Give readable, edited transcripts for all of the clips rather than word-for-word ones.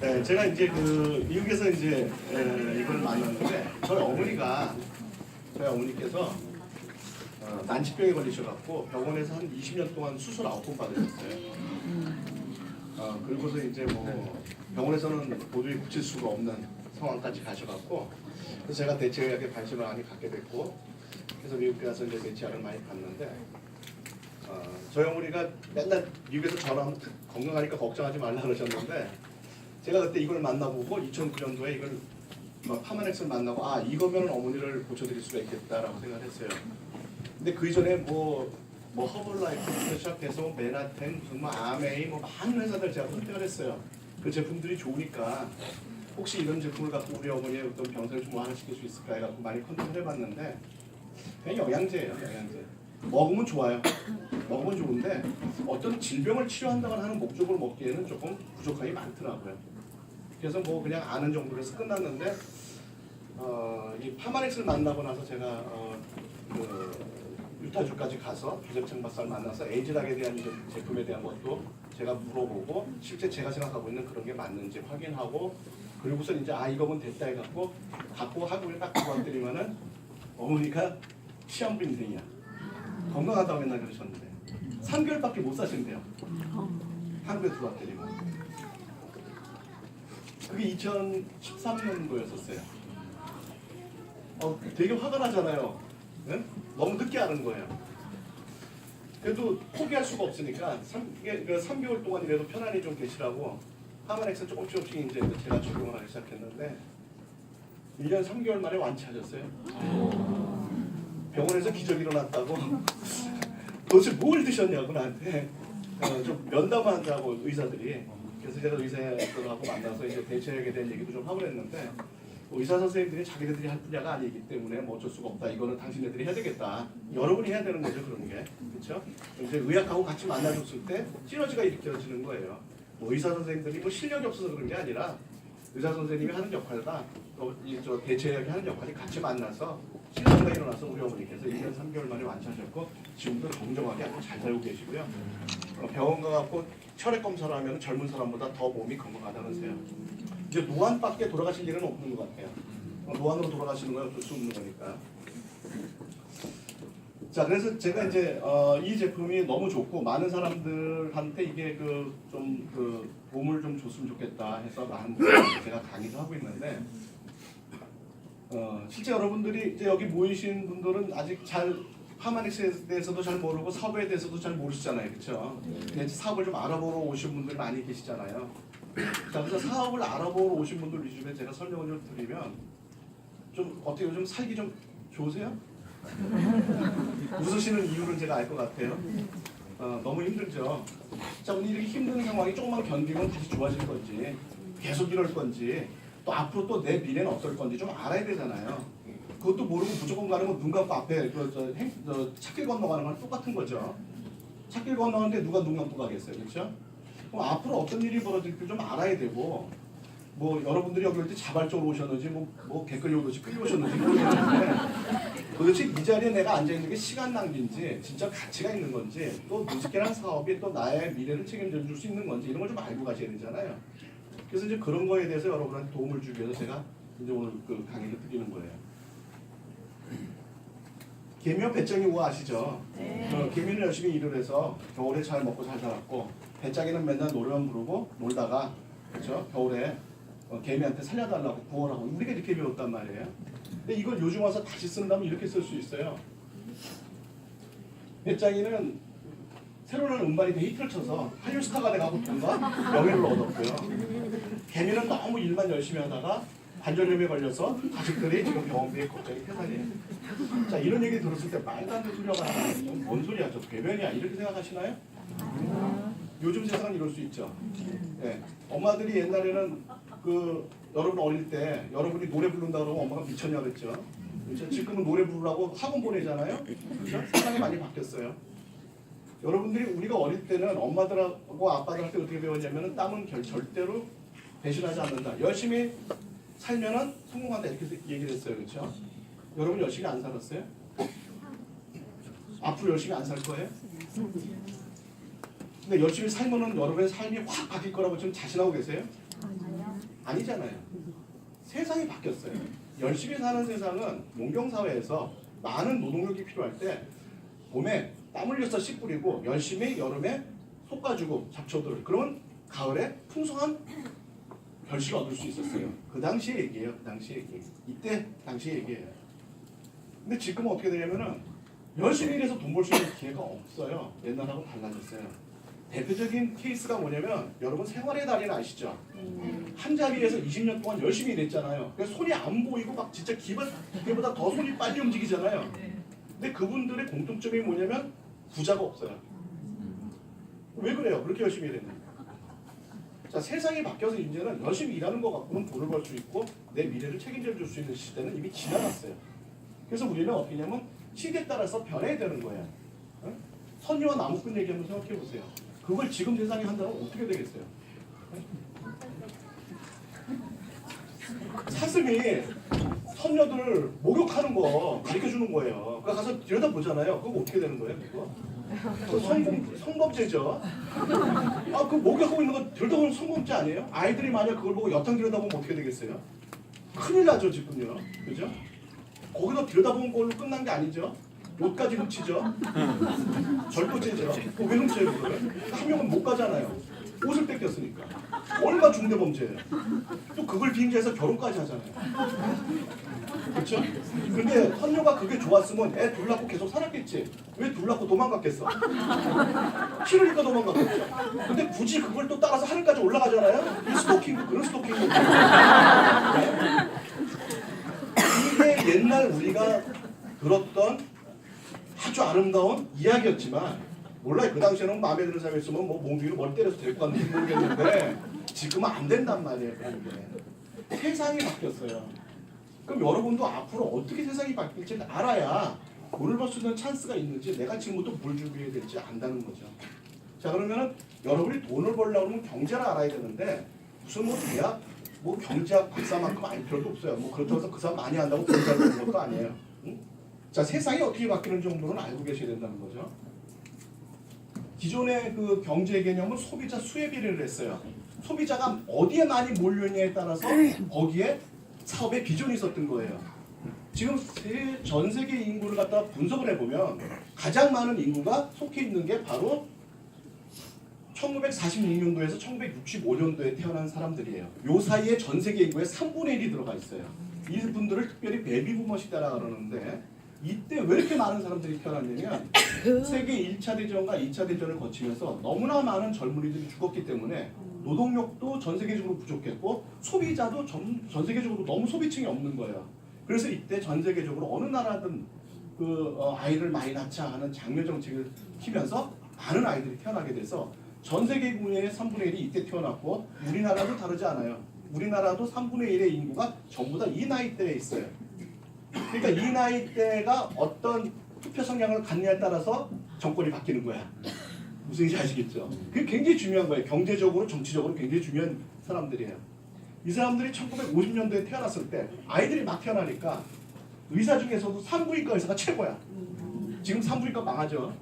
네, 제가 이제 그 미국에서 이제 이걸 만났는데 저희 어머니께서 난치병에 걸리셔갖고 병원에서 한 20년 동안 수술 9번 받으셨어요. 그리고서 이제 뭐 병원에서는 도저히 고칠 수가 없는 상황까지 가셔갖고 그래서 제가 대체의학에 관심을 많이 갖게 됐고 그래서 미국에 가서 이제 대체약을 많이 봤는데 저희 어머니가 맨날 미국에서 전화하면 건강하니까 걱정하지 말라 그러셨는데 제가 그때 이걸 만나보고 2009년도에 이걸 파마넥스를 만나고 이거면 어머니를 고쳐드릴 수가 있겠다라고 생각을 했어요. 근데 그 이전에 뭐 허블라이프부터 시작해서 메나텐 무슨 아메이 많은 회사들 제가 선택을 했어요. 그 제품들이 좋으니까 혹시 이런 제품을 갖고 우리 어머니의 어떤 병세를 좀 완화시킬 수 있을까 해갖고 많이 컨택을 해봤는데 그냥 영양제예요. 영양제. 먹으면 좋아요. 먹으면 좋은데 어떤 질병을 치료한다고 하는 목적으로 먹기에는 조금 부족함이 많더라고요. 그래서 뭐 그냥 아는 정도로 해서 끝났는데 이 파마넥스를 만나고 나서 제가 유타주까지 가서 조셉창 박사를 만나서 에이즈락에 대한 제품에 대한 것도 제가 물어보고 실제 제가 생각하고 있는 그런 게 맞는지 확인하고 그리고서 이제 이거면 됐다 해갖고 갖고 한국에 딱 들어왔더니만은 어머니가 시한부 인생이야. 건강하다고 맨날 그러셨는데 3개월밖에 못 사신대요. 한국에 들어왔더니만 그게 2013년도였었어요. 되게 화가 나잖아요. 네? 너무 늦게 하는 거예요. 그래도 포기할 수가 없으니까 3개월 동안이라도 편안히 좀 계시라고 파마넥스 조금씩 이제 제가 적용을 하기 시작했는데 1년 3개월 만에 완치하셨어요. 병원에서 기적이 일어났다고 도대체 뭘 드셨냐고 나한테 좀 면담한다고 의사들이. 그래서 제가 의사들하고 만나서 이제 대체약에 대한 얘기도 좀 하고 그랬는데 의사 선생님들이 자기네들이 할 분야가 아니기 때문에 뭐 어쩔 수가 없다. 이거는 당신네들이 해야 되겠다. 여러분이 해야 되는 거죠, 그런 게. 그렇죠? 이제 의학하고 같이 만나줬을 때 시너지가 일으켜지는 거예요. 뭐 의사 선생님들이 뭐 실력이 없어서 그런 게 아니라 의사 선생님이 하는 역할과 또 저 대체약이 하는 역할이 같이 만나서 시너지가 일어나서 우리 어머니께서 1년 3개월 만에 완치하셨고 지금도 정정하게 아주 잘 살고 계시고요. 병원 가갖고 혈액 검사를 하면 젊은 사람보다 더 몸이 건강하다면서요. 이제 노안밖에 돌아가실 일은 없는 것 같아요. 노안으로 돌아가시는 건 어쩔 수 없는 거니까. 자, 그래서 제가 이제 이 제품이 너무 좋고 많은 사람들한테 이게 좀 도움을 좀 줬으면 좋겠다 해서 제가 강의도 하고 있는데 실제 여러분들이 이제 여기 모이신 분들은 아직 잘 파마넥스에 대해서도 잘 모르고 사업에 대해서도 잘 모르시잖아요, 그렇죠? 근데 사업을 좀 알아보러 오신 분들이 많이 계시잖아요. 자, 그래서 사업을 알아보러 오신 분들 위주로 제가 설명을 좀 드리면 좀 어떻게 요즘 살기 좀 좋으세요? 웃으시는 이유는 제가 알 것 같아요. 너무 힘들죠. 자, 오늘 이렇게 힘든 상황이 조금만 견디면 다시 좋아질 건지 계속 이럴 건지 또 앞으로 또 내 미래는 어떨 건지 좀 알아야 되잖아요. 그것도 모르고 무조건 가는 건 눈 감고 앞에 찻길 건너가는 건 똑같은 거죠. 찻길 건너가는데 누가 눈 감고 가겠어요, 그렇죠? 그럼 앞으로 어떤 일이 벌어질지 좀 알아야 되고 뭐 여러분들이 여기 올 때 자발적으로 오셨는지 뭐 개끌려 오듯이 끌려오셨는지 모르겠는데 도대체 이 자리에 내가 앉아있는 게 시간 낭비인지 진짜 가치가 있는 건지 또 무식이라는 사업이 또 나의 미래를 책임져 줄 수 있는 건지 이런 걸 좀 알고 가셔야 되잖아요. 그래서 이제 그런 거에 대해서 여러분한테 도움을 주기 위해서 제가 이제 오늘 그 강의를 드리는 거예요. 개미와 배짱이 우화 아시죠? 네. 개미는 열심히 일을 해서 겨울에 잘 먹고 잘 살았고 배짱이는 맨날 노래만 부르고 놀다가 그렇죠? 겨울에 개미한테 살려달라고 구원하고 우리가 이렇게 배웠단 말이에요. 근데 이걸 요즘 와서 다시 쓴다면 이렇게 쓸 수 있어요. 배짱이는 새로 나는 음반이 히트를 쳐서 한류 스타가 돼가고 돈과 명예를 얻었고요. 개미는 너무 일만 열심히 하다가 관절염에 걸려서 가족들이 지금 병원비에 걱정이 태산이에요. 자, 이런 얘기 들었을 때 말도 안 되는 소리가 뭔 소리야, 저 괴변이야 이렇게 생각하시나요? 요즘 세상은 이럴 수 있죠. 네. 엄마들이 옛날에는 여러분 어릴 때 여러분이 노래 부른다 그러면 엄마가 미쳤냐 그랬죠. 그렇죠? 지금은 노래 부르라고 학원 보내잖아요. 그렇죠? 세상이 많이 바뀌었어요. 여러분들이 우리가 어릴 때는 엄마들하고 아빠들한테 어떻게 배웠냐면은 땀은 절대로 배신하지 않는다. 열심히 살면은 성공한다 이렇게 얘기를 했어요, 그렇죠? 여러분 열심히 안 살았어요? 앞으로 열심히 안 살 거예요? 근데 열심히 살면은 여러분의 삶이 확 바뀔 거라고 지금 자신하고 계세요? 아니잖아요. 세상이 바뀌었어요. 열심히 사는 세상은 농경사회에서 많은 노동력이 필요할 때 봄에 땀 흘려서 씨 뿌리고 열심히 여름에 솎아주고 잡초들, 그러면 가을에 풍성한 결실을 얻을 수 있었어요. 그 당시 얘기예요. 그 당시 얘기. 이때 당시 얘기예요. 근데 지금은 어떻게 되냐면은 열심히 일해서 돈 벌 수 있는 기회가 없어요. 옛날하고 달라졌어요. 대표적인 케이스가 뭐냐면 여러분 생활의 달인 아시죠? 한 자리에서 20년 동안 열심히 일했잖아요. 그래서 손이 안 보이고 막 진짜 기보다 더 손이 빨리 움직이잖아요. 근데 그분들의 공통점이 뭐냐면 부자가 없어요. 왜 그래요? 그렇게 열심히 일했는데. 자, 세상이 바뀌어서 이제는 열심히 일하는 것 갖고는 돈을 벌 수 있고 내 미래를 책임져 줄 수 있는 시대는 이미 지나갔어요. 그래서 우리는 어떻게 하냐면 시대에 따라서 변해야 되는 거예요. 응? 선녀와 나무꾼 얘기 한번 생각해 보세요. 그걸 지금 세상에 한다면 어떻게 되겠어요? 사슴이 선녀들 목욕하는 거 가르쳐 주는 거예요. 그거 가서 들여다보잖아요. 그거 어떻게 되는 거예요? 그거 성범죄죠. 아, 그 목욕하고 있는 거 들여다보면 성범죄 아니에요? 아이들이 만약 그걸 보고 여탕 들여다보면 어떻게 되겠어요? 큰일 나죠 지금요. 그죠? 거기서 들여다본 걸로 끝난 게 아니죠. 옷까지 훔치죠. 절도죄죠. 왜 훔쳐요 그거를? 한 명은 못 가잖아요. 옷을 뺏겼으니까. 얼마 중대범죄예요. 또 그걸 빙자해서 결혼까지 하잖아요. 그렇죠? 근데 선녀가 그게 좋았으면 애 둘 낳고 계속 살았겠지. 왜 둘 낳고 도망갔겠어? 싫으니까 도망갔겠죠. 근데 굳이 그걸 또 따라서 하늘까지 올라가잖아요. 이 스토킹, 그런 스토킹. 이게 옛날 우리가 들었던 아주 아름다운 이야기였지만 몰라요. 그 당시에는 마음에 드는 사람이 있으면 뭐 몽둥이로 뭘 때려서 데리고 갔는지 모르겠는데 지금은 안 된단 말이에요. 그런 게. 세상이 바뀌었어요. 그럼 여러분도 앞으로 어떻게 세상이 바뀔지 알아야 돈을 벌 수 있는 찬스가 있는지 내가 지금부터 뭘 준비해야 될지 안다는 거죠. 자, 그러면은 여러분이 돈을 벌려고 하면 경제를 알아야 되는데 무슨 뭐 대학 뭐 경제학 박사만큼 알 필요도 없어요. 뭐 그렇다고 해서 그 사람 많이 한다고 돈 잘 버는 것도 아니에요. 응? 자, 세상이 어떻게 바뀌는 정도는 알고 계셔야 된다는 거죠. 기존의 그 경제 개념은 소비자 수혜 비례를 했어요. 소비자가 어디에 많이 몰려있냐에 따라서 거기에 사업의 비전이 있었던 거예요. 지금 전 세계 인구를 갖다 분석을 해보면 가장 많은 인구가 속해 있는 게 바로 1946년도에서 1965년도에 태어난 사람들이에요. 요 사이에 전 세계 인구의 3분의 1이 들어가 있어요. 이분들을 특별히 베이비부머 시대라 그러는데 이때 왜 이렇게 많은 사람들이 태어났냐면 세계 1차 대전과 2차 대전을 거치면서 너무나 많은 젊은이들이 죽었기 때문에 노동력도 전 세계적으로 부족했고 소비자도 전 세계적으로 너무 소비층이 없는 거예요. 그래서 이때 전 세계적으로 어느 나라든 아이를 많이 낳자 하는 장려 정책을 키면서 많은 아이들이 태어나게 돼서 전 세계 인구의 3분의 1이 이때 태어났고 우리나라도 다르지 않아요. 우리나라도 3분의 1의 인구가 전부 다 이 나이대에 있어요. 그러니까 이 나이대가 어떤 투표 성향을 갖느냐에 따라서 정권이 바뀌는 거야. 무슨 얘기인지 아시겠죠? 그게 굉장히 중요한 거예요. 경제적으로, 정치적으로 굉장히 중요한 사람들이에요. 이 사람들이 1950년도에 태어났을 때 아이들이 막 태어나니까 의사 중에서도 산부인과 의사가 최고야. 지금 산부인과 망하죠.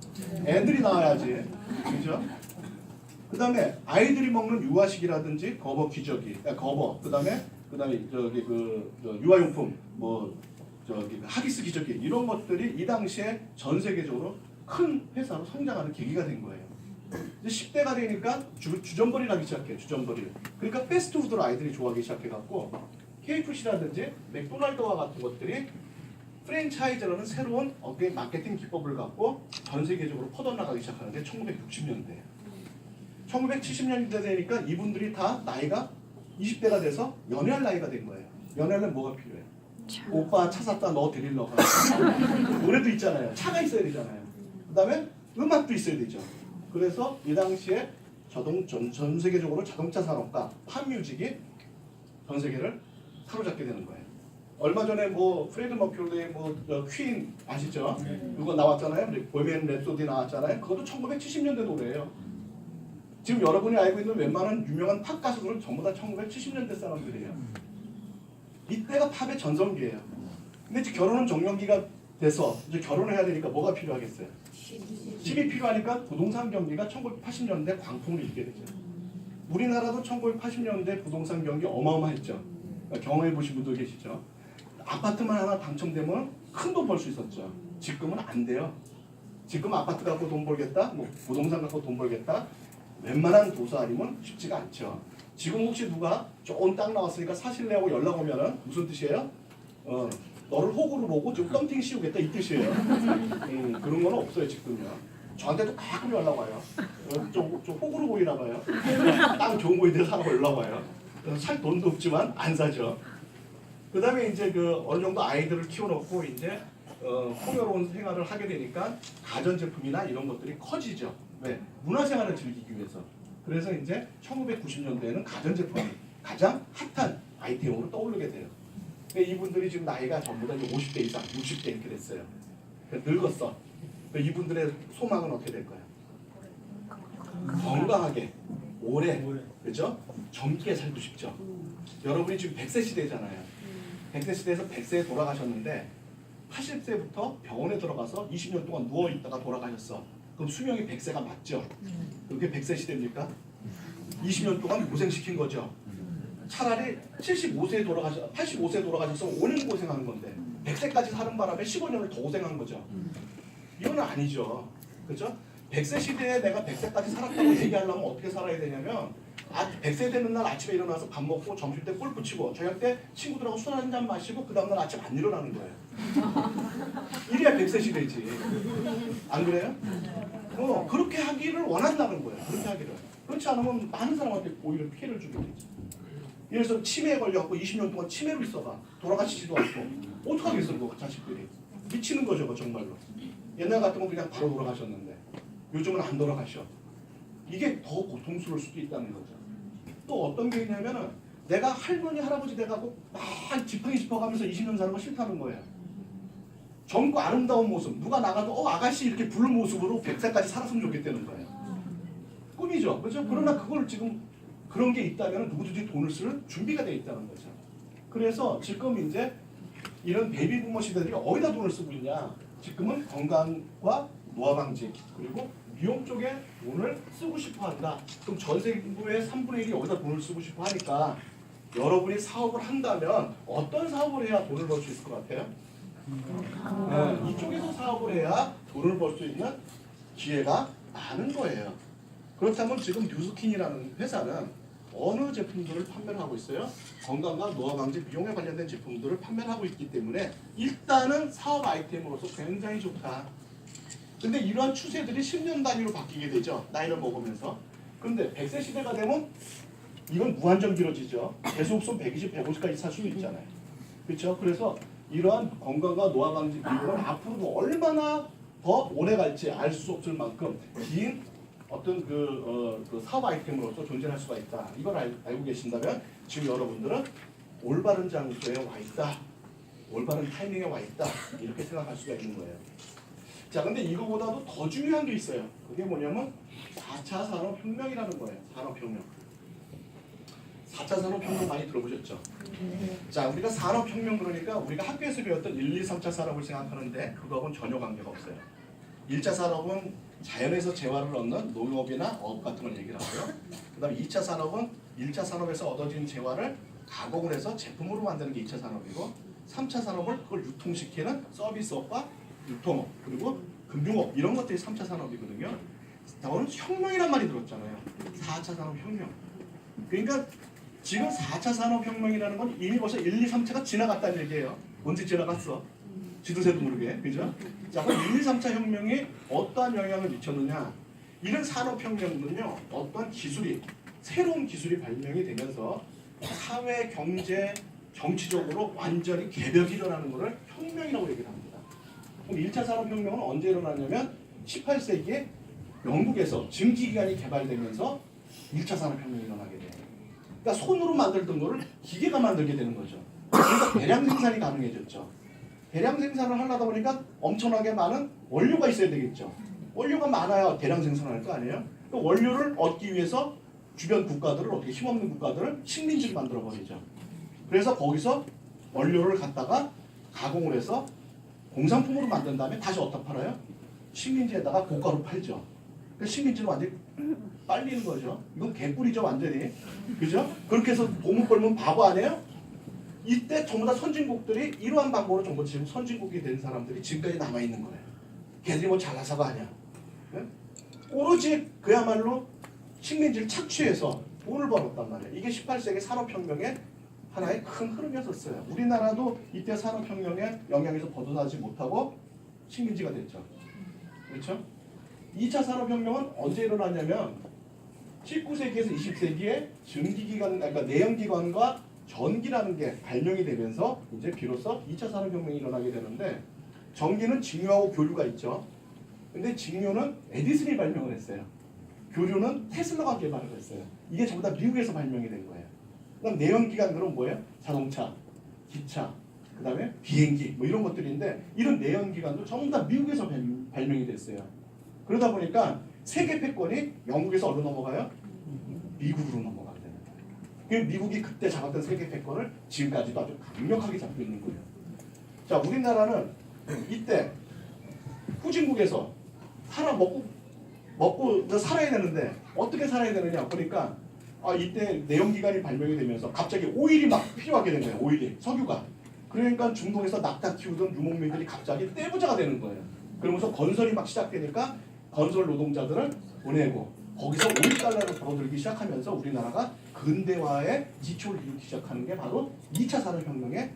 애들이 나와야지. 그죠? 그 다음에 아이들이 먹는 유아식이라든지 거버 기저귀, 그 다음에 저기 유아용품, 하기스 기저귀 이런 것들이 이 당시에 전 세계적으로 큰 회사로 성장하는 계기가 된 거예요. 이제 10대가 되니까 주전벌이를 하기 시작해요. 주전벌이를. 그러니까 패스트푸드를 아이들이 좋아하기 시작해갖고 KFC라든지 맥도날드와 같은 것들이 프랜차이즈라는 새로운 마케팅 기법을 갖고 전 세계적으로 퍼져나가기 시작하는데 1960년대예요. 1970년대 되니까 이분들이 다 나이가 20대가 돼서 연애할 나이가 된 거예요. 연애하려면 뭐가 필요해요? 오빠 차 샀다 너 데리러 가. 노래도 있잖아요. 차가 있어야 되잖아요. 그 다음에 음악도 있어야 되죠. 그래서 이 당시에 전 세계적으로 자동차 산업과 팝뮤직이 전 세계를 사로잡게 되는 거예요. 얼마 전에 프레드 머큐리의 퀸 아시죠? 그거 나왔잖아요. 보헤미안 랩소디 나왔잖아요. 그것도 1970년대 노래예요. 지금 여러분이 알고 있는 웬만한 유명한 팝 가수들은 전부 다 1970년대 사람들이에요. 이때가 팝의 전성기예요. 근데 이제 결혼은 정년기가 돼서 이제 결혼을 해야 되니까 뭐가 필요하겠어요? 집이 필요하니까 부동산 경기가 1980년대 광풍을 일게 되죠. 우리나라도 1980년대 부동산 경기 어마어마했죠. 경험해 보신 분도 계시죠. 아파트만 하나 당첨되면 큰 돈 벌 수 있었죠. 지금은 안 돼요. 지금 아파트 갖고 돈 벌겠다, 뭐 부동산 갖고 돈 벌겠다, 웬만한 도서 아니면 쉽지가 않죠. 지금 혹시 누가 좋은 땅 나왔으니까 사실래 하고 연락 오면은 무슨 뜻이에요? 너를 호구로 보고 좀 덤팅 씌우겠다 이 뜻이에요. 그런 건 없어요 지금요. 저한테도 가끔 연락 와요. 좀 호구로 보이나 봐요. 땅 좋은 거 있는데 사라고 연락 와요. 살 돈도 없지만 안 사죠. 그다음에 이제 그 어느 정도 아이들을 키워놓고 이제 풍요로운 생활을 하게 되니까 가전제품이나 이런 것들이 커지죠. 왜? 문화생활을 즐기기 위해서. 그래서 이제 1990년대에는 가전제품이 가장 핫한 아이템으로 떠오르게 돼요. 근데 이분들이 지금 나이가 전부 다 50대 이상, 60대 이렇게 됐어요. 늙었어. 이분들의 소망은 어떻게 될까요? 건강하게, 오래, 그죠? 젊게 살고 싶죠. 여러분이 지금 100세 시대잖아요. 100세 시대에서 100세에 돌아가셨는데 80세부터 병원에 들어가서 20년 동안 누워있다가 돌아가셨어. 그럼 수명이 100세가 맞죠? 그게 100세 시대입니까? 20년 동안 고생시킨 거죠. 차라리 85세에 85세에 돌아가셨으면 5년 고생하는 건데 100세까지 사는 바람에 15년을 더 고생한 거죠. 이건 아니죠. 그죠? 100세 시대에 내가 100세까지 살았다고 얘기하려면 어떻게 살아야 되냐면 100세 되는 날 아침에 일어나서 밥 먹고 점심 때 골프 치고 저녁 때 친구들하고 술 한 잔 마시고 그 다음날 아침 안 일어나는 거예요. 이래야 100세 시대지. 안 그래요? 그렇게 하기를 원한다는 거예요. 그렇게 하기를. 그렇지 않으면 많은 사람한테 오히려 피해를 주게 되지. 예를 들어서 치매에 걸려갖고 20년 동안 치매로 있어가 돌아가시지도 않고 어떡하겠어 그 자식들이. 미치는 거죠 정말로. 옛날 같으면 그냥 바로 돌아가셨는데 요즘은 안 돌아가셔. 이게 더 고통스러울 수도 있다는 거죠. 또 어떤 게 있냐면은 내가 할머니 할아버지 돼가고 막 지팡이 짚어가면서 20년 사는 거 싫다는 거예요. 젊고 아름다운 모습 누가 나가도 아가씨 이렇게 부른 모습으로 100세까지 살았으면 좋겠다는 거예요. 꿈이죠. 그렇죠? 그러나 그걸 지금 그런 게 있다면 누구든지 돈을 쓸 준비가 돼 있다는 거죠. 그래서 지금 이제 이런 베이비부머 시대들이 어디다 돈을 쓰고 있냐? 지금은 건강과 노화 방지 그리고 미용 쪽에 돈을 쓰고 싶어 한다. 그럼 전세 인구의 3분의 1이 여기다 돈을 쓰고 싶어 하니까 여러분이 사업을 한다면 어떤 사업을 해야 돈을 벌 수 있을 것 같아요? 이쪽에서 사업을 해야 돈을 벌 수 있는 기회가 많은 거예요. 그렇다면 지금 뉴스킨이라는 회사는 어느 제품들을 판매를 하고 있어요? 건강과 노화 방지 미용에 관련된 제품들을 판매를 하고 있기 때문에 일단은 사업 아이템으로서 굉장히 좋다. 근데 이러한 추세들이 10년 단위로 바뀌게 되죠. 나이를 먹으면서. 근데 100세 시대가 되면 이건 무한정 길어지죠. 계속선 120, 150까지 살 수도 있잖아요. 그렇죠? 그래서 이러한 건강과 노화 방지 미용은 앞으로도 얼마나 더 오래 갈지 알 수 없을 만큼 긴 어떤 그 사업 아이템으로서 존재할 수가 있다. 이걸 알고 계신다면 지금 여러분들은 올바른 장소에 와 있다. 올바른 타이밍에 와 있다. 이렇게 생각할 수가 있는 거예요. 자, 근데 이거보다도 더 중요한 게 있어요. 그게 뭐냐면 4차 산업혁명이라는 거예요. 산업혁명. 4차 산업혁명 많이 들어보셨죠? 자, 우리가 산업혁명 그러니까 우리가 학교에서 배웠던 1, 2, 3차 산업을 생각하는데 그거하고는 전혀 관계가 없어요. 1차 산업은 자연에서 재화를 얻는 농업이나 어업 같은 걸 얘기를 하고요. 그 다음에 2차 산업은 1차 산업에서 얻어진 재화를 가공을 해서 제품으로 만드는 게 2차 산업이고 3차 산업을 그걸 유통시키는 서비스업과 유통업 그리고 금융업 이런 것들이 3차 산업이거든요. 오늘 혁명이란 말이 들었잖아요. 4차 산업혁명. 그러니까 지금 4차 산업혁명이라는 건 이미 벌써 1, 2, 3차가 지나갔다는 얘기예요. 언제 지나갔어? 지도새도 모르게. 그죠? 자, 그럼 1, 2, 3차 혁명이 어떠한 영향을 미쳤느냐? 이런 산업혁명은요. 어떠한 기술이 새로운 기술이 발명이 되면서 사회, 경제, 정치적으로 완전히 개벽이 일어나는 것을 혁명이라고 얘기를 합니다. 그럼 1차 산업혁명은 언제 일어났냐면 18세기에 영국에서 증기기관이 개발되면서 1차 산업혁명이 일어나게 돼요. 그러니까 손으로 만들던 거를 기계가 만들게 되는 거죠. 그러니까 대량 생산이 가능해졌죠. 대량 생산을 하려다 보니까 엄청나게 많은 원료가 있어야 되겠죠. 원료가 많아야 대량 생산할 거 아니에요? 그 원료를 얻기 위해서 주변 국가들을 어떻게 힘없는 국가들을 식민지를 만들어 버리죠. 그래서 거기서 원료를 갖다가 가공을 해서 공산품으로 만든 다음에 다시 어디다 팔아요? 식민지에다가 고가로 팔죠. 그 식민지는 완전히 빨리는 거죠. 이건 개꿀이죠 완전히. 그죠? 그렇게 해서 보물 벌면 바보 아니에요? 이때 전부 다 선진국들이 이러한 방법으로 전부 지금 선진국이 된 사람들이 지금까지 남아있는 거예요. 걔들이 뭐 잘나서가 아니야. 네? 오로지 그야말로 식민지를 착취해서 돈을 벌었단 말이에요. 이게 18세기 산업혁명의 하나의 큰 흐름이었어요. 우리나라도 이때 산업혁명의 영향에서 벗어나지 못하고 식민지가 됐죠. 그렇죠? 2차 산업혁명은 언제 일어났냐면 19세기에서 20세기에 전기기관, 그러니까 내연기관과 전기라는 게 발명이 되면서 이제 비로소 2차 산업혁명이 일어나게 되는데 전기는 직류하고 교류가 있죠. 근데 직류는 에디슨이 발명을 했어요. 교류는 테슬라가 개발을 했어요. 이게 전부 다 미국에서 발명이 된 거예요. 그다음 내연기관들은 뭐예요? 자동차, 기차, 그 다음에 비행기 뭐 이런 것들인데 이런 내연기관도 전부 다 미국에서 발명이 됐어요. 그러다 보니까 세계 패권이 영국에서 어디로 넘어가요? 미국으로 넘어가게 됩니다. 그 미국이 그때 잡았던 세계 패권을 지금까지도 아주 강력하게 잡고 있는 거예요. 자, 우리나라는 이때 후진국에서 먹고 살아야 되는데 어떻게 살아야 되느냐 보니까 이때 내연기관이 발명이 되면서 갑자기 오일이 막 필요하게 된 거예요. 오일이, 석유가. 그러니까 중동에서 낙타 키우던 유목민들이 갑자기 떼부자가 되는 거예요. 그러면서 건설이 막 시작되니까 건설 노동자들을 보내고 거기서 5달러를 벌어들기 시작하면서 우리나라가 근대화의 기초를 이루기 시작하는 게 바로 2차 산업혁명에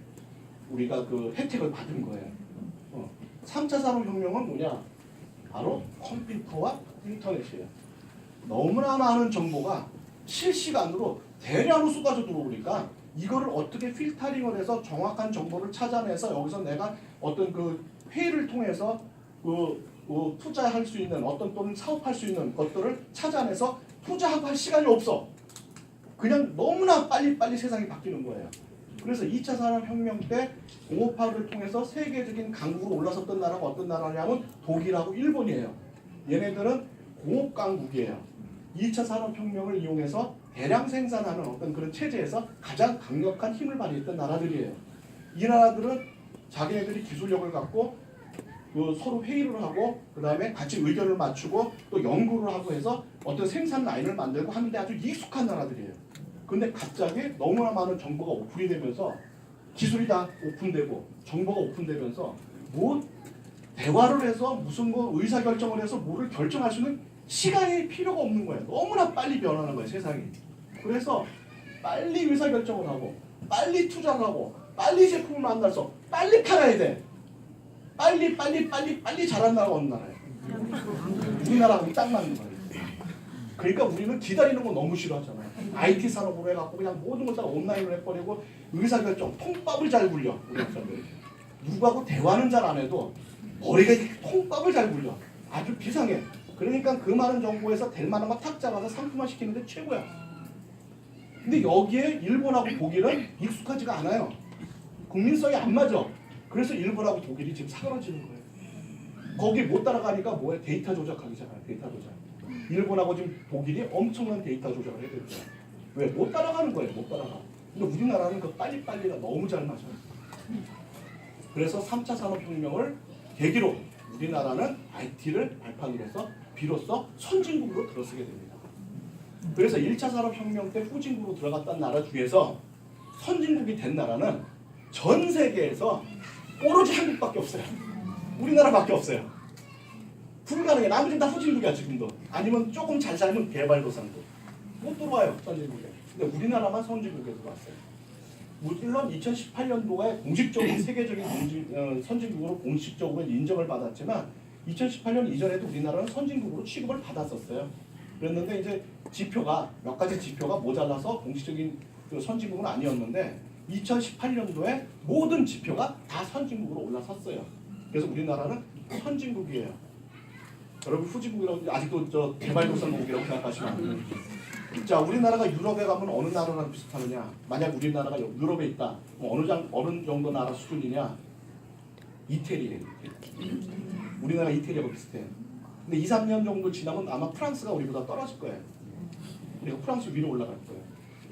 우리가 그 혜택을 받은 거예요. 3차 산업혁명은 뭐냐? 바로 컴퓨터와 인터넷이에요. 너무나 많은 정보가 실시간으로 대량으로 쏟아져 들어오니까 이거를 어떻게 필터링을 해서 정확한 정보를 찾아내서 여기서 내가 어떤 그 회의를 통해서 투자할 수 있는 어떤 또는 사업할 수 있는 것들을 찾아내서 투자하고 할 시간이 없어. 그냥 너무나 빨리빨리 세상이 바뀌는 거예요. 그래서 2차 산업혁명 때 공업화를 통해서 세계적인 강국으로 올라섰던 나라가 어떤 나라냐면 독일하고 일본이에요. 얘네들은 공업강국이에요. 2차 산업혁명을 이용해서 대량 생산하는 어떤 그런 체제에서 가장 강력한 힘을 발휘했던 나라들이에요. 이 나라들은 자기네들이 기술력을 갖고 서로 회의를 하고 그 다음에 같이 의견을 맞추고 또 연구를 하고 해서 어떤 생산 라인을 만들고 하는데 아주 익숙한 나라들이에요. 근데 갑자기 너무나 많은 정보가 오픈이 되면서 기술이 다 오픈되고 정보가 오픈되면서 뭐 대화를 해서 무슨 뭐 의사결정을 해서 뭐를 결정할 수 있는 시간이 필요가 없는 거예요. 너무나 빨리 변하는 거예요, 세상이. 그래서 빨리 의사결정을 하고 빨리 투자를 하고 빨리 제품을 만들어서 빨리 팔아야 돼. 빨리 잘하는 나라가 어느 나라예요? 우리나라하고 딱 맞는 거예요. 그러니까 우리는 기다리는 거 너무 싫어하잖아요. IT 산업으로 해갖고 그냥 모든 걸 다 온라인으로 해버리고 의사결정, 통밥을 잘 굴려. 우리 학생들. 누구하고 대화는 잘 안 해도 머리가 통밥을 잘 굴려. 아주 비상해. 그러니까 그 많은 정보에서 될 만한 거 탁 잡아서 상품화 시키는 게 최고야. 근데 여기에 일본하고 독일은 익숙하지가 않아요. 국민성이 안 맞아. 그래서 일본하고 독일이 지금 사그라지는 거예요. 거기 못 따라가니까 뭐야? 데이터 조작하기 시작해요. 데이터 조작. 일본하고 지금 독일이 엄청난 데이터 조작을 해야 되죠. 왜? 못 따라가는 거예요. 못 따라가. 근데 우리나라는 그 빨리빨리가 너무 잘 맞아요. 그래서 3차 산업혁명을 계기로 우리나라는 IT를 발판으로 해서 비로소 선진국으로 들어서게 됩니다. 그래서 1차 산업혁명 때 후진국으로 들어갔던 나라 중에서 선진국이 된 나라는 전 세계에서 오로지 한국밖에 없어요. 우리나라밖에 없어요. 불가능해. 나머지는 다 후진국이야 지금도. 아니면 조금 잘 살면 개발도상국. 못 들어와요 선진국에. 근데 우리나라만 선진국에 들어왔어요. 물론 2018년도에 공식적으로 세계적인 선진국으로 공식적으로 인정을 받았지만 2018년 이전에도 우리나라는 선진국으로 취급을 받았었어요. 그랬는데 이제 지표가 몇 가지 지표가 모자라서 공식적인 그 선진국은 아니었는데 2018년도에 모든 지표가 다 선진국으로 올라섰어요. 그래서 우리나라는 선진국이에요. 여러분 후진국이라고 아직도 저 개발도상국이라고 생각하시면 안 돼요. 자, 우리나라가 유럽에 가면 어느 나라랑 비슷하느냐? 만약 우리나라가 유럽에 있다. 어느 정도 나라 수준이냐? 이태리예요. 우리나라 이태리하고 비슷해요. 근데 2, 3년 정도 지나면 아마 프랑스가 우리보다 떨어질 거예요. 그리고 프랑스 위로 올라갈 거예요.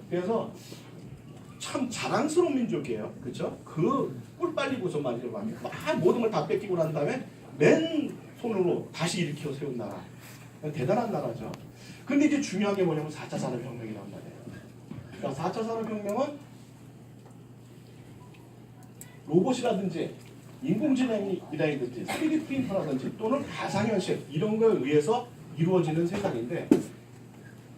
그래서 참 자랑스러운 민족이에요. 그렇죠? 그 꿀 빨리고서 막 모든 걸 다 뺏기고 난 다음에 맨 손으로 다시 일으켜 세운 나라. 대단한 나라죠. 근데 이제 중요한 게 뭐냐면 4차 산업혁명이란 말이에요. 그러니까 4차 산업혁명은 로봇이라든지 인공지능이라든지 3D 프린터라든지 또는 가상현실 이런 거에 의해서 이루어지는 세상인데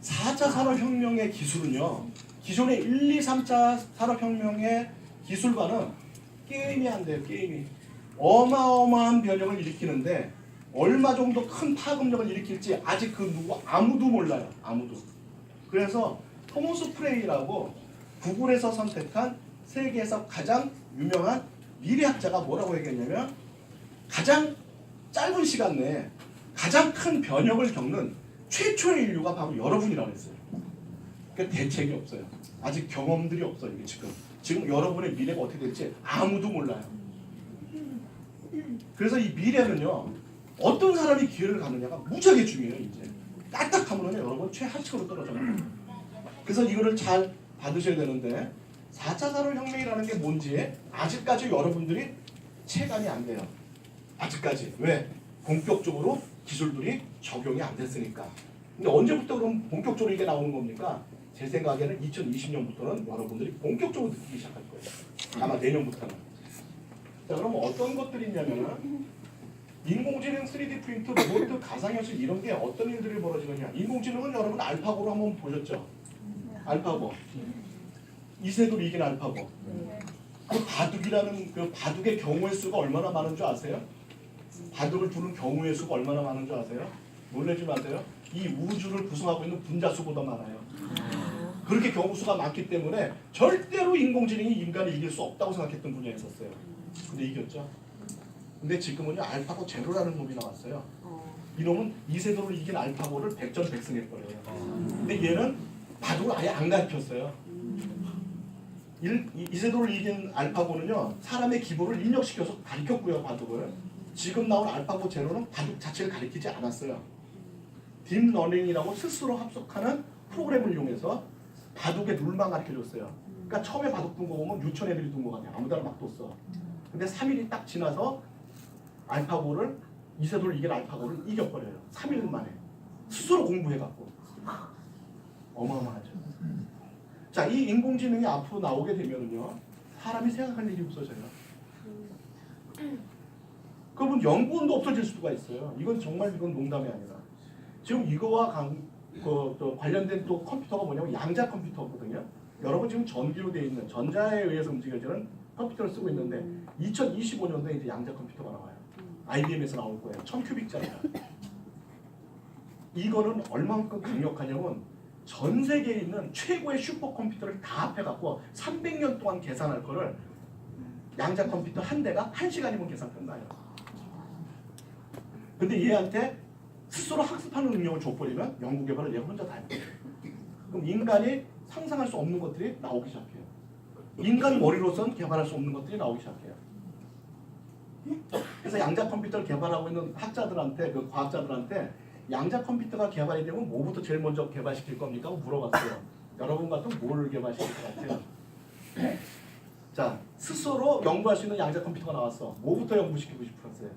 4차 산업혁명의 기술은요. 기존의 1, 2, 3차 산업혁명의 기술과는 게임이 안 돼요. 게임이. 어마어마한 변형을 일으키는데 얼마 정도 큰 파급력을 일으킬지 아직 그 누구 아무도 몰라요. 아무도. 그래서 토머스 프레이라고 구글에서 선택한 세계에서 가장 유명한 미래학자가 뭐라고 얘기했냐면 가장 짧은 시간 내에 가장 큰 변형을 겪는 최초의 인류가 바로 여러분이라고 했어요. 그러니까 대책이 없어요. 아직 경험들이 없어요. 이게 지금 여러분의 미래가 어떻게 될지 아무도 몰라요. 그래서 이 미래는요. 어떤 사람이 기회를 갖느냐가 무지하게 중요해요. 이제 딱딱하면 여러분 최하층으로 떨어져요. 그래서 이거를 잘 받으셔야 되는데 4차 산업혁명이라는 게 뭔지 아직까지 여러분들이 체감이 안 돼요. 아직까지. 왜? 본격적으로 기술들이 적용이 안 됐으니까. 근데 언제부터 그럼 본격적으로 이게 나오는 겁니까? 제 생각에는 2020년부터는 여러분들이 본격적으로 느끼기 시작할 거예요. 아마 내년부터는. 자, 그럼 어떤 것들이 있냐면은 인공지능, 3D 프린터, 로봇, 가상현실 이런 게 어떤 일들이 벌어지느냐. 인공지능은 여러분 알파고로 한번 보셨죠? 알파고. 이세돌 이긴 알파고. 그 바둑이라는 그 바둑의 경우의 수가 얼마나 많은 줄 아세요? 바둑을 두는 경우의 수가 얼마나 많은 줄 아세요? 놀라지 마세요. 이 우주를 구성하고 있는 분자수보다 많아요. 그렇게 경우 수가 많기 때문에 절대로 인공지능이 인간을 이길 수 없다고 생각했던 분야였었어요. 근데 이겼죠. 근데 지금은요 알파고 제로라는 놈이 나왔어요. 이놈은 이세돌을 이긴 알파고를 백전백승했거든요. 근데 얘는 바둑을 아예 안 가르쳤어요. 이세돌을 이긴 알파고는요 사람의 기본을 입력시켜서 가르쳤고요 바둑을. 지금 나온 알파고 제로는 바둑 자체를 가르치지 않았어요. 딥러닝이라고 스스로 합숙하는 프로그램을 이용해서 바둑의 룰만 가르쳐줬어요. 그러니까 처음에 바둑 둔 거 보면 유치원 애들이 둔 거 같아요. 아무데나 막 뒀어. 근데 3일이 딱 지나서 알파고를 이세돌을 이긴 알파고를 이겨버려요. 3일 만에. 스스로 공부해갖고. 어마어마하죠. 자, 이 인공지능이 앞으로 나오게 되면은요 사람이 생각할 일이 없어져요. 그러면 연구원도 없어질 수가 있어요. 이건 농담이 아니라. 지금 이거와 또 관련된 또 컴퓨터가 뭐냐면 양자 컴퓨터거든요. 여러분 지금 전기로 되어 있는 전자에 의해서 움직여지는 컴퓨터를 쓰고 있는데 2025년도에 이제 양자 컴퓨터가 나와요. IBM에서 나올 거예요. 1000큐빅짜리가. 이거는 얼마만큼 강력하냐면 전 세계에 있는 최고의 슈퍼컴퓨터를 다 합해갖고 300년 동안 계산할 거를 양자 컴퓨터 한 대가 1시간이면 계산 끝나요. 근데 얘한테 스스로 학습하는 능력을 줘버리면 연구 개발을 얘가 혼자 다 해요. 그럼 인간이 상상할 수 없는 것들이 나오기 시작해요. 인간 머리로선 개발할 수 없는 것들이 나오기 시작해요. 그래서 양자 컴퓨터를 개발하고 있는 학자들한테, 그 과학자들한테 양자 컴퓨터가 개발이 되면 뭐부터 제일 먼저 개발시킬 겁니까? 하고 물어봤어요. 여러분 같은 뭘 개발시킬 것 같아요? 자, 스스로 연구할 수 있는 양자 컴퓨터가 나왔어. 뭐부터 연구시키고 싶었어요?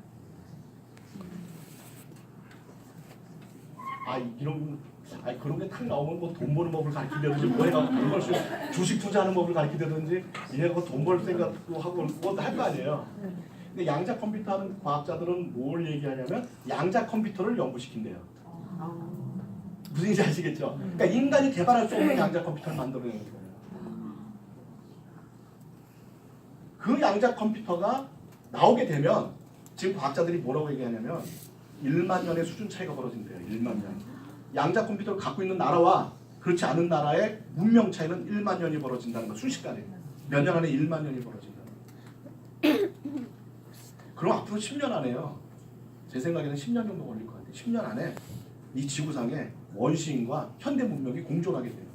그런 게 탁 나오면 뭐 돈 버는 법을 가르치려든지 뭐해가 주식 투자하는 법을 가르치려든지 얘가 돈 벌 생각도 하고 뭐 할 거 아니에요. 근데 양자 컴퓨터 하는 과학자들은 뭘 얘기하냐면 양자 컴퓨터를 연구시킨대요. 무슨 얘기인지 아시겠죠? 그러니까 인간이 개발할 수 없는 양자 컴퓨터를 만들어내는 거예요. 그 양자 컴퓨터가 나오게 되면 지금 과학자들이 뭐라고 얘기하냐면 1만 년의 수준 차이가 벌어진대요. 1만 년. 양자 컴퓨터를 갖고 있는 나라와 그렇지 않은 나라의 문명 차이는 1만 년이 벌어진다는 거. 순식간에. 몇 년 안에 1만 년이 벌어진다는 거. 그럼 앞으로 10년 안에요. 제 생각에는 10년 정도 걸릴 것 같아요. 10년 안에 이 지구상에 원시인과 현대 문명이 공존하게 돼요.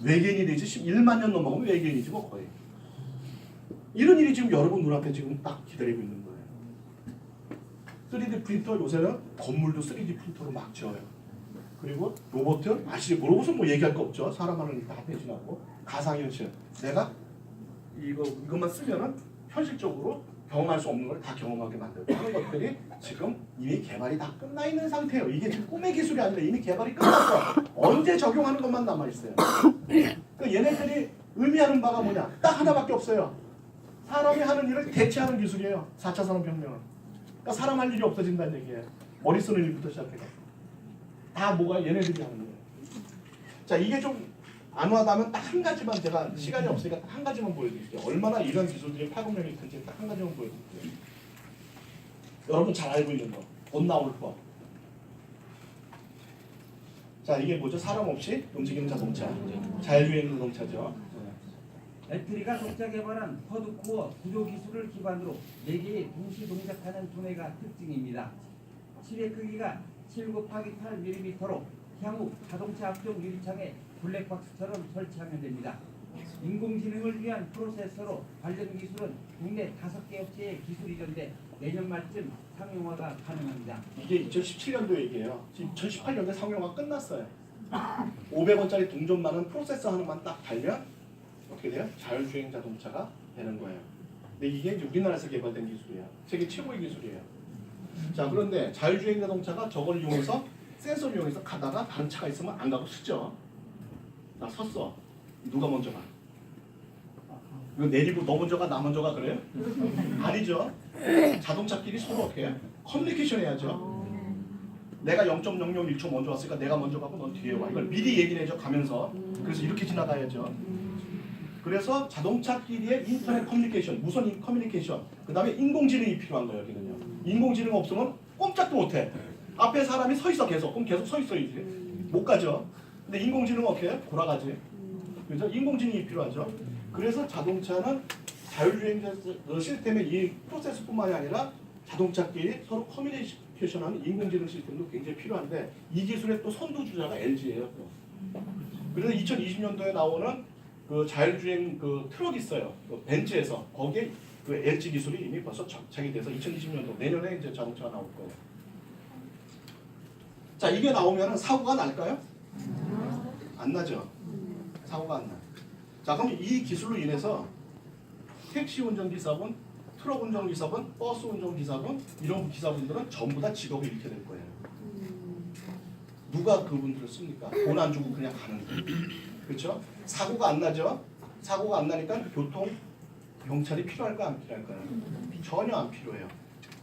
외계인이 되지 1만 년 넘어가면 외계인이지 뭐 거의. 이런 일이 지금 여러분 눈앞에 지금 딱 기다리고 있는 거예요. 3D 프린터 요새는 건물도 3D 프린터로 막 지어요. 그리고 로봇은 로봇은 뭐 얘기할 거 없죠. 사람 하는 일 다 대신하고 가상현실. 내가 이것만 쓰면은 현실적으로 경험할 수 없는 걸 다 경험하게 만들고 하는 것들이 지금 이미 개발이 다 끝나 있는 상태예요. 이게 지금 꿈의 기술이 아니라 이미 개발이 끝났어. 언제 적용하는 것만 남아 있어요. 그러니까 얘네들이 의미하는 바가 뭐냐? 딱 하나밖에 없어요. 사람이 하는 일을 대체하는 기술이에요. 4차 산업혁명은. 그러니까 사람 할 일이 없어진다는 얘기예요. 머리 쓰는 일부터 시작해서. 다 뭐가 얘네들이 하는 거예요. 자, 이게 좀 안 와닿으면 딱 한 가지만 제가 시간이 없으니까 딱 한 가지만 보여드릴게요. 얼마나 이런 기술들이 파급력이 큰지 딱 한 가지만 보여드릴게요. 여러분 잘 알고 있는 거. 곧 나올 거. 자, 이게 뭐죠? 사람 없이 움직이는 자동차. 자율주행 자동차죠. 배터리가 독자 개발한 쿼드코어 구조 기술을 기반으로 4개의 동시 동작하는 두뇌가 특징입니다. 칠의 크기가 7곱하기8mm로 향후 자동차 앞쪽 유리창에 블랙박스처럼 설치하면 됩니다. 인공지능을 위한 프로세서로 관련 기술은 국내 5개 업체의 기술 이전돼 내년 말쯤 상용화가 가능합니다. 이게 2017년도 얘기예요. 지금 2018년도에 상용화 끝났어요. 500원짜리 동전 많은 프로세서 하나만 딱 달면 어떻게 돼요? 자율주행 자동차가 되는 거예요. 근데 이게 이제 우리나라에서 개발된 기술이에요. 세계 최고의 기술이에요. 자, 그런데 자율주행 자동차가 저걸 이용해서 센서를 이용해서 가다가 다른 차가 있으면 안 가고 쓰죠. 나 섰어. 누가 먼저 가? 이거 내리고 너 먼저 가, 나 먼저 가 그래요? 아니죠. 자동차끼리 서로 어떻게 해요? 커뮤니케이션 해야죠. 내가 0.001초 먼저 왔으니까 내가 먼저 가고 넌 뒤에 와. 이걸 미리 얘기를 해줘 가면서. 그래서 이렇게 지나가야죠. 그래서 자동차끼리의 인터넷 커뮤니케이션, 무선 커뮤니케이션, 그 다음에 인공지능이 필요한 거예요. 여기는요. 인공지능 없으면 꼼짝도 못해. 앞에 사람이 서 있어 계속. 그럼 계속 서 있어야지. 못 가죠. 근데 인공지능은 어떻게 해? 돌아가지. 그래서 인공지능이 필요하죠. 그래서 자동차는 자율주행 시스템의 이 프로세스뿐만이 아니라 자동차끼리 서로 커뮤니케이션하는 인공지능 시스템도 굉장히 필요한데 이 기술의 또 선두주자가 LG예요. 그래서 2020년도에 나오는 그 자율주행 그 트럭 있어요. 그 벤츠에서 거기에 그 LG 기술이 이미 벌써 적착이 돼서 2020년도 내년에 이제 자동차가 나올 거예요. 자, 이게 나오면 사고가 날까요? 안 나죠. 사고가 안 나. 자, 그럼 이 기술로 인해서 택시 운전기사분, 트럭 운전기사분, 버스 운전기사분 이런 기사분들은 전부 다 직업을 잃게 될 거예요. 누가 그분들을 씁니까? 돈 안 주고 그냥 가는 거예요. 그렇죠? 사고가 안 나죠. 사고가 안 나니까 교통 경찰이 필요할까요? 안 필요할까요? 전혀 안 필요해요.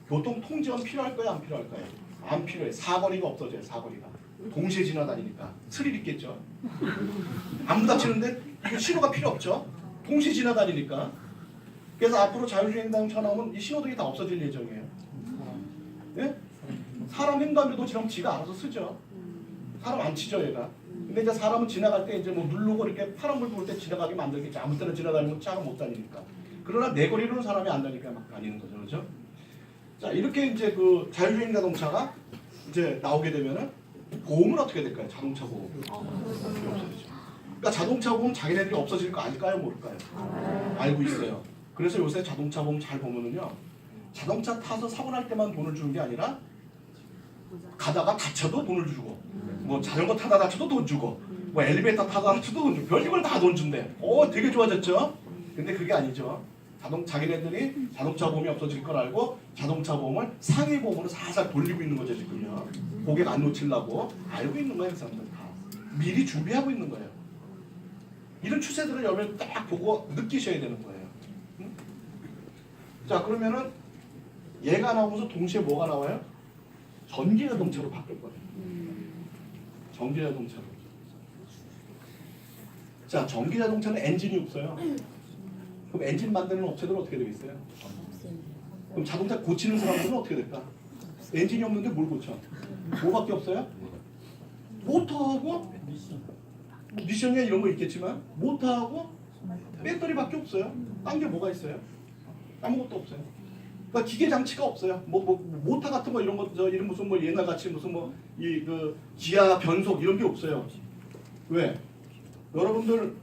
교통 통제원 필요할까요? 안 필요할까요? 안 필요해. 사거리가 없어져요. 사거리가. 동시에 지나다니니까 스릴 있겠죠. 안 부딪히는데 이거 신호가 필요 없죠. 동시에 지나다니니까. 그래서 앞으로 자율주행 자동차 나오면 이 신호등이 다 없어질 예정이에요. 예? 사람 횡단보도 지나면 지가 알아서 쓰죠. 사람 안 치죠 얘가. 근데 이제 사람은 지나갈 때 이제 뭐 누르고 이렇게 파란불 볼 때 지나가게 만들겠지. 아무 때나 지나다니면 차가 못 다니니까. 그러나 내 거리로는 사람이 안 다니니까 막 다니는 거죠, 그렇죠? 자, 이렇게 이제 그 자율주행 자동차가 이제 나오게 되면은 보험은 어떻게 될까요? 자동차 보험. 없어지죠. 그러니까 자동차 보험 자기네들이 없어질 거 알까요, 모를까요? 알고 있어요. 그래서 요새 자동차 보험 잘 보면은요, 자동차 타서 사고 날 때만 돈을 주는 게 아니라 가다가 다쳐도 돈을 주고, 뭐 자전거 타다 다쳐도 돈 주고, 뭐 엘리베이터 타다 다쳐도 돈 주고, 별걸 다 돈 준대. 되게 좋아졌죠? 근데 그게 아니죠. 자기네들이 자동차 보험이 없어질 걸 알고 자동차 보험을 상위 보험으로 살살 돌리고 있는 거죠 지금요. 고객 안 놓치려고 알고 있는 거예요, 그 사람들 다. 미리 준비하고 있는 거예요. 이런 추세들을 여러분 딱 보고 느끼셔야 되는 거예요. 응? 자, 그러면은 얘가 나오면서 동시에 뭐가 나와요? 전기 자동차로 바뀔 거예요. 전기 자동차로. 자, 전기 자동차는 엔진이 없어요. 그럼 엔진 만드는 업체들은 어떻게 되겠어요? 그럼 자동차 고치는 사람들은 어떻게 될까? 엔진이 없는데 뭘 고쳐? 뭐밖에 없어요? 모터하고 미션이야 이런 거 있겠지만 모터하고 배터리밖에 없어요. 딴 게 뭐가 있어요? 아무것도 없어요. 그러니까 기계 장치가 없어요. 모터 같은 거 이런 거 이런 무슨 뭐 옛날 같이 무슨 뭐 이 그 기아 변속 이런 게 없어요. 왜? 여러분들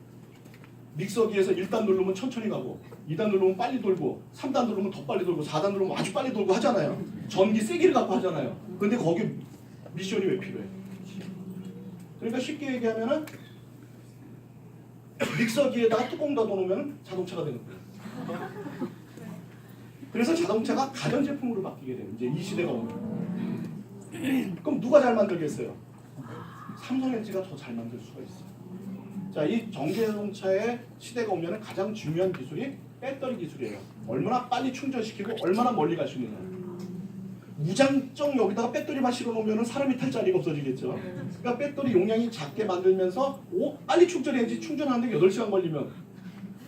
믹서기에서 1단 누르면 천천히 가고 2단 누르면 빨리 돌고 3단 누르면 더 빨리 돌고 4단 누르면 아주 빨리 돌고 하잖아요. 전기 세기를 갖고 하잖아요. 근데 거기 미션이 왜 필요해? 그러니까 쉽게 얘기하면은 믹서기에다가 뚜껑 닫아놓으면 자동차가 되는 거예요. 그래서 자동차가 가전제품으로 바뀌게 돼요. 이제 이 시대가 오면. 그럼 누가 잘 만들겠어요? 삼성 LG가 더 잘 만들 수가 있어요. 자, 이 전기자동차의 시대가 오면 가장 중요한 기술이 배터리 기술이에요. 얼마나 빨리 충전시키고 얼마나 멀리 갈 수 있느냐. 무장정 여기다가 배터리만 실어놓으면 사람이 탈 자리가 없어지겠죠. 그러니까 배터리 용량이 작게 만들면서 빨리 충전해야지. 충전하는데 8시간 걸리면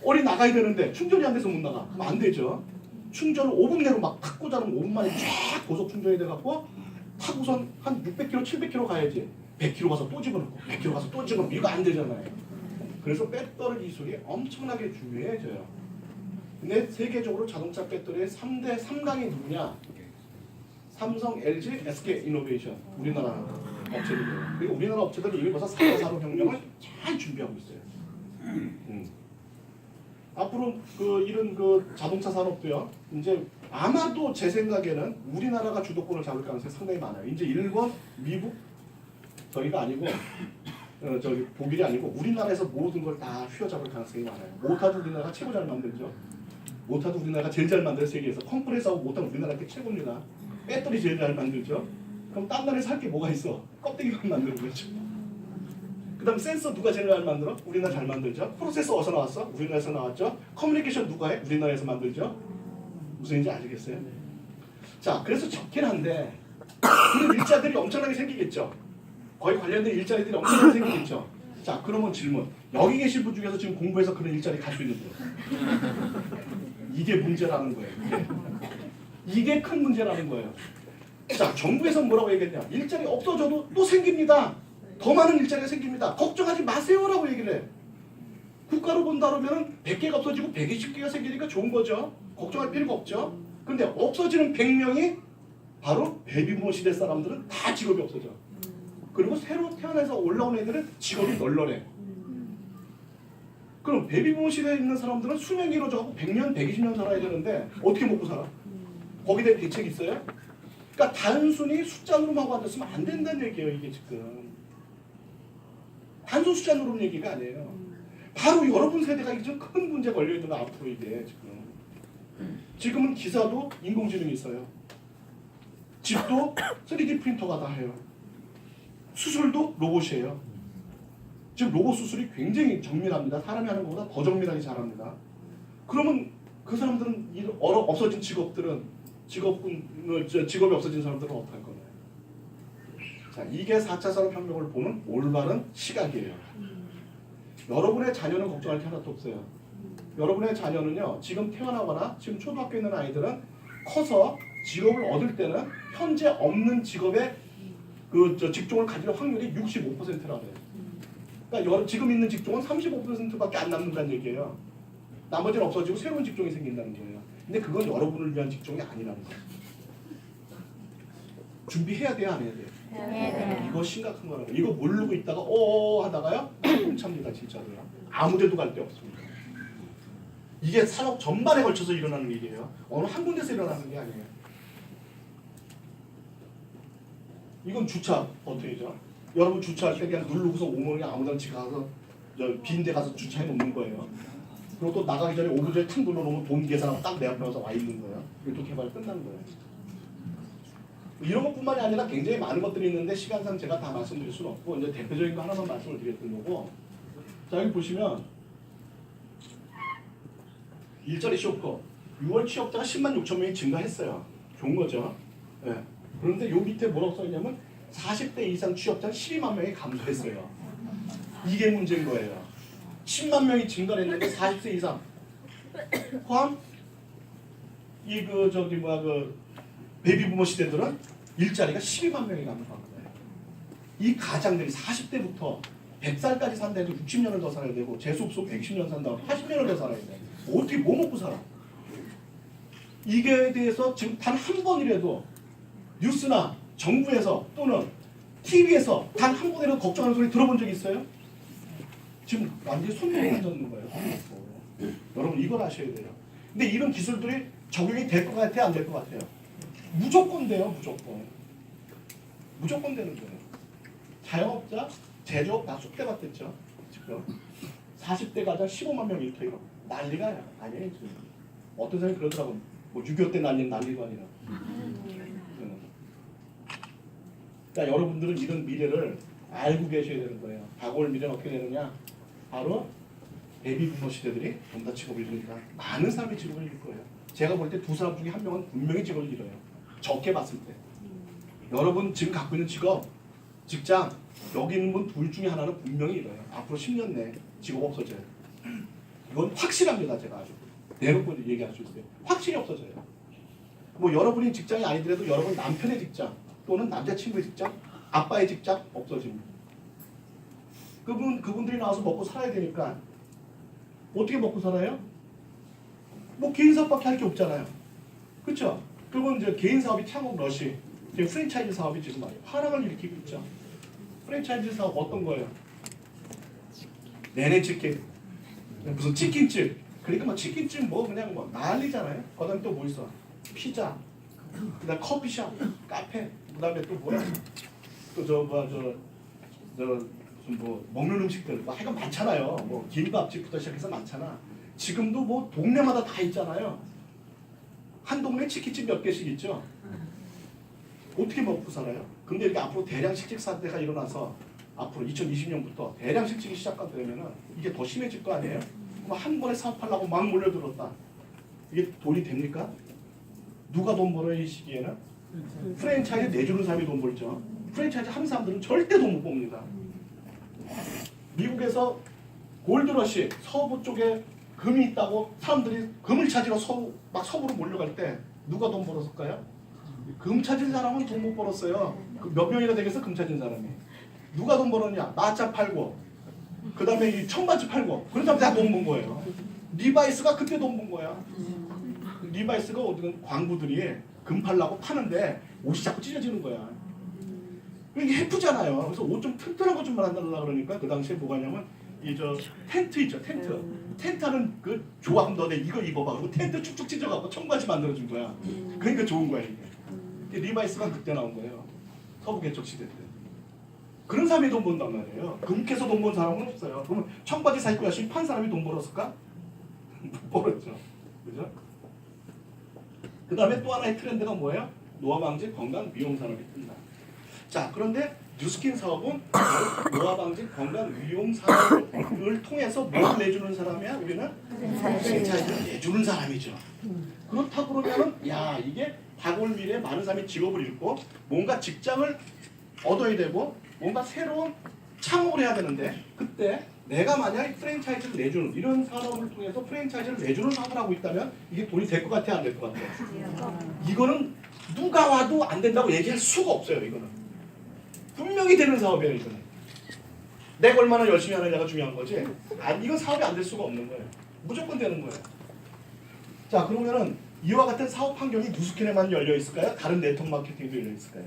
어디 나가야 되는데 충전이 안 돼서 못 나가. 그럼 안 되죠. 충전을 5분 내로 막 탁 꽂아놓으면 5분 만에 쫙 고속 충전이 돼갖고 타고선 한 600km, 700km 가야지. 100km 가서 또 집어넣고 100km 가서 또 집어넣고 이거 안 되잖아요. 그래서 배터리 기술이 엄청나게 중요해져요. 근데 세계적으로 자동차 배터리의 3대 3강이 누구냐? 삼성, LG, SK 이노베이션 우리나라 업체들이에요. 그리고 우리나라 업체들은 이미 벌써 4차 산업혁명을 잘 준비하고 있어요. 앞으로 이런 자동차 산업도요. 이제 아마도 제 생각에는 우리나라가 주도권을 잡을 가능성이 상당히 많아요. 이제 일본, 미국 저희가 아니고 저기 독일이 아니고 우리나라에서 모든 걸 다 휘어잡을 가능성이 많아요. 모타도 우리나라가 최고 잘 만들죠. 모타도 우리나라가 제일 잘 만들어요. 세계에서. 컴프레서하고 모타는 우리나라가 최고입니다. 배터리 제일 잘 만들죠. 그럼 딴 나라에서 할 게 뭐가 있어? 껍데기만 만드는 거죠. 그 다음 센서 누가 제일 잘 만들어? 우리나라 잘 만들죠. 프로세서 어디서 나왔어? 우리나라에서 나왔죠. 커뮤니케이션 누가 해? 우리나라에서 만들죠. 무슨 얘기인지 아시겠어요? 자, 그래서 좋긴 한데 그런 일자들이 엄청나게 생기겠죠. 거의 관련된 일자리들이 엄청나게 생기겠죠. 자, 그러면 질문. 여기 계신 분 중에서 지금 공부해서 그런 일자리 갈 수 있는 분. 이게 문제라는 거예요. 이게 큰 문제라는 거예요. 자, 정부에서 뭐라고 얘기했냐. 일자리 없어져도 또 생깁니다. 더 많은 일자리가 생깁니다. 걱정하지 마세요라고 얘기를 해. 국가로 본다면 100개가 없어지고 120개가 생기니까 좋은 거죠. 걱정할 필요가 없죠. 근데 없어지는 100명이 바로 베이비부모 시대 사람들은 다 직업이 없어져. 그리고 새로 태어나서 올라온 애들은 직업이 널널해. 그럼 베이비부모 시대에 있는 사람들은 수명이 길어져서 100년, 120년 살아야 되는데 어떻게 먹고 살아? 거기에 대한 대책이 있어요? 그러니까 단순히 숫자 노름하고 앉았으면 안 된다는 얘기예요. 이게 지금. 단순 숫자 노름 얘기가 아니에요. 바로 여러분 세대가 이제 큰 문제 걸려있는 거 앞으로 이게 지금. 지금은 기사도 인공지능이 있어요. 집도 3D 프린터가 다 해요. 수술도 로봇이에요. 지금 로봇 수술이 굉장히 정밀합니다. 사람이 하는 것보다 더 정밀하게 잘합니다. 그러면 그 사람들은 없어진 직업들은 직업이 없어진 사람들은 어떡할 거냐. 자, 이게 4차 산업혁명을 보는 올바른 시각이에요. 여러분의 자녀는 걱정할 게 하나도 없어요. 여러분의 자녀는요, 지금 태어나거나 지금 초등학교에 있는 아이들은 커서 직업을 얻을 때는 현재 없는 직업의 직종을 가질 확률이 65%라고 해요. 그러니까 지금 있는 직종은 35%밖에 안 남는다는 얘기예요. 나머지는 없어지고 새로운 직종이 생긴다는 거예요. 근데 그건 여러분을 위한 직종이 아니라는 거예요. 준비해야 돼요, 안 해야 돼요? 네. 이거 심각한 거라고. 이거 모르고 있다가 하다가요, 훔찹니다 진짜로요. 아무데도 갈 데 없습니다. 이게 산업 전반에 걸쳐서 일어나는 일이에요. 어느 한 군데서 일어나는 게 아니에요. 이건 주차 버튼이죠. 여러분 주차할 때 그냥 누르고서 오면 아무데나 가서 빈데 가서 주차해 놓는 거예요. 그리고 또 나가기 전에 5분 전에 탁 눌러놓으면 돈 계산하고 딱 내 앞에 와서 와 있는 거예요. 이게 또 개발 끝난 거예요. 이런 것뿐만이 아니라 굉장히 많은 것들이 있는데 시간상 제가 다 말씀드릴 수는 없고 이제 대표적인 거 하나만 말씀을 드렸던 거고. 자, 여기 보시면 일자리 쇼커 6월 취업자가 10만 6천 명이 증가했어요. 좋은 거죠. 네. 그런데 요 밑에 뭐라고 써있냐면 40대 이상 취업자는 12만 명이 감소했어요. 이게 문제인 거예요. 10만 명이 증가했는데 40세 이상 포함 베이비부모 시대들은 일자리가 12만 명이 감소한 거예요. 이 가장들이 40대부터 100살까지 산다 해도 60년을 더 살아야 되고 재수없어 110년 산다고 80년을 더 살아야 돼. 어떻게 뭐 먹고 살아? 이게 대해서 지금 단 한 번이라도 뉴스나 정부에서 또는 TV에서 단 한 번이라도 걱정하는 소리 들어본 적 있어요? 지금 완전히 손목을 얹는 거예요. 여러분 이걸 아셔야 돼요. 근데 이런 기술들이 적용이 될 것 같아요? 안 될 것 같아요? 무조건 돼요. 무조건 되는 거예요. 자영업자, 제조업 다 쑥대밭 됐죠. 지금 40대 가장 15만 명 일터이고 난리가 아니에요. 지금. 어떤 사람이 그러더라고요. 뭐 6.25 때 난리도 아니라. 그러니까 여러분들은 이런 미래를 알고 계셔야 되는 거예요. 다가올 미래는 어떻게 되느냐? 바로 베이비부머 시대들이 좀 더 직업을 잃으니까 많은 사람이 직업을 잃을 거예요. 제가 볼 때 두 사람 중에 한 명은 분명히 직업을 잃어요. 적게 봤을 때. 여러분 지금 갖고 있는 직업, 직장, 여기 있는 분 둘 중에 하나는 분명히 잃어요. 앞으로 10년 내에 직업 없어져요. 이건 확실합니다. 제가 아주 대놓고 얘기할 수 있어요. 확실히 없어져요. 뭐 여러분이 직장이 아니더라도 여러분 남편의 직장 또는 남자친구의 직장, 아빠의 직장 없어집니다. 그분들이 나와서 먹고 살아야 되니까 어떻게 먹고 살아요? 뭐 개인 사업밖에 할 게 없잖아요. 그렇죠? 그건 이제 개인 사업이 창업 러시, 프랜차이즈 사업이 지금 많이 화랑을 일으키고 있죠. 프랜차이즈 사업 어떤 거예요? 내내 치킨, 무슨 치킨집. 그러니까 뭐 치킨집 뭐 그냥 뭐 난리잖아요. 그다음에 또 뭐 있어? 피자, 그다음 커피숍, 카페, 그다음에 또 뭐야? 또 무슨 뭐 먹는 음식들 뭐 하여간 많잖아요. 뭐 김밥집부터 시작해서 많잖아. 지금도 뭐 동네마다 다 있잖아요. 한 동네 치킨집 몇 개씩 있죠. 어떻게 먹고 살아요? 근데 이렇게 앞으로 대량 실직 사태가 일어나서 앞으로 2020년부터 대량 실직이 시작되면은 이게 더 심해질 거 아니에요? 그럼 한 번에 사업하려고 막 몰려들었다. 이게 돈이 됩니까? 누가 돈 벌어요 이 시기에는? 프랜차이즈 내주는 사람이 돈 벌죠. 프랜차이즈 하는 사람들은 절대 돈 못 법니다. 미국에서 골드러시 서부 쪽에 금이 있다고 사람들이 금을 찾으러 서부로 몰려갈 때 누가 돈 벌었을까요? 금 찾은 사람은 돈 못 벌었어요. 몇 명이나 되겠어 금 찾은 사람이. 누가 돈 벌었냐? 마차 팔고 그 다음에 이 청바지 팔고 그런 사람 다 돈 번 거예요. 리바이스가 그때 돈 번 거야. 리바이스가 어디든 광부들이 금 팔라고 파는데 옷이 자꾸 찢어지는 거야. 이게 해프잖아요. 그래서 옷 좀 튼튼한 거 좀 만들려고 그러니까 그 당시에 뭐가 냐면 이 저 텐트 있죠, 텐트. 텐트는 그 좋아 그럼 너네 이거 입어봐. 그리고 텐트 축축 찢어갖고 청바지 만들어준 거야. 그러니까 좋은 거야 이게. 리바이스가 그때 나온 거예요. 서부 개척 시대 때. 그런 사람이 돈 번단 말이에요. 금캐서 돈 번 사람은 없어요. 그러면 청바지 사 입고 열심히 판 사람이 돈 벌었을까? 못 벌었죠. 그죠? 그 다음에 또 하나의 트렌드가 뭐예요? 노화 방지 건강 미용 산업이 뜬다. 자, 그런데 뉴스킨 사업은 노화 방지 건강 미용 산업을 통해서 뭘 내주는 사람이야? 우리는 프랜차이즈를 내주는 사람이죠. 그렇다 그러면은 야 이게 다가올 미래에 많은 사람이 직업을 잃고 뭔가 직장을 얻어야 되고 뭔가 새로운 창업을 해야 되는데 그때 내가 만약 프랜차이즈를 내주는 이런 산업을 통해서 프랜차이즈를 내주는 사업을 하고 있다면 이게 돈이 될 것 같아 안 될 것 같아? 이거는 누가 와도 안 된다고 얘기할 수가 없어요. 이거는 분명히 되는 사업이에요. 이거는 내가 얼마나 열심히 하느냐가 중요한 거지. 이건 사업이 안 될 수가 없는 거예요. 무조건 되는 거예요. 자 그러면은 이와 같은 사업 환경이 뉴스킨에만 열려 있을까요? 다른 네트워크 마케팅도 열려 있을까요?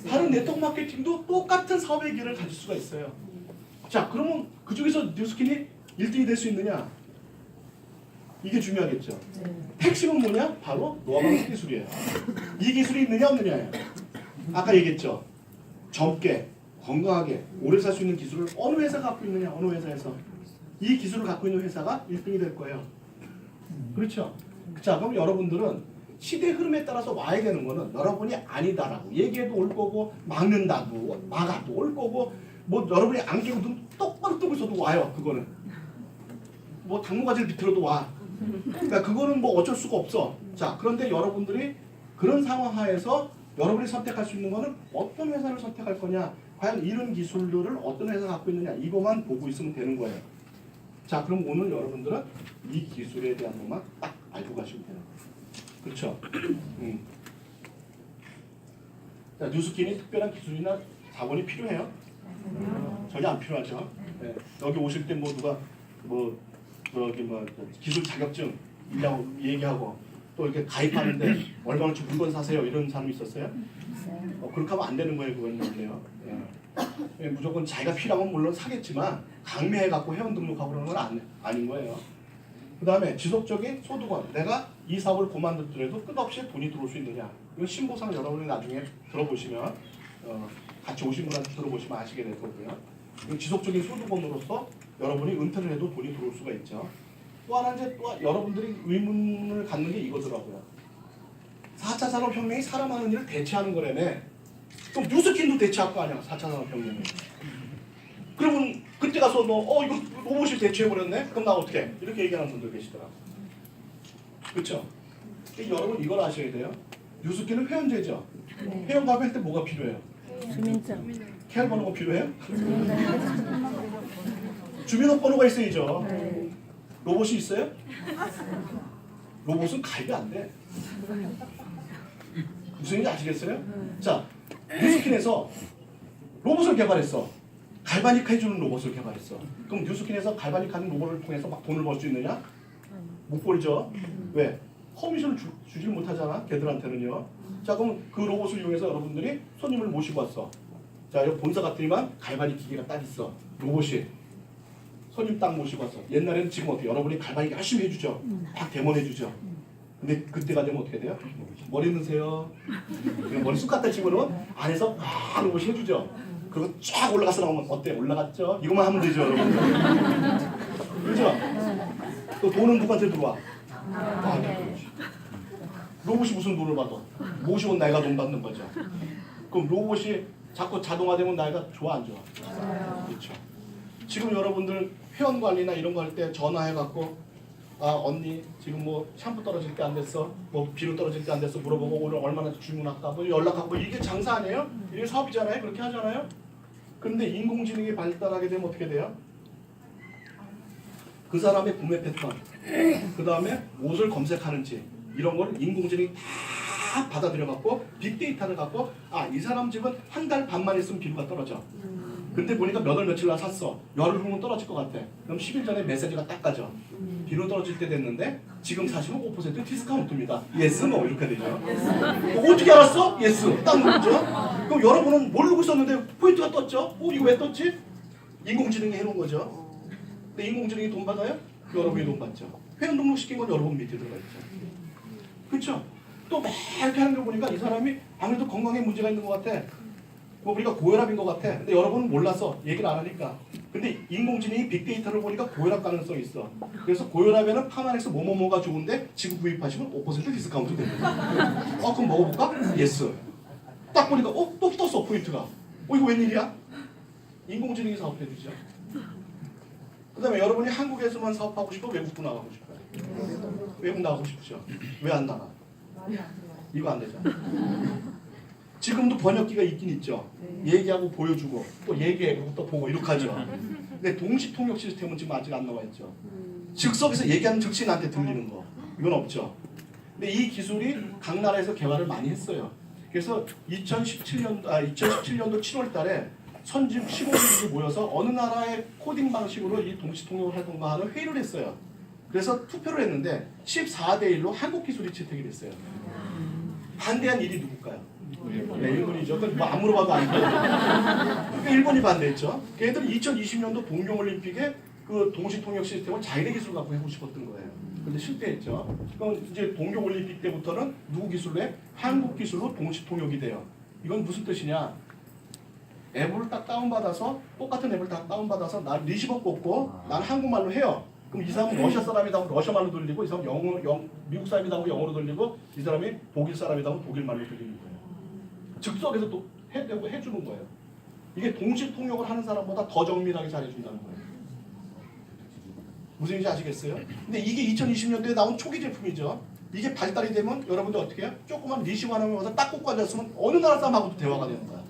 다른 네트워크 마케팅도 똑같은 사업의 기회를 가질 수가 있어요. 자 그러면 그중에서 뉴스킨이 1등이 될 수 있느냐? 이게 중요하겠죠. 핵심은 뭐냐? 바로 노화 방지 기술이에요. 이 기술이 있느냐 없느냐예요. 아까 얘기했죠. 젊게 건강하게 오래 살 수 있는 기술을 어느 회사가 갖고 있느냐? 어느 회사에서 이 기술을 갖고 있는 회사가 1등이 될 거예요. 그렇죠? 자 그럼 여러분들은 시대 흐름에 따라서 와야 되는 거는 여러분이 아니다라고 얘기해도 올 거고 막는다도 막아도 올 거고 뭐 여러분이 안기고 눈 똑바로 뜨고 있어도 와요. 그거는 뭐 당뇨가지를 비틀어도 와. 그러니까 그거는 뭐 어쩔 수가 없어. 자 그런데 여러분들이 그런 상황 하에서 여러분이 선택할 수 있는 거는 어떤 회사를 선택할 거냐, 과연 이런 기술들을 어떤 회사가 갖고 있느냐 이거만 보고 있으면 되는 거예요. 자 그럼 오늘 여러분들은 이 기술에 대한 것만 딱 알고 가시면 돼요. 그렇죠? 자 뉴스킨이 특별한 기술이나 자본이 필요해요? 전혀 안 필요하죠. 네. 여기 오실 때 뭐 누가 뭐 기술 자격증 있냐고 얘기하고 또 이렇게 가입하는데 얼마나치 물건 사세요 이런 사람이 있었어요? 그렇게 하면 안 되는 거예요. 그건 원래요. 예. 무조건 자기가 필요하면 물론 사겠지만 강매해 갖고 회원 등록하고 그러는 건 아닌 거예요. 그 다음에 지속적인 소득원. 내가 이 사업을 그만두더라도 끝없이 돈이 들어올 수 있느냐. 이건 신보상 여러분이 나중에 들어보시면 같이 오신 분한테 들어보시면 아시게 될 거고요. 지속적인 소득원으로서 여러분이 은퇴를 해도 돈이 들어올 수가 있죠. 또 하나 이제 또 여러분들이 의문을 갖는 게 이거더라고요. 4차 산업혁명이 사람 하는 일을 대체하는 거라며. 그럼 뉴스킨도 대체할 거 아니야, 4차 산업혁명이. 그러면 그때 가서 너 이거 로봇이 대체해버렸네? 그럼 나 어떻게? 이렇게 얘기하는 분들 계시더라고. 그렇죠? 여러분 이걸 아셔야 돼요. 뉴스킨은 회원제죠. 네. 회원 가입할 때 뭐가 필요해요? 주민증. KR 번호가 필요해요? 주민등록번호가 있어야죠. 네. 로봇이 있어요? 로봇은 가입이 안 돼. 무슨 얘기인지 아시겠어요? 자, 뉴스킨에서 로봇을 개발했어. 갈바닉 해주는 로봇을 개발했어. 그럼 뉴스킨에서 갈바닉 하는 로봇을 통해서 막 돈을 벌 수 있느냐? 못 벌죠. 왜? 커미션을 주질 못하잖아, 걔들한테는요. 자, 그럼 그 로봇을 이용해서 여러분들이 손님을 모시고 왔어. 자, 여기 본사 같더니만 갈바닉 기계가 딱 있어. 로봇이. 손님 딱 모시고 왔어. 옛날에는 지금 어떻게 여러분이 갈바닉 열심히 해주죠. 막 데모해주죠. 근데 그때가 되면 어떻게 돼요? 머리 넣으세요. 머리 쑥 갖다 집어넣으면 안에서 막 로봇이 해주죠. 그리고 쫙 올라가서 나오면 어때? 올라갔죠? 이것만 하면 되죠, 여러분. 그렇죠? 또 돈은 누구한테 들어와? 로봇이 무슨 돈을 받아? 모시고 내가 돈 받는 거죠. 그럼 로봇이 자꾸 자동화되면 나이가 좋아 안 좋아? 그렇죠. 지금 여러분들 회원 관리나 이런 거 할 때 전화해갖고 언니 지금 뭐 샴푸 떨어질 게 안 됐어, 뭐 비누 떨어질 게 안 됐어 물어보고 오늘 얼마나 주문할까 뭐 연락하고 이게 장사 아니에요? 이게 사업이잖아요. 그렇게 하잖아요. 그런데 인공지능이 발달하게 되면 어떻게 돼요? 그 사람의 구매 패턴, 그 다음에 옷을 검색하는지 이런 걸 인공지능이 다 받아들여갖고 빅데이터를 갖고 이 사람 집은 한 달 반만 있으면 비누가 떨어져. 근데 보니까 몇 월 며칠 날 샀어. 열흘 후면 떨어질 것 같아. 그럼 10일 전에 메시지가 딱 가죠. 비누 떨어질 때 됐는데 지금 사시면 5% 디스카운트입니다. 예스 뭐 이렇게 되죠. 어떻게 알았어? 예스 딱 누르죠. 그럼 여러분은 모르고 있었는데 포인트가 떴죠. 이거 왜 떴지? 인공지능이 해놓은 거죠. 근데 인공지능이 돈 받아요? 여러분이 돈 받죠. 회원 등록시킨 건 여러분 밑에 들어가 있죠. 그렇죠? 또 막 이렇게 하는 거 보니까 이 사람이 아무래도 건강에 문제가 있는 것 같아. 뭐 우리가 고혈압인 것 같아. 근데 여러분은 몰라서 얘기를 안 하니까. 근데 인공지능이 빅데이터를 보니까 고혈압 가능성이 있어. 그래서 고혈압에는 파마넥스 뭐뭐뭐가 좋은데 지금 구입하시면 5% 디스카운트 됩니다. 그럼 먹어볼까? 예스. 딱 보니까 또 떴어 포인트가. 이거 웬일이야? 인공지능이 사업해주죠. 그 다음에 여러분이 한국에서만 사업하고 싶어? 외국도 나가고 싶어요? 외국 나가고 싶으죠? 왜 안 나가? 이거 안 되죠. 지금도 번역기가 있긴 있죠. 얘기하고 보여주고 또 얘기하고 또 보고 이렇게 하죠. 근데 동시통역 시스템은 지금 아직 안 나와 있죠. 즉석에서 얘기하는 즉시 나한테 들리는 거 이건 없죠. 근데 이 기술이 각 나라에서 개발을 많이 했어요. 그래서 2017년도 7월 달에 선진 15개국이 모여서 어느 나라의 코딩 방식으로 이 동시통역을 할 건가 하는 회의를 했어요. 그래서 투표를 했는데 14대 1로 한국 기술이 채택이 됐어요. 반대한 일이 누굴까요? 네, 일본이죠. 뭐 안 물어봐도 알죠. 일본이 반대했죠. 걔들은 2020년도 동경올림픽에 그 동시통역 시스템을 자기네 기술 갖고 해보고 싶었던 거예요. 근데 실패했죠. 그럼 이제 동경올림픽 때부터는 누구 기술로 해? 한국 기술로 동시통역이 돼요. 이건 무슨 뜻이냐? 앱을 딱 다운받아서 똑같은 앱을 다 다운받아서 나 리시버 꽂고 나는 한국말로 해요. 그럼 이 사람은 러시아 사람이다 하면 러시아 말로 들리고 이 사람은 미국 사람이다 하면 영어로 들리고 이 사람이 독일 사람이다 하면 독일 말로 들리는 거예요. 즉석에서 또 해주는 거예요. 이게 동시통역을 하는 사람보다 더 정밀하게 잘해준다는 거예요. 무슨 얘기인지 아시겠어요? 근데 이게 2020년도에 나온 초기 제품이죠. 이게 발달이 되면 여러분들 어떻게 해요? 조그만 리시버 하나만 와서 딱 꽂고 앉았으면 어느 나라 사람하고도 대화가 되는 거야.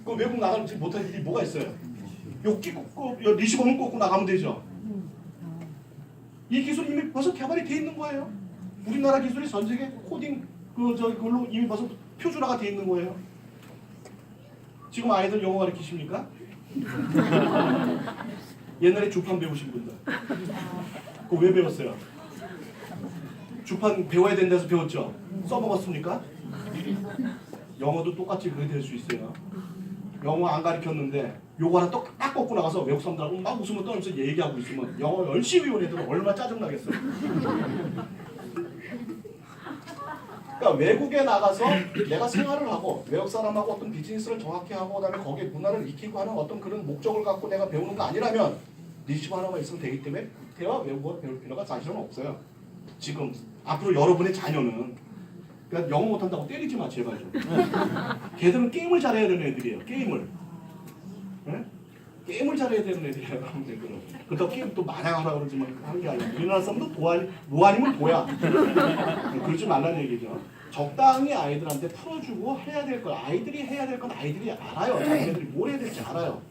그럼 외국 나가지 못할 일이 뭐가 있어요? 리시버만 꽂고 나가면 되죠. 이 기술이 이미 벌써 개발이 돼 있는 거예요. 우리나라 기술이 전 세계 코딩 그걸로 이미 벌써 표준화가 돼 있는 거예요. 지금 아이들 영어 가르치십니까? 옛날에 주판 배우신 분들. 그거 왜 배웠어요? 주판 배워야 된다서 배웠죠? 써먹었습니까? 영어도 똑같이 그렇게 될 수 있어요. 영어 안 가르쳤는데 요거 하나 딱 꽂고 나가서 외국 사람들하고 막 웃으면 떠면서 얘기하고 있으면 영어 열심히 배운 애들은 얼마나 짜증나겠어요. 그러니까 외국에 나가서 내가 생활을 하고 외국 사람하고 어떤 비즈니스를 정확히 하고 그다음에 거기에 문화를 익히고 하는 어떤 그런 목적을 갖고 내가 배우는 거 아니라면 리시버 하나만 있으면 되기 때문에 대화 외국어 배울 필요가 사실은 없어요. 지금 앞으로 여러분의 자녀는 그러니까 영어 못한다고 때리지 마 제발 좀. 걔들은 게임을 잘해야 되는 애들이에요. 게임을. 네? 게임을 잘해야 되는 애들이에요. 여러분들. 그렇다고 게임 또 마냥 하라 그러지만 하는 게 아니라 우리나라 사람도 뭐 아니면 도야. 그러지 말라는 얘기죠. 적당히 아이들한테 풀어주고 해야 될 걸 아이들이 해야 될 건 아이들이 알아요. 자기네들이 뭘 해야 될지 알아요.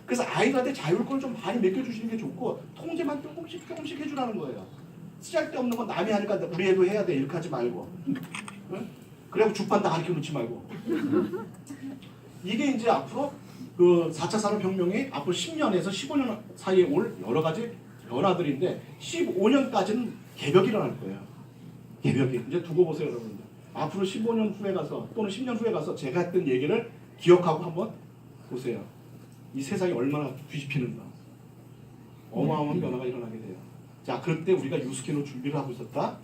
그래서 아이들한테 자율권을 좀 많이 맡겨주시는 게 좋고 통제만 조금씩 해주라는 거예요. 쓸데없는 건 남이 하니까 우리 애도 해야 돼 이렇게 하지 말고. 응? 그래고 주판 다 가르쳐 놓지 말고. 이게 이제 앞으로 그 4차 산업혁명이 앞으로 10년에서 15년 사이에 올 여러 가지 변화들인데 15년까지는 개벽이 일어날 거예요. 개벽이. 이제 두고 보세요 여러분들. 앞으로 15년 후에 가서 또는 10년 후에 가서 제가 했던 얘기를 기억하고 한번 보세요. 이 세상이 얼마나 뒤집히는가. 어마어마한 변화가 일어나게 돼요. 자, 그럴 때 우리가 유스케노 준비를 하고 있었다.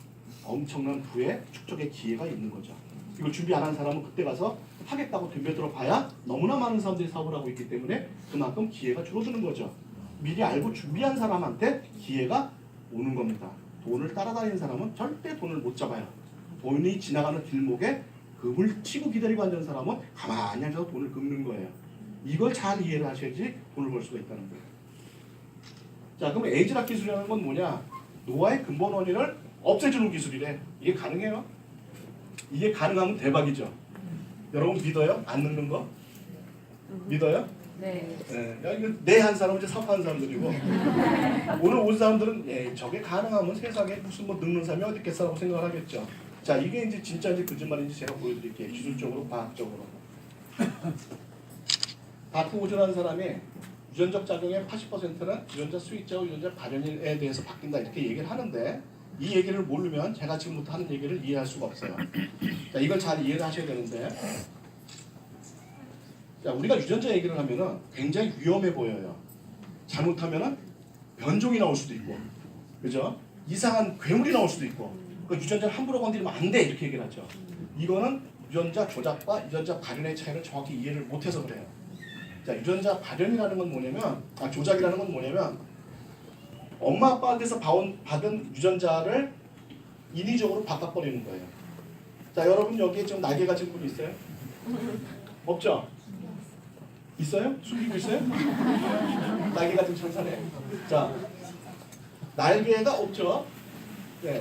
엄청난 부의 축적의 기회가 있는 거죠. 이걸 준비 안 한 사람은 그때 가서 하겠다고 덤벼들어 봐야 너무나 많은 사람들이 사업을 하고 있기 때문에 그만큼 기회가 줄어드는 거죠. 미리 알고 준비한 사람한테 기회가 오는 겁니다. 돈을 따라다니는 사람은 절대 돈을 못 잡아요. 돈이 지나가는 길목에 금을 치고 기다리고 앉은 사람은 가만히 앉아서 돈을 긁는 거예요. 이걸 잘 이해를 하셔야지 돈을 벌 수가 있다는 거예요. 자, 그럼 에이즈락 기술이라는 건 뭐냐? 노화의 근본 원인을 없애주는 기술이래. 이게 가능해요? 이게 가능하면 대박이죠. 여러분 믿어요? 안 늙는 거? 믿어요? 네. 네 한 사람은 이제 사업하는 사람들이고 오늘 온 사람들은 저게 가능하면 세상에 무슨 뭐 늙는 사람이 어디 있겠어라고 생각을 하겠죠. 자, 이게 이제 진짜인지 거짓말인지 제가 보여드릴게요. 기술적으로, 과학적으로. 다크 오즈라는 사람이 유전적 작용의 80%는 유전자 스위치와 유전자 발현에 대해서 바뀐다 이렇게 얘기를 하는데 이 얘기를 모르면 제가 지금부터 하는 얘기를 이해할 수가 없어요. 자, 이걸 잘 이해를 하셔야 되는데 자, 우리가 유전자 얘기를 하면은 굉장히 위험해 보여요. 잘못하면은 변종이 나올 수도 있고, 그죠? 이상한 괴물이 나올 수도 있고, 그 유전자를 함부로 건드리면 안 돼 이렇게 얘기를 하죠. 이거는 유전자 조작과 유전자 발현의 차이를 정확히 이해를 못해서 그래요. 자, 유전자 발현이라는 건 뭐냐면, 조작이라는 건 뭐냐면, 엄마 아빠한테서 받은 유전자를 인위적으로 바꿔버리는 거예요. 자, 여러분 여기에 지금 날개 가진 분 있어요? 없죠? 있어요? 숨기고 있어요? 날개 가진 천사네. 자, 날개가 없죠? 네.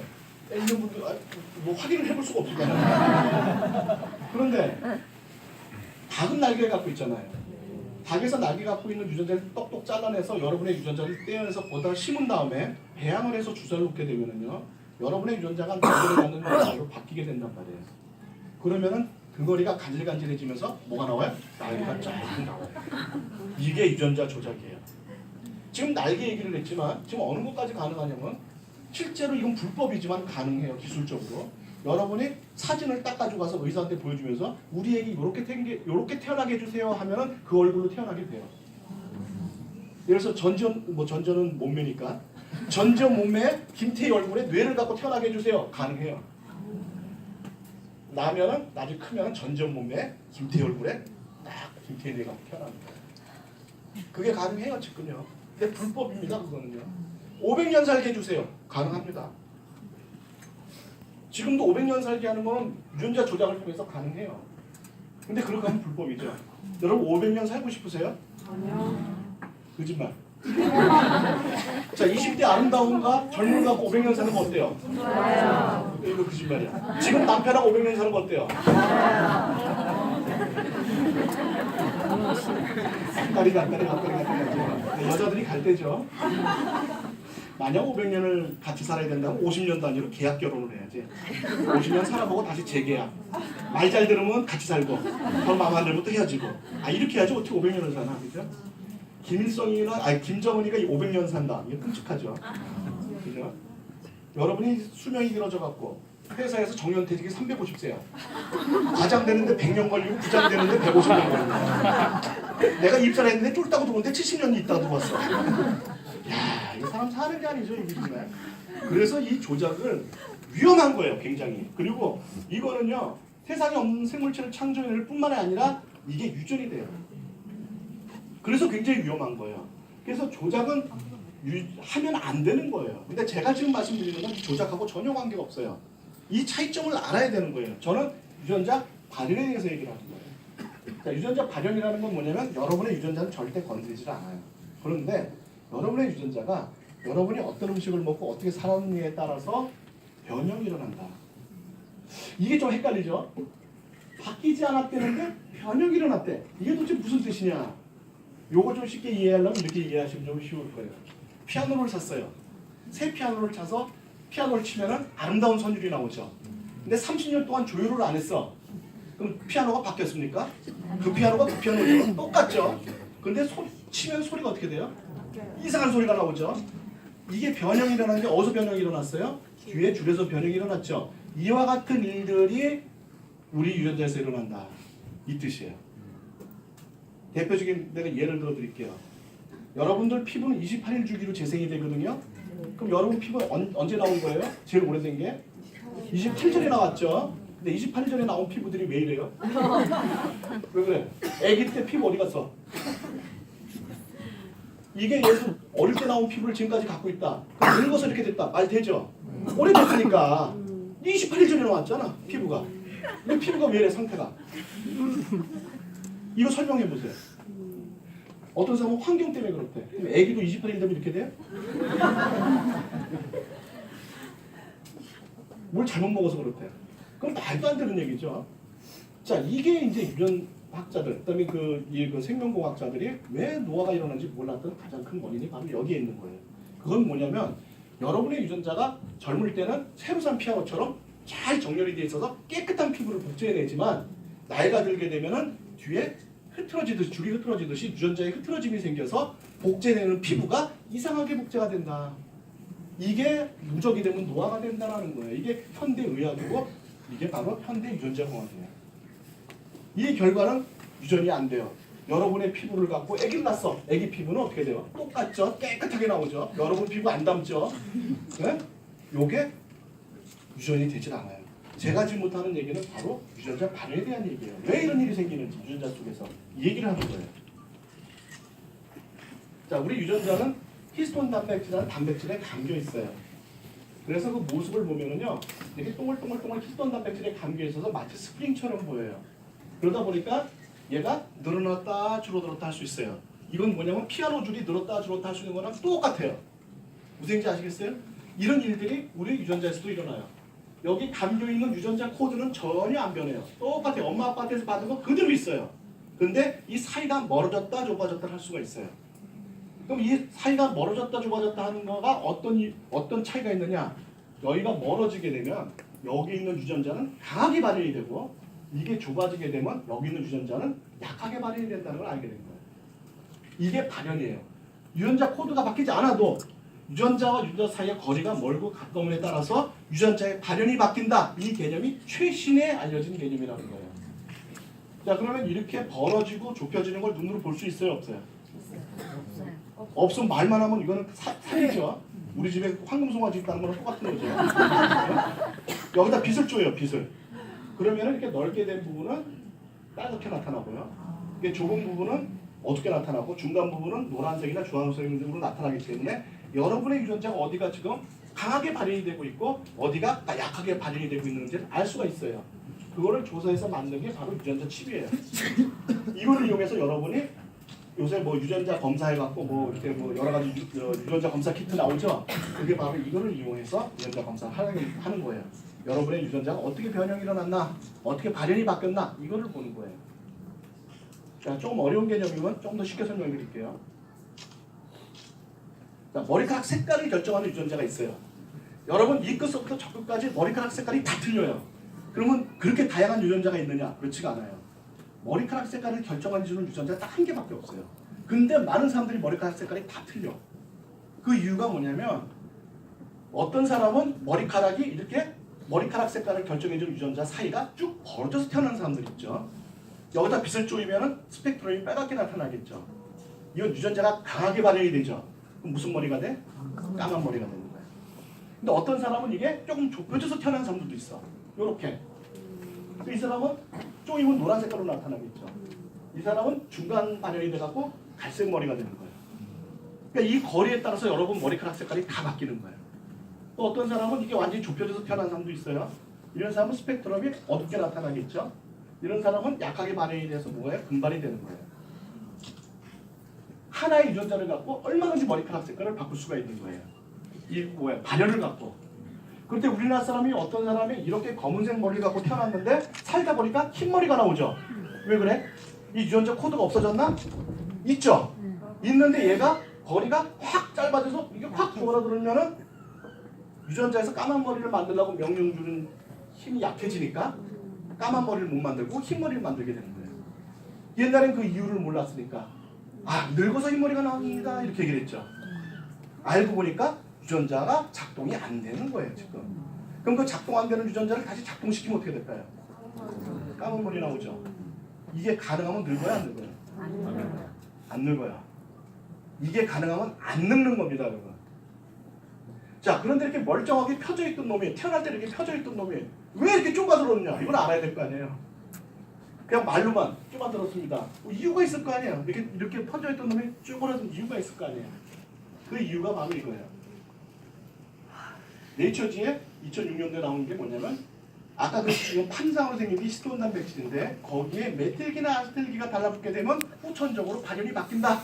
있는 분들 뭐 확인을 해볼 수가 없잖아요. 그런데 닭은 날개를 갖고 있잖아요. 닭에서 날개 갖고 있는 유전자를 똑똑 잘라내서 여러분의 유전자를 떼어내서 거기다 심은 다음에 배양을 해서 주사를 놓게 되면은요, 여러분의 유전자가 날개를 갖는 날개로 바뀌게 된단 말이에요. 그러면은 등거리가 간질간질해지면서 뭐가 나와요? 날개가 쫙 나와요. 이게 유전자 조작이에요. 지금 날개 얘기를 했지만 지금 어느 것까지 가능하냐면 실제로 이건 불법이지만 가능해요. 기술적으로. 여러분이 사진을 딱 가지고 가서 의사한테 보여주면서 우리 애기 요렇게 태어나게 해주세요 하면은 그 얼굴로 태어나게 돼요. 예를 들어서 전전은 몸매니까 전전 몸매에 김태희 얼굴에 뇌를 갖고 태어나게 해주세요. 가능해요. 나면은 나중에 크면 전전 몸매에 김태희 얼굴에 딱 김태희 뇌가 태어납니다. 그게 가능해요 지금요. 근데 불법입니다 그거는요. 500년 살게 해주세요. 가능합니다. 지금도 500년 살게 하는 건 유전자 조작을 통해서 가능해요. 근데 그렇게 하면 불법이죠. 여러분 500년 살고 싶으세요? 아니요. 거짓말. 자, 20대 아름다운가 젊은 거 갖고 500년 사는 거 어때요? 좋아요. 이거 거짓말이야. 지금 남편하고 500년 사는 거 어때요? 앞다리 여자들이 갈 때죠. 만약 500년을 같이 살아야 된다면 50년 단위로 계약 결혼을 해야지. 50년 살아보고 다시 재계약. 말 잘 들으면 같이 살고 더 마음 안 들면 또 헤어지고. 이렇게 해야지 어떻게 500년을 사나, 그죠? 김정은이가 500년 산다. 이게 끔찍하죠. 그죠? 여러분이 수명이 길어져 갖고 회사에서 정년퇴직이 350세야. 과장 되는데 100년 걸리고 부장 되는데 150년 걸리고. 내가 입사를 했는데 쫄다고 들어오는데 70년 있다가 들어왔어. 야, 이 사람 사는 게 아니죠, 이게 정말. 그래서 이 조작은 위험한 거예요, 굉장히. 그리고 이거는요, 세상에 없는 생물체를 창조해낼 뿐만 아니라 이게 유전이 돼요. 그래서 굉장히 위험한 거예요. 그래서 조작은 하면 안 되는 거예요. 근데 제가 지금 말씀드리는 건 조작하고 전혀 관계가 없어요. 이 차이점을 알아야 되는 거예요. 저는 유전자 발현에 대해서 얘기를 하는 거예요. 자, 유전자 발현이라는 건 뭐냐면 여러분의 유전자는 절대 건드리지 않아요. 그런데 여러분의 유전자가 여러분이 어떤 음식을 먹고 어떻게 살았느냐에 따라서 변형이 일어난다. 이게 좀 헷갈리죠? 바뀌지 않았다는데 변형이 일어났대. 이게 도대체 무슨 뜻이냐? 요거 좀 쉽게 이해하려면 이렇게 이해하시면 좀 쉬울 거예요. 피아노를 샀어요. 새 피아노를 차서 피아노를 치면은 아름다운 선율이 나오죠. 근데 30년 동안 조율을 안 했어. 그럼 피아노가 바뀌었습니까? 그 피아노가 그 피아노죠. 똑같죠. 근데 치면 소리가 어떻게 돼요? 이상한 소리가 나오죠. 이게 변형이 일어나는 게 어디서 변형이 일어났어요? 귀의 줄에서 변형이 일어났죠. 이와 같은 일들이 우리 유전자에서 일어난다. 이 뜻이에요. 대표적인 내가 예를 들어 드릴게요. 여러분들 피부는 28일 주기로 재생이 되거든요. 그럼 여러분 피부 언제 나온 거예요? 제일 오래된 게? 28일 전에 나왔죠. 근데 28일 전에 나온 피부들이 왜 이래요? 왜 그래? 아기 때 피부 어디 갔어? 이게 예수 어릴 때 나온 피부를 지금까지 갖고 있다. 그럼 늙어서 이렇게 됐다. 말 되죠? 오래됐으니까 28일 전에 나왔잖아. 피부가. 근데 피부가 왜 이래 상태가? 이거 설명해 보세요. 어떤 사람은 환경 때문에 그렇대. 그럼 아기도 28일 되면 이렇게 돼? 뭘 잘못 먹어서 그렇대. 그럼 말도 안 되는 얘기죠. 자, 이게 이제 유전학자들, 그다음에 그 생명공학자들이 왜 노화가 일어나는지 몰랐던 가장 큰 원인이 바로 여기에 있는 거예요. 그건 뭐냐면 여러분의 유전자가 젊을 때는 새로 산 피아노처럼 잘 정렬이 돼 있어서 깨끗한 피부를 복제해내지만 나이가 들게 되면은 뒤에 흐트러지듯이 줄이 흐트러지듯이 유전자에 흐트러짐이 생겨서 복제되는 피부가 이상하게 복제가 된다. 이게 누적이 되면 노화가 된다는 거예요. 이게 현대의학이고 이게 바로 현대 유전자공학이에요. 이 결과는 유전이 안 돼요. 여러분의 피부를 갖고 아기를 낳았어. 아기 피부는 어떻게 돼요? 똑같죠? 깨끗하게 나오죠? 여러분 피부 안 닮죠? 네? 요게 유전이 되질 않아요. 제가 지금 못하는 얘기는 바로 유전자 발현에 대한 얘기예요. 왜 이런 일이 생기는지 유전자 속에서 이 얘기를 하는 거예요. 자, 우리 유전자는 히스톤 단백질이라는 단백질에 감겨 있어요. 그래서 그 모습을 보면은요, 이렇게 동글동글동글 히스톤 단백질에 감겨 있어서 마치 스프링처럼 보여요. 그러다 보니까 얘가 늘어났다 줄어들었다 할 수 있어요. 이건 뭐냐면 피아노 줄이 늘었다 줄었다 할 수 있는 거랑 똑같아요. 무슨 얘기인지 아시겠어요? 이런 일들이 우리 유전자에서도 일어나요. 여기 감겨있는 유전자 코드는 전혀 안 변해요. 똑같아요. 엄마 아빠한테서 받은 거 그대로 있어요. 근데 이 사이가 멀어졌다 좁아졌다 할 수가 있어요. 그럼 이 사이가 멀어졌다 좁아졌다 하는 거가 어떤 차이가 있느냐? 여기가 멀어지게 되면 여기 있는 유전자는 강하게 발현이 되고 이게 좁아지게 되면 여기 있는 유전자는 약하게 발현이 된다는 걸 알게 된 거예요. 이게 발현이에요. 유전자 코드가 바뀌지 않아도 유전자와 유전자 사이의 거리가 멀고 가까움에 따라서 유전자의 발현이 바뀐다. 이 개념이 최신에 알려진 개념이라는 거예요. 자, 그러면 이렇게 벌어지고 좁혀지는 걸 눈으로 볼 수 있어요? 없어요? 없으면 말만 하면 이거는 살이죠. 우리 집에 황금송아지 있다는 거랑 똑같은 거죠. 여기다 빛을 줘요, 빛을. 그러면 이렇게 넓게 된 부분은 빨갛게 나타나고요. 이게 좁은 부분은 어둡게 나타나고 중간 부분은 노란색이나 주황색으로 나타나기 때문에 여러분의 유전자가 어디가 지금 강하게 발현이 되고 있고 어디가 약하게 발현이 되고 있는지를 알 수가 있어요. 그거를 조사해서 만든 게 바로 유전자 칩이에요. 이거를 이용해서 여러분이 요새 뭐 유전자 검사해갖고 뭐 이렇게 뭐 여러 가지 유전자 검사 키트 나오죠. 그게 바로 이거를 이용해서 유전자 검사를 하는 거예요. 여러분의 유전자가 어떻게 변형이 일어났나, 어떻게 발현이 바뀌었나 이거를 보는 거예요. 자, 조금 어려운 개념이면 좀 더 쉽게 설명드릴게요. 자, 머리카락 색깔을 결정하는 유전자가 있어요. 여러분 이 끝부터 저 끝까지 머리카락 색깔이 다 틀려요. 그러면 그렇게 다양한 유전자가 있느냐? 그렇지가 않아요. 머리카락 색깔을 결정해주는 유전자가 딱 한 개밖에 없어요. 근데 많은 사람들이 머리카락 색깔이 다 틀려. 그 이유가 뭐냐면 어떤 사람은 머리카락이 이렇게 머리카락 색깔을 결정해주는 유전자 사이가 쭉 벌어져서 태어나는 사람들 있죠. 여기다 빛을 쪼이면 스펙트럼이 빨갛게 나타나겠죠. 이건 유전자가 강하게 발현이 되죠. 그럼 무슨 머리가 돼? 까만 머리가 되는 거예요. 근데 어떤 사람은 이게 조금 좁혀져서 태어난 사람들도 있어. 요렇게. 이 사람은 쪼이면 노란 색깔로 나타나겠죠. 이 사람은 중간 발현이 돼갖고 갈색 머리가 되는 거예요. 그러니까 이 거리에 따라서 여러분 머리카락 색깔이 다 바뀌는 거예요. 또 어떤 사람은 이게 완전히 좁혀져서 태어난 사람도 있어요. 이런 사람은 스펙트럼이 어둡게 나타나겠죠. 이런 사람은 약하게 반응이 돼서 뭐예요? 금발이 되는 거예요. 하나의 유전자를 갖고 얼마든지 머리카락 색깔을 바꿀 수가 있는 거예요. 이 뭐야? 발현을 갖고. 그런데 우리나라 사람이 어떤 사람이 이렇게 검은색 머리를 갖고 태어났는데 살다 보니까 흰머리가 나오죠. 왜 그래? 이 유전자 코드가 없어졌나? 있죠. 있는데 얘가 거리가 확 짧아져서 이게 확 돌아들으면은 유전자에서 까만 머리를 만들려고 명령 주는 힘이 약해지니까 까만 머리를 못 만들고 흰 머리를 만들게 되는 거예요. 옛날엔 그 이유를 몰랐으니까 아 늙어서 흰 머리가 나옵니다 이렇게 얘기를 했죠. 알고 보니까 유전자가 작동이 안 되는 거예요 지금. 그럼 그 작동 안 되는 유전자를 다시 작동시키면 어떻게 될까요? 까만 머리 나오죠. 이게 가능하면 늙어야 안 늙어요? 안 늙어요. 이게 가능하면 안 늙는 겁니다 여러분. 자 그런데 이렇게 멀쩡하게 펴져 있던 놈이 태어날 때 이렇게 펴져 있던 놈이 왜 이렇게 좁아들었냐 이건 알아야 될 거 아니에요. 그냥 말로만 좁아들었습니다. 뭐 이유가 있을 거 아니에요. 이렇게 펴져 있던 놈이 좁아진 이유가 있을 거 아니에요. 그 이유가 바로 이거예요. 네이처지에 2006년도에 나온 게 뭐냐면 아까 그 지금 판상으로 생긴 게 히스톤 단백질인데 거기에 메틸기나 아세틸기가 달라붙게 되면 후천적으로 발현이 바뀐다.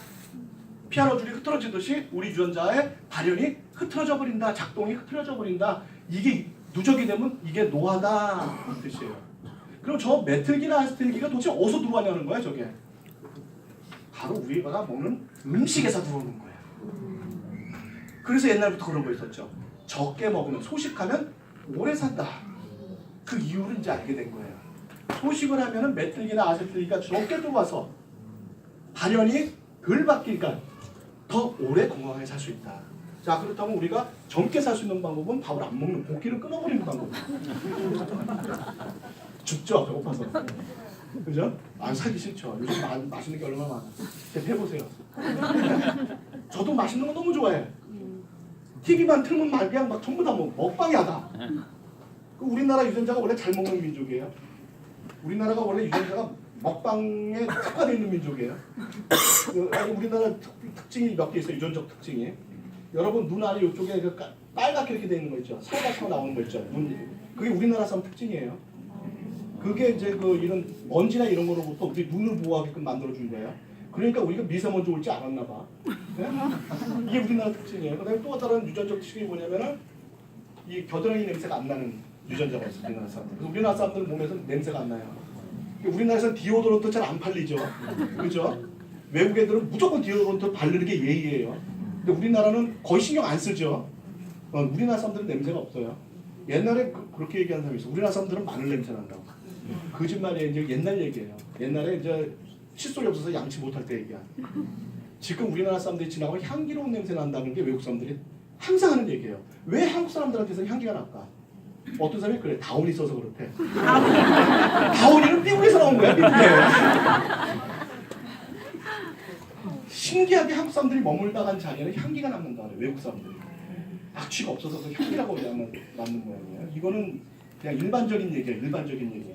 피아노 줄이 흐트러지듯이 우리 유전자의 발현이 흐트러져 버린다. 작동이 흐트러져 버린다. 이게 누적이 되면 이게 노화다 그 뜻이에요. 그럼 저 메틸기나 아세틸기가 도대체 어디서 들어왔냐는 거야 저게. 바로 우리가 먹는 음식에서 들어오는 거예요. 그래서 옛날부터 그런 거 있었죠. 적게 먹으면 소식하면 오래 산다. 그 이유를 이제 알게 된 거예요. 소식을 하면은 메틸기나 아세틸기가 적게 들어와서 발현이 덜 바뀌니까 더 오래 건강하게 살 수 있다. 자 그렇다면 우리가 젊게 살 수 있는 방법은 밥을 안 먹는 고기를 끊어버리는 방법이에요. 죽죠 배고파서. 그죠? 안 사기 싫죠. 요즘 맛있는 게 얼마나 많아. 해보세요. 저도 맛있는 거 너무 좋아해. TV만 틀면 그냥 막 전부 다 먹방이하다. 우리나라 유전자가 원래 잘 먹는 민족이에요. 우리나라가 원래 유전자가 먹방에 특화되어 있는 민족이에요. 우리나라 특징이 몇 개 있어요. 유전적 특징이. 여러분 눈 안에 이쪽에 빨갛게 이렇게 되어 있는 거 있죠. 살같이 나오는 거 있죠. 그게 우리나라 사람 특징이에요. 그게 이제 이런 먼지나 이런 거로부터 우리 눈을 보호하게끔 만들어준 거예요. 그러니까 우리가 미세먼지 올지 알았나 봐. 네? 이게 우리나라 특징이에요. 그다음에 또 다른 유전적 특징이 뭐냐면은 이 겨드랑이 냄새가 안 나는 유전자가 있어요. 우리나라 사람들. 그래서 우리나라 사람들 몸에서 냄새가 안 나요. 우리나라에서는 디오도런트 잘 안 팔리죠. 그렇죠? 외국 애들은 무조건 디오도런트 바르는 게 예의예요. 근데 우리나라는 거의 신경 안 쓰죠. 우리나라 사람들은 냄새가 없어요. 옛날에 그렇게 얘기하는 사람이 있어. 우리나라 사람들은 마늘 냄새 난다고. 거짓말이에요. 이제 옛날 얘기예요. 옛날에 이제 칫솔이 없어서 양치 못할 때 얘기야. 지금 우리나라 사람들이 지나가면 향기로운 냄새 난다는 게 외국 사람들이 항상 하는 얘기예요. 왜 한국 사람들한테서 향기가 날까? 어떤 사람이 그래 다운이 있어서 그렇대. 다운이는 미국에서 나온 거야. 미국에. 신기하게 한국 사람들이 머물다 간 자리에는 향기가 남는다 그래. 외국 사람들이. 악취가 없어서 그 향기라고 남는 모양이에요. 이거는 그냥 일반적인 얘기예요. 일반적인 얘기.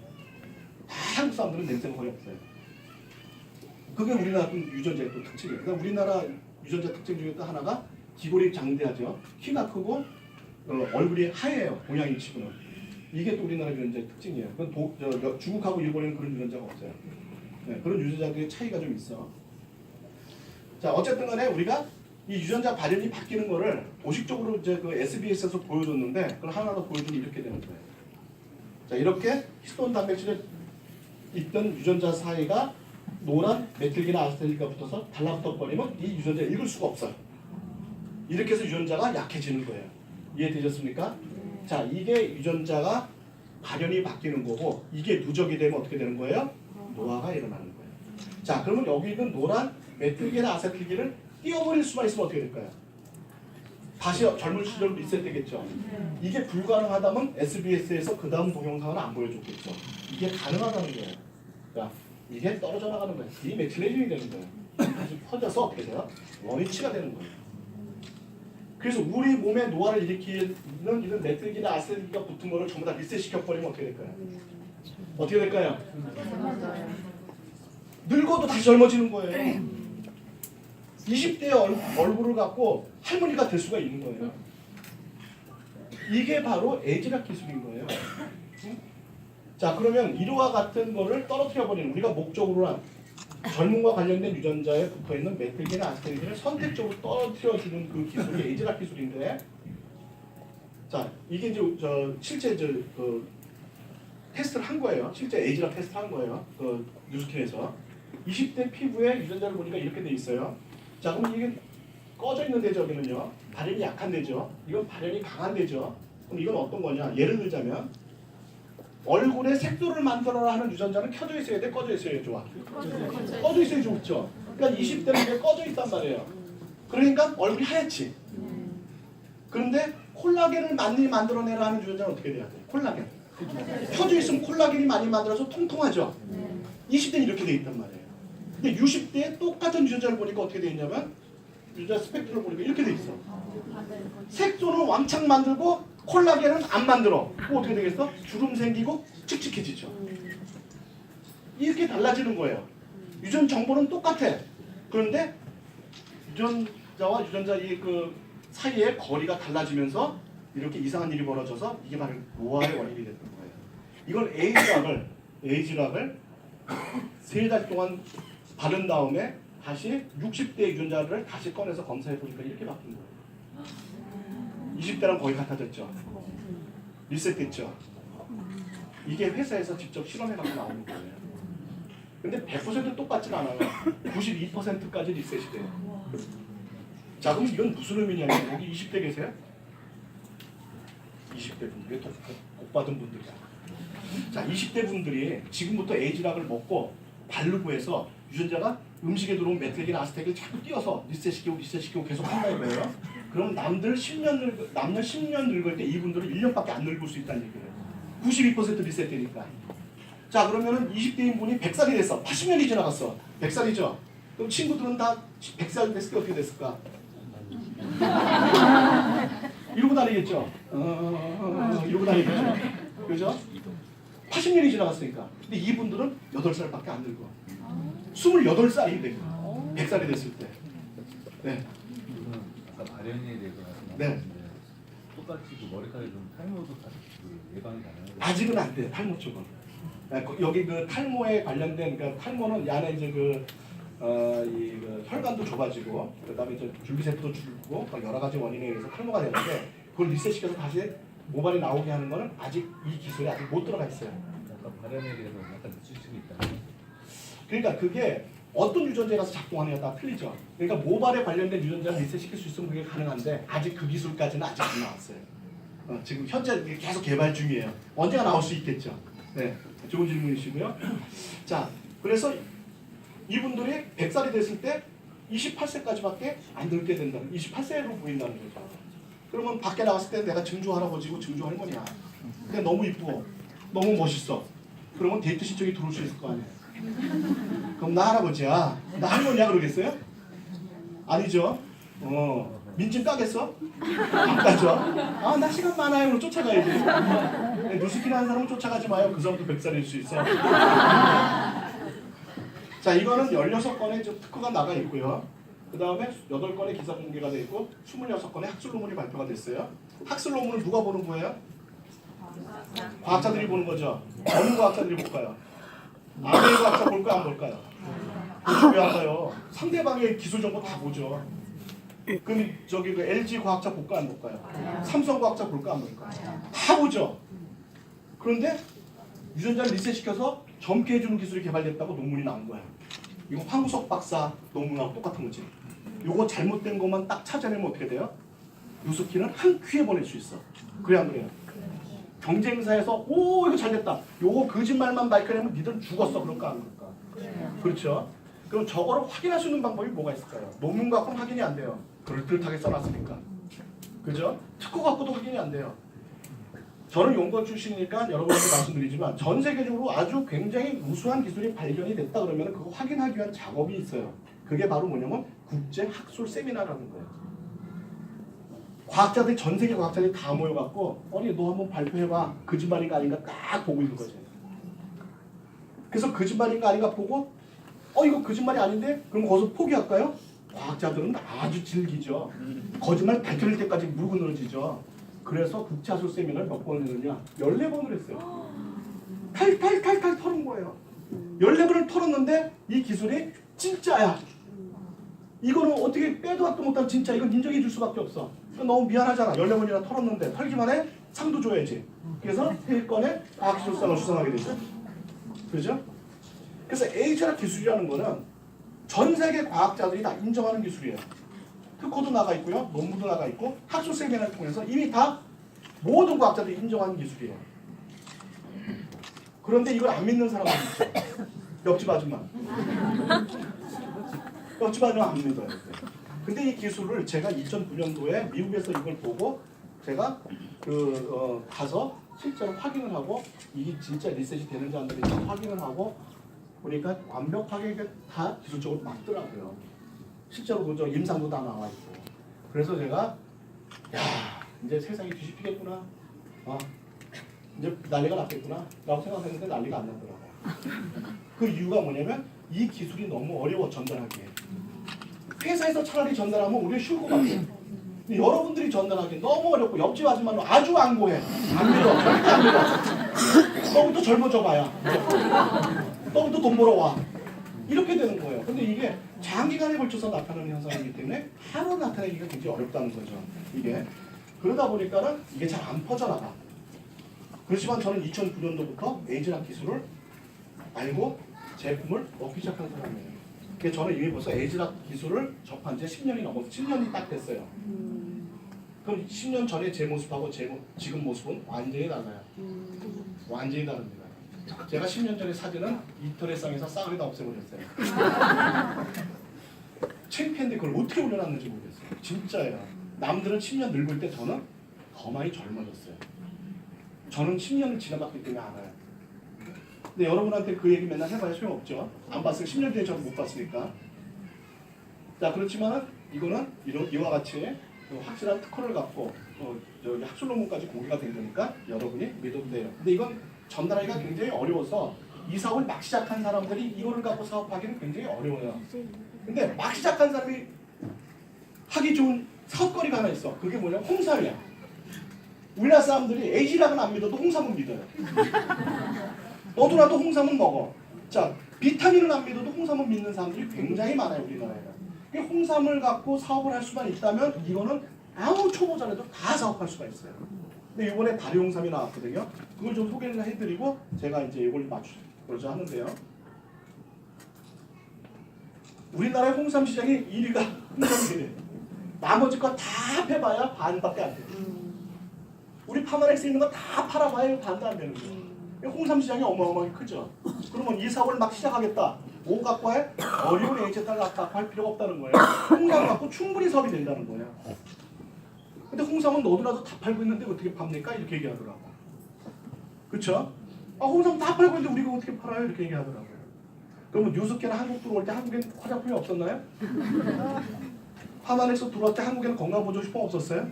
다 한국 사람들은 냄새가 거의 없어요. 그게 우리나라 유전자의 또 특징이에요. 그러니까 우리나라 유전자 특징 중에 또 하나가 기골이 장대하죠. 키가 크고 얼굴이 하얘요. 동양인 치고는. 이게 또 우리나라 유전자의 특징이에요. 그건 중국하고 일본에는 그런 유전자가 없어요. 네, 그런 유전자들의 차이가 좀 있어. 자 어쨌든 간에 우리가 이 유전자 발현이 바뀌는 거를 도식적으로 이제 그 SBS에서 보여줬는데 그걸 하나 더 보여주면 이렇게 되는 거예요. 자 이렇게 히스톤 단백질에 있던 유전자 사이가 노란 메틸기나 아세틸기가 붙어서 달라붙어 버리면 이 유전자 읽을 수가 없어요. 이렇게 해서 유전자가 약해지는 거예요. 이해되셨습니까? 자 이게 유전자가 발현이 바뀌는 거고 이게 누적이 되면 어떻게 되는 거예요? 노화가 일어나는 거예요. 자 그러면 여기 있는 노란 메틸기나 아세틸기를 띄워버릴 수만 있으면 어떻게 될까요? 다시 젊은 시절 리셋되겠죠. 이게 불가능하다면 SBS에서 그 다음 동영상을 안 보여줬겠죠. 이게 가능하다는 거예요. 그러니까 이게 떨어져 나가는 거예요. 디메틸레이션이 되는 거예요. 다시 퍼져서 어떻게 돼요? 원위치가 되는 거예요. 그래서 우리 몸에 노화를 일으키는 이런 메틸기나 아세틸기가 붙은 거를 전부 다 리셋시켜버리면 어떻게 될까요? 어떻게 될까요? 늙어도 다시 젊어지는 거예요. 20대의 얼굴을 갖고 할머니가 될 수가 있는 거예요. 이게 바로 에이지락 기술인 거예요. 자, 그러면 이와 같은 거를 떨어뜨려버리는, 우리가 목적으로 한 젊음과 관련된 유전자에 붙어있는 메틸계나 아스테리딘을 선택적으로 떨어뜨려주는 그 기술이 에이지락 기술인데, 자, 이게 이제 실제 테스트를 한 거예요. 실제 에이지락 테스트를 한 거예요. 그 뉴스킨에서 20대 피부에 유전자를 보니까 이렇게 돼 있어요. 자, 그럼 이게 꺼져 있는 데죠, 여기는요. 발현이 약한 데죠. 이건 발현이 강한 데죠. 그럼 이건 어떤 거냐? 예를 들자면 얼굴에 색소를 만들어라 하는 유전자는 켜져 있어야 돼, 꺼져 있어야 좋아? 꺼져 있어야 좋죠. 그러니까 20대는 이게 꺼져 있단 말이에요. 그러니까 얼굴이 하얗지. 그런데 콜라겐을 많이 만들어내라 하는 유전자는 어떻게 돼야 돼? 콜라겐. 켜져 있으면 콜라겐이 많이 만들어서 통통하죠. 20대는 이렇게 돼 있단 말이에요. 근데 60대에 똑같은 유전자를 보니까 어떻게 돼 있냐면 유전자 스펙트럼을 보니까 이렇게 돼 있어. 색소는 왕창 만들고 콜라겐은 안 만들어. 그럼 어떻게 되겠어? 주름 생기고 칙칙해지죠. 이렇게 달라지는 거예요. 유전 정보는 똑같아. 그런데 유전자와 유전자 그 사이의 거리가 달라지면서 이렇게 이상한 일이 벌어져서 이게 바로 노화의 원인이 되는 거예요. 이걸 에이지락을 3달 동안 바른 다음에 다시 60대 유전자를 다시 꺼내서 검사해 보니까 이렇게 바뀐 거예요. 20대랑 거의 같아졌죠. 리셋됐죠. 이게 회사에서 직접 실험해갖고 나오는 거예요. 근데 100% 똑같진 않아요. 92%까지 리셋이 돼요. 자, 그럼 이건 무슨 의미냐면 여기 20대 계세요? 20대 분들이 복 받은 분들이야. 자, 20대 분들이 지금부터 에이지락을 먹고 바르고 해서 유전자가 음식에 들어온 메틸기나 아스텍을 자꾸 띄어서 리셋시키고 계속 한다 이거예요. 그럼 남들 10년 늙을 때 이분들은 1년밖에 안 늙을 수 있다는 얘기예요. 92% 리셋되니까. 자, 그러면은 20대인 분이 100살이 됐어. 80년이 지나갔어. 100살이죠. 그럼 친구들은 다 100살 됐을 때 어떻게 됐을까? 이러고 다니겠죠. 이러고 다니겠죠. 그죠? 80년이 지나갔으니까. 근데 이분들은 8살밖에 안 늙어. 28살이 되고 100살이 됐을 때. 네. 아까 발현에 대해서 네. 말씀하셨는데 똑같이 그 머리카락에 좀 탈모도 같이 그 예방이 가능해요? 아직은 안 돼. 탈모 쪽은. 여기 그 탈모에 관련된 그러니까 탈모는 이 안에 이제 그 혈관도 좁아지고 그다음에 이제 줄기세포도 줄고 여러 가지 원인에 의해서 탈모가 되는데 그걸 리셋시켜서 다시 모발이 나오게 하는 거는 아직 이 기술이 아직 못 들어가 있어요. 아까 발현에 대해서 약간 늦추시고 있다. 그러니까 그게 어떤 유전자에 가서 작동하느냐에 따라 틀리죠. 그러니까 모발에 관련된 유전자를 리셋시킬 수 있으면 그게 가능한데 아직 그 기술까지는 아직 안 나왔어요. 지금 현재 계속 개발 중이에요. 언제가 나올 수 있겠죠. 네, 좋은 질문이시고요. 자, 그래서 이분들이 100살이 됐을 때 28세까지밖에 안 늙게 된다는 28세로 보인다는 거죠. 그러면 밖에 나갔을 때 내가 증조 할아버지고 증조 할머니야. 근데 너무 이쁘고 너무 멋있어. 그러면 데이트 신청이 들어올 수 있을 거 아니에요. 그럼 나 할아버지야, 나 할머니야 그러겠어요? 아니죠. 민증 따겠어? 안 따죠. 아, 나 시간 많아요. 그럼 쫓아가야지. 뉴스킨 하는 사람은 쫓아가지 마요. 그 사람도 100살일 수 있어. 자, 이거는 16건의 특허가 나가 있고요. 그 다음에 8건의 기사 공개가 되어 있고 26건의 학술 논문이 발표가 됐어요. 학술 논문을 누가 보는 거예요? 과학자들이 보는 거죠. 어느 과학자들이 볼까요? 아메리 과학자 볼까요? 안 볼까요? 중요하다요. 상대방의 기술 정보 다 보죠. 그럼 저기 그 LG 과학자 볼까요? 안 볼까요? 삼성 과학자 볼까요? 안 볼까요? 다 보죠. 그런데 유전자를 리셋시켜서 젊게 해주는 기술이 개발됐다고 논문이 나온 거야. 이거 황우석 박사 논문하고 똑같은 거지. 요거 잘못된 것만 딱 찾아내면 어떻게 돼요? 뉴스킨은 한 큐에 보낼 수 있어. 그래 안 그래요? 경쟁사에서 오 이거 잘됐다. 요거 거짓말만 밝혀내면 니들은 죽었어. 그럴까 안 그럴까? 그렇죠. 그럼 저거를 확인할 수 있는 방법이 뭐가 있을까요? 논문 갖고는 확인이 안 돼요. 그럴듯하게 써놨으니까. 그죠? 특허 갖고도 확인이 안 돼요. 저는 연구원 출신이니까 여러분한테 말씀드리지만 전 세계적으로 아주 굉장히 우수한 기술이 발견이 됐다 그러면 그거 확인하기 위한 작업이 있어요. 그게 바로 뭐냐면 국제 학술 세미나라는 거예요. 과학자들이 전 세계 과학자들이 다 모여갖고 아니 너 한번 발표해봐. 거짓말인가 아닌가 딱 보고 있는 거죠. 그래서 거짓말인가 아닌가 보고 이거 거짓말이 아닌데? 그럼 거기서 포기할까요? 과학자들은 아주 질기죠. 거짓말 밝혀낼 때까지 물고 늘어지죠. 그래서 국제하술 세미나를 몇 번을 했느냐? 14번을 했어요. 탈탈탈탈 털은 거예요. 14번을 털었는데 이 기술이 진짜야. 이거는 어떻게 빼도 박도 못한 진짜. 이건 인정해 줄 수밖에 없어. 이건 너무 미안하잖아. 14번이나 털었는데 털기만 해? 상도 줘야지. 그래서 세건의 과학기술상을 수상하게 되죠. 그죠? 그래서 에이즈락 기술이라는 거는 전 세계 과학자들이 다 인정하는 기술이에요. 특허도 나가 있고요. 논문도 나가 있고 학술 세미나를 통해서 이미 다 모든 과학자들이 인정하는 기술이에요. 그런데 이걸 안 믿는 사람은 있죠. 옆집 아줌마. 옆집 아줌마 안 믿어요. 근데 이 기술을 제가 2009년도에 미국에서 이걸 보고 제가 가서 실제로 확인을 하고 이게 진짜 리셋이 되는지 안 되는지 확인을 하고 보니까 완벽하게 다 기술적으로 맞더라고요. 실제로 그저 임상도 다 나와 있고. 그래서 제가 야 이제 세상이 뒤집히겠구나. 이제 난리가 났겠구나 라고 생각했는데 난리가 안 나더라고요. 그 이유가 뭐냐면 이 기술이 너무 어려워 전달하기에. 회사에서 차라리 전달하면 우리가 쉬울 것 같아요. 근데 여러분들이 전달하기 너무 어렵고 옆집 아줌마는 아주 완고해. 안 믿어. 절대 안 믿어. 너부터 젊어져 봐야. 너부터 돈 벌어와. 이렇게 되는 거예요. 근데 이게 장기간에 걸쳐서 나타나는 현상이기 때문에 하루 나타내기가 굉장히 어렵다는 거죠. 이게. 그러다 보니까는 이게 잘 안 퍼져나가. 그렇지만 저는 2009년도부터 에이즈락 기술을 알고 제품을 먹기 시작한 사람이에요. 그래서 저는 이미 벌써 에이즈락 기술을 접한 지 10년이 넘어서 10년이 딱 됐어요. 그럼 10년 전에 제 모습하고 지금 모습은 완전히 달라요. 완전히 다릅니다. 제가 10년 전에 사진은 인터넷상에서 싸그리다 없애버렸어요. 창피한데 그걸 어떻게 올려놨는지 모르겠어요. 진짜예요. 남들은 10년 늙을 때 저는 더 많이 젊어졌어요. 저는 10년을 지나봤기 때문에 알아요. 근데 여러분한테 그 얘기 맨날 해봐야 소용없죠. 안 봤으니까 10년 뒤에 저는 못 봤으니까. 자 그렇지만은 이거는 이와 같이 확실한 특허를 갖고 저기 학술 논문까지 공개가 된 거니까 여러분이 믿어도 돼요. 근데 이건 전달하기가 굉장히 어려워서 이 사업을 막 시작한 사람들이 이거를 갖고 사업하기는 굉장히 어려워요. 근데 막 시작한 사람이 하기 좋은 사업거리가 하나 있어. 그게 뭐냐? 홍삼이야. 우리나라 사람들이 에이지락은 안 믿어도 홍삼은 믿어요. 너도나도 홍삼은 먹어. 자, 비타민은 안 믿어도 홍삼은 믿는 사람들이 굉장히 많아요, 우리나라에. 홍삼을 갖고 사업을 할 수만 있다면 이거는 아무 초보자라도 다 사업할 수가 있어요. 근데 이번에 발효홍삼이 나왔거든요. 그걸 좀 소개를 해드리고 제가 이제 이걸 맞추고자 하는데요. 우리나라의 홍삼 시장이 1위가 홍삼이에요. 나머지 거 다 해봐야 반밖에 안 돼요. 우리 파마렉스에 있는 거 다 팔아봐야 반도 안 되는 거예요. 홍삼 시장이 어마어마하게 크죠. 그러면 이 사업을 막 시작하겠다. 뭐 갖고 해? 어려운 에이제탈 갖고 할 필요가 없다는 거예요. 홍삼 갖고 충분히 사업이 된다는 거예요. 근데 홍삼은 너도나도 다 팔고 있는데 어떻게 팝니까? 이렇게 얘기하더라고. 그쵸? 홍삼 다 팔고 있는데 우리가 어떻게 팔아요? 이렇게 얘기하더라고요. 그러면 뉴스케나 한국 들어올 때 한국엔 화장품이 없었나요? 파마렉스 들어올 때 한국에는 건강보조식품 없었어요?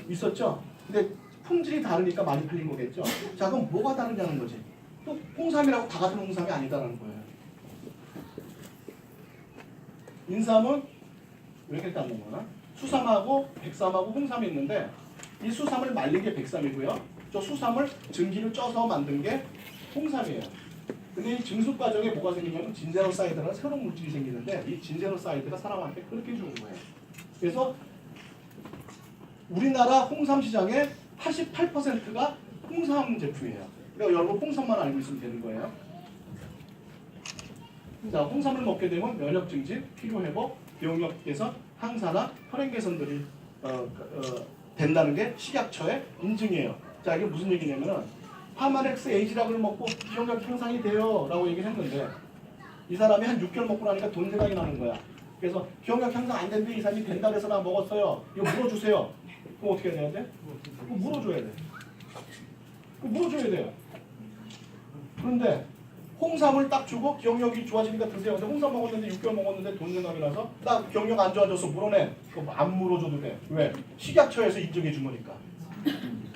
있었죠? 근데 품질이 다르니까 많이 팔린 거겠죠? 자 그럼 뭐가 다르냐는 거지. 또 홍삼이라고 다 같은 홍삼이 아니다라는 거예요. 인삼은 왜 이렇게 닦는 거나? 수삼하고 백삼하고 홍삼이 있는데 이 수삼을 말린 게 백삼이고요. 저 수삼을 증기를 쪄서 만든 게 홍삼이에요. 근데 이 증수 과정에 뭐가 생기냐면 진제로사이드라는 새로운 물질이 생기는데 이 진제로사이드가 사람한테 그렇게 좋은 거예요. 그래서 우리나라 홍삼 시장의 88%가 홍삼 제품이에요. 그러니까 여러분 홍삼만 알고 있으면 되는 거예요. 자, 홍삼을 먹게 되면 면역 증진, 피로 회복, 기억력에서 항산화, 혈행 개선들이 된다는 게 식약처의 인증이에요. 자, 이게 무슨 얘기냐면은 파마렉스 에이지락을 먹고 기억력 향상이 돼요 라고 얘기를 했는데 이 사람이 한 6개월 먹고 나니까 돈 생각이 나는 거야. 그래서 기억력 향상 안 되는데 이 사람이 된다 그래서 나 먹었어요. 이거 물어주세요. 그럼 어떻게 해야 돼? 그거 물어줘야 돼. 그거 물어줘야 돼요. 그런데 홍삼을 딱 주고 기억력이 좋아지니까 드세요. 근데 홍삼 먹었는데 6개월 먹었는데 돈 생각이 나서 나 기억력 안 좋아져서 물어내. 그거 안 물어줘도 돼. 왜? 식약처에서 인정해 준 거니까.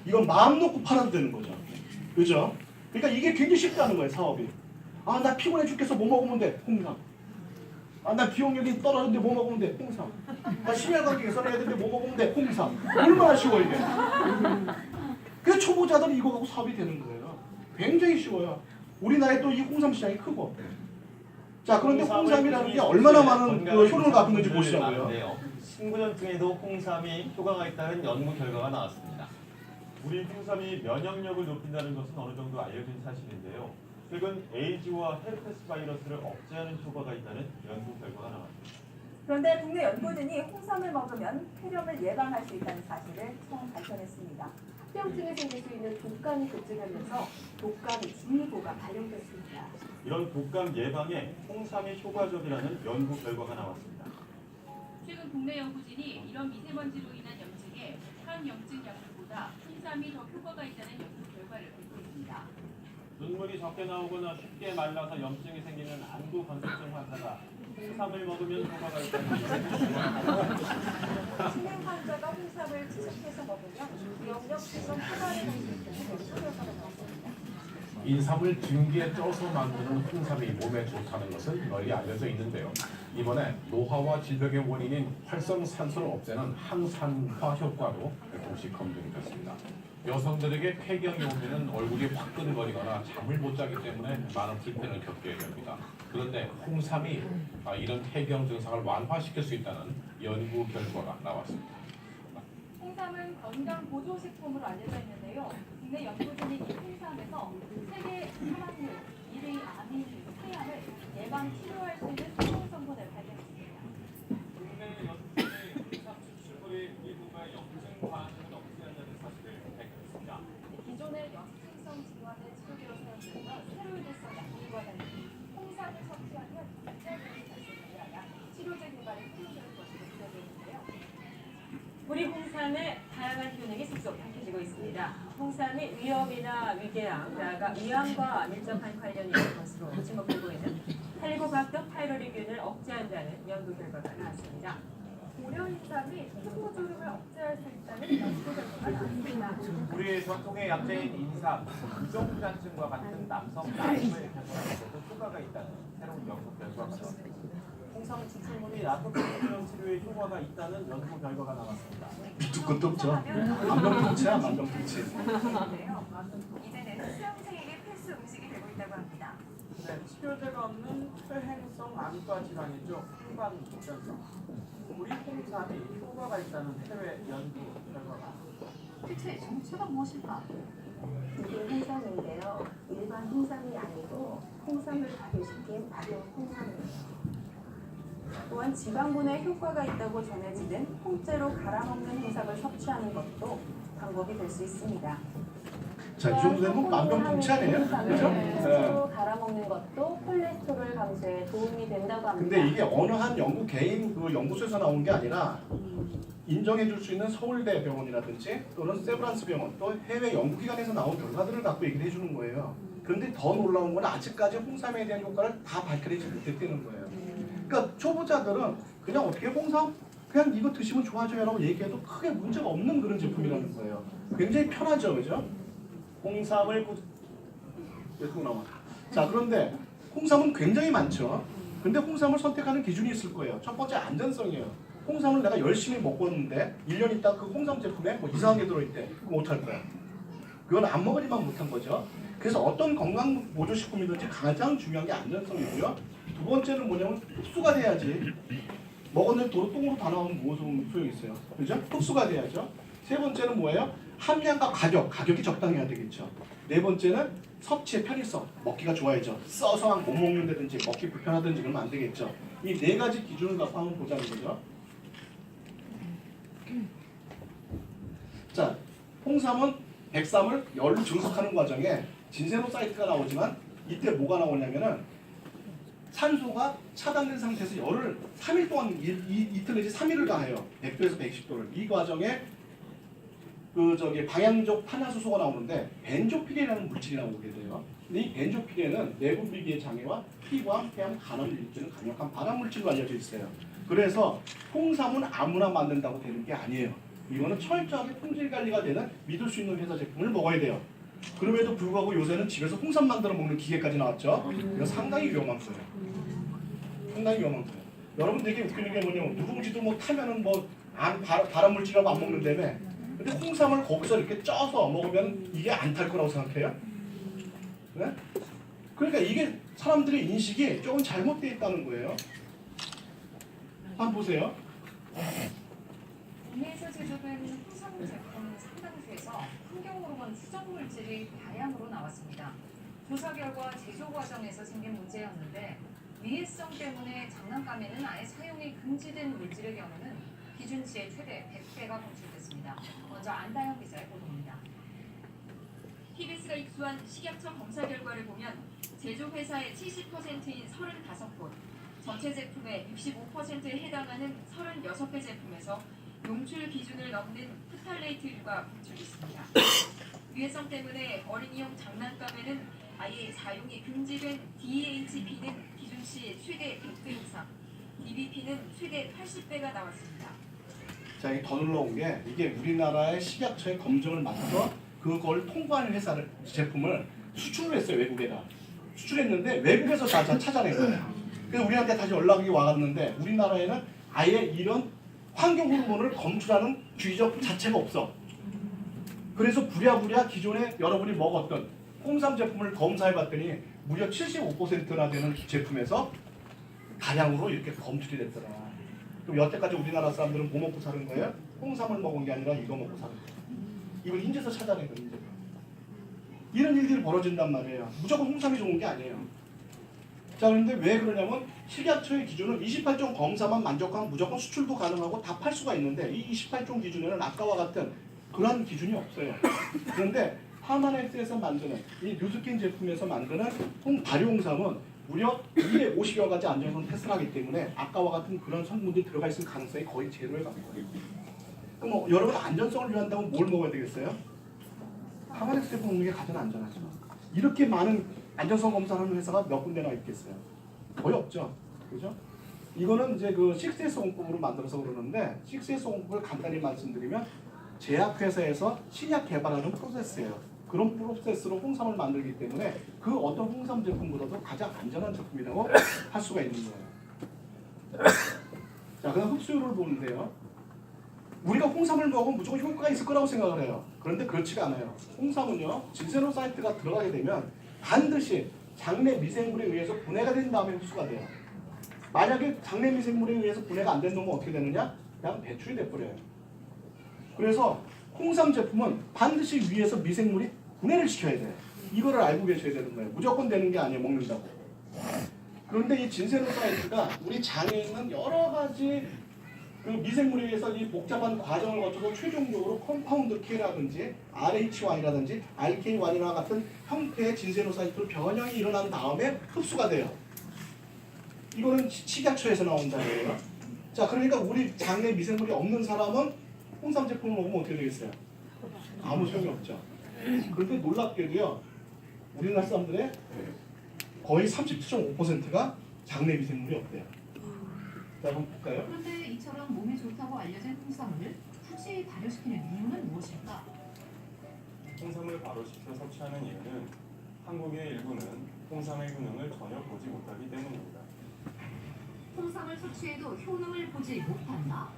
이건 마음 놓고 팔아도 되는 거죠. 그죠? 그러니까 이게 굉장히 쉽다는 거예요, 사업이. 아, 나 피곤해 죽겠어. 뭐 먹으면 돼? 홍삼. 아, 나 기억력이 떨어졌는데 뭐 먹으면 돼? 홍삼. 나 심혈관계 개선해야 되는데 뭐 먹으면 돼? 홍삼. 얼마나 쉬워 이게. 그래서 초보자들은 이거 갖고 사업이 되는 거예요. 굉장히 쉬워요. 우리나라에 또 이 홍삼 시장이 크고. 자, 그런데 홍삼이라는 게 얼마나 많은 그 효능을 갖고 있는지 보시자고요. 신부전증에도 홍삼이 효과가 있다는 연구 결과가 나왔습니다. 우리 홍삼이 면역력을 높인다는 것은 어느 정도 알려진 사실인데요. 최근 에이즈와 헤르페스 바이러스를 억제하는 효과가 있다는 연구 결과가 나왔습니다. 그런데 국내 연구진이 홍삼을 먹으면 폐렴을 예방할 수 있다는 사실을 처음 밝혀냈습니다. 합병증에 생길 수 있는 독감이 급증하면서 독감 주의보가 발령됐습니다. 이런 독감 예방에 홍삼이 효과적이라는 연구 결과가 나왔습니다. 최근 국내 연구진이 이런 미세먼지로 인한 염증에 항염증 약물보다 홍삼이 더 효과가 있다는 연구 결과를 발표했습니다. 눈물이 적게 나오거나 쉽게 말라서 염증이 생기는 안구 건조증 환자가 홍삼을 먹으면 효과가 있다는 연구 결과가 진행 환자가 홍삼을 지식해서 먹으면 기억력 개선 효과를 볼수 있다는 연구 결과가 나왔습니다. 인삼을 증기에 쪄서 만드는 홍삼이 몸에 좋다는 것은 널리 알려져 있는데요. 이번에 노화와 질병의 원인인 활성산소를 없애는 항산화 효과도 동시 검증이 됐습니다. 여성들에게 폐경이 오면 얼굴이 화끈거리거나 잠을 못 자기 때문에 많은 불편을 겪게 됩니다. 그런데 홍삼이 이런 폐경 증상을 완화시킬 수 있다는 연구 결과가 나왔습니다. 홍삼은 건강 보조식품으로 알려져 있는데요. 국내 연구진이 이 홍삼에서 세계 사망률 1위 암인 폐암을 예방 치료할 수 있는 성공 성분을 발견했습니다. 국내 연구진이 홍삼 추출물이 일부가 염증 반응을 억제한다는 사실을 밝혔습니다. 기존의 염증성 질환의 치료제로 사용되던 스테로이드성 약물과 달리 홍삼을 섭취하면 부작용이 발생하지 않아 치료제 개발에 필요할 것으로 기대되는데요. 우리 홍삼의 다양한 효능이 속속 밝혀지고 있습니다. 홍삼이 위염이나 위궤양, 나아가 위암과 밀접한 관련이 있는 것으로 지목되고 있는 헬리코박터 파이로리균을 억제한다는 연구 결과가 나왔습니다. 고려인삼이 폐고주름을 억제할 수 있다는 연구 결과가 나왔습니다. 우리 전통의 약재인 인삼, 부종불안증과 같은 남성 나이를 개선하는데도 효과가 있다는 새로운 연구 결과가 나왔습니다. 홍삼 추출물이 나토페니온 치료에 효과가 있다는 연구 결과가 나왔습니다. 밑도 끝도 없죠. 만병통치야, 만병통치. 이제는 수영생에게 필수 음식이 되고 있다고 합니다. 네, 치료제가 없는 퇴행성 안과 질환이죠. 항반변성. 우리 홍삼이 효과가 있다는 해외 연구 결과가. 대체 정체가 무엇일까? 이게 홍삼인데요. 일반 홍삼이 아니고 홍삼을 발효시킨 발효 홍삼이에요. 또한 지방분해 효과가 있다고 전해지는 홍째로 갈아먹는 홍삼을 섭취하는 것도 방법이 될 수 있습니다. 자, 이 정도 되면 만병통치 아니에요? 그죠? 홍째로 갈아먹는 것도 콜레스테롤 감소에 도움이 된다고 합니다. 근데 이게 어느 한 연구 개인 그 연구소에서 나온 게 아니라 인정해 줄 수 있는 서울대 병원이라든지 또는 세브란스 병원 또 해외 연구기관에서 나온 결과들을 갖고 얘기를 해주는 거예요. 그런데 더 놀라운 건 아직까지 홍삼에 대한 효과를 다 밝혀내지 못했다는 거예요. 그러니까 초보자들은 그냥 어떻게 홍삼? 그냥 이거 드시면 좋아져요라고 얘기해도 크게 문제가 없는 그런 제품이라는 거예요. 굉장히 편하죠, 그죠? 홍삼을 또 나와. 자, 그런데 홍삼은 굉장히 많죠. 근데 홍삼을 선택하는 기준이 있을 거예요. 첫 번째 안전성이에요. 홍삼을 내가 열심히 먹었는데 1년 있다 그 홍삼 제품에 뭐 이상한 게 들어있대. 그럼 어떡할 거야? 그건 안 먹으니만 못한 거죠. 그래서 어떤 건강 보조식품이든지 가장 중요한 게 안전성이고요. 두 번째는 뭐냐면 흡수가 돼야지. 먹었는데 도로 똥으로 다 나오면 무슨 소용이 있어요. 그죠? 흡수가 돼야죠. 세 번째는 뭐예요? 함량과 가격이 적당해야 되겠죠. 네 번째는 섭취의 편의성, 먹기가 좋아야죠. 써서 못 먹는다든지 먹기 불편하든지 그러면 안 되겠죠. 이 네 가지 기준을 갖고 한번 보자는 거죠. 자, 홍삼은 백삼을 열로 증석하는 과정에 진세노사이트가 나오지만 이때 뭐가 나오냐면은 산소가 차단된 상태에서 열을 3일 동안 이틀 내지 3일을 가해요. 100도에서 110도를. 이 과정에 방향적 탄화수소가 나오는데 벤조피렌이라는 물질이 나오게 돼요. 근데 이 벤조피렌은 내분비기의 장애와 피부암, 폐암, 간암을 일으키는 강력한 발암물질로 알려져 있어요. 그래서 홍삼은 아무나 만든다고 되는 게 아니에요. 이거는 철저하게 품질 관리가 되는 믿을 수 있는 회사 제품을 먹어야 돼요. 그럼에도 불구하고 요새는 집에서 홍삼 만들어 먹는 기계까지 나왔죠. 이거 상당히 위험한 거예요. 상당히 위험한 거예요. 여러분 되게 웃기는 게 뭐냐면 누룽지도 뭐 타면은 뭐 발암 물질이라고 안 먹는다며. 근데 홍삼을 거기서 이렇게 쪄서 먹으면 이게 안 탈 거라고 생각해요? 네? 그러니까 이게 사람들의 인식이 조금 잘못되어 있다는 거예요. 한번 보세요. 국내에서 제조된 홍삼 제품 상당수에서 환경호르몬 수정 물질이 다량으로 나왔습니다. 조사 결과 제조 과정에서 생긴 문제였는데 위해성 때문에 장난감에는 아예 사용이 금지된 물질의 경우는 기준치의 최대 100배가 검출됐습니다. 먼저 안다영 기자의 보도입니다. TBS가 입수한 식약처 검사 결과를 보면 제조 회사의 70%인 35곳, 전체 제품의 65%에 해당하는 36개 제품에서 용출 기준을 넘는 프탈레이트류가 검출됐습니다. 위해성 때문에 어린이용 장난감에는 아예 사용이 금지된 DHP는 기준치 최대 100배 이상, DBP는 최대 80배가 나왔습니다. 자, 이 더 놀라운 게 이게 우리나라의 식약처의 검증을 맡아서 그걸 통과하는 회사를 제품을 수출을 했어요. 외국에다. 수출했는데 외국에서 다 찾아낸 거예요. 그래서 우리한테 다시 연락이 와갔는데 우리나라에는 아예 이런 환경 호르몬을 검출하는 규정 자체가 없어. 그래서 부랴부랴 기존에 여러분이 먹었던 홍삼 제품을 검사해봤더니 무려 75%나 되는 제품에서 다량으로 이렇게 검출이 됐더라. 그럼 여태까지 우리나라 사람들은 뭐 먹고 사는 거예요? 홍삼을 먹은 게 아니라 이거 먹고 사는 거예요. 이걸 인제서 찾아낸 거예요. 인제서. 이런 일들이 벌어진단 말이에요. 무조건 홍삼이 좋은 게 아니에요. 자, 그런데 왜 그러냐면 식약처의 기준은 28종 검사만 만족하면 무조건 수출도 가능하고 다 팔 수가 있는데 이 28종 기준에는 아까와 같은 그런 기준이 없어요. 그런데 하마넥스에서 만드는 이 뉴스킨 제품에서 만드는 발효홍삼은 무려 250여 가지 안전성 테스트를 하기 때문에 아까와 같은 그런 성분들이 들어가 있을 가능성이 거의 제로에 가까워요. 그럼 뭐 여러분 안전성을 위한다면 뭘 먹어야 되겠어요? 하마넥스 제품 먹는 게 가장 안전하죠. 이렇게 많은 안전성 검사하는 회사가 몇 군데나 있겠어요? 거의 없죠. 그죠? 이거는 이제 그 6S 공법으로 만들어서 그러는데 6S 공법을 간단히 말씀드리면 제약회사에서 신약 개발하는 프로세스예요. 그런 프로세스로 홍삼을 만들기 때문에 그 어떤 홍삼 제품보다도 가장 안전한 제품이라고 할 수가 있는 거예요. 자, 그다음 흡수율을 보는데요. 우리가 홍삼을 먹으면 무조건 효과가 있을 거라고 생각을 해요. 그런데 그렇지가 않아요. 홍삼은요, 진세노사이트가 들어가게 되면 반드시 장내 미생물에 의해서 분해가 된 다음에 흡수가 돼요. 만약에 장내 미생물에 의해서 분해가 안 된 놈은 어떻게 되느냐? 그냥 배출이 돼버려요. 그래서 홍삼 제품은 반드시 위에서 미생물이 분해를 시켜야 돼요. 이거를 알고 계셔야 되는 거예요. 무조건 되는 게 아니에요. 먹는다고. 그런데 이 진세노사이트가 우리 장에 있는 여러 가지 그 미생물에 의해서 이 복잡한 과정을 거쳐서 최종적으로 컴파운드 K라든지 RH1이라든지 RK1이나 같은 형태의 진세노사이트로 변형이 일어난 다음에 흡수가 돼요. 이거는 식약처에서 나온 자료예요. 자, 그러니까 우리 장내 미생물이 없는 사람은 홍삼 제품을 먹으면 어떻게 되겠어요? 아무 소용이 없죠. 그런데 놀랍게도요, 우리나라 사람들의 거의 37.5%가 장내 미생물이 없대요. 자, 한번 볼까요? 그런데 이처럼 몸에 좋다고 알려진 홍삼을 굳이 발효시키는 이유는 무엇일까? 홍삼을 발효시켜 섭취하는 이유는 한국의 일부는 홍삼의 효능을 전혀 보지 못하기 때문입니다. 홍삼을 섭취해도 효능을 보지 못한다.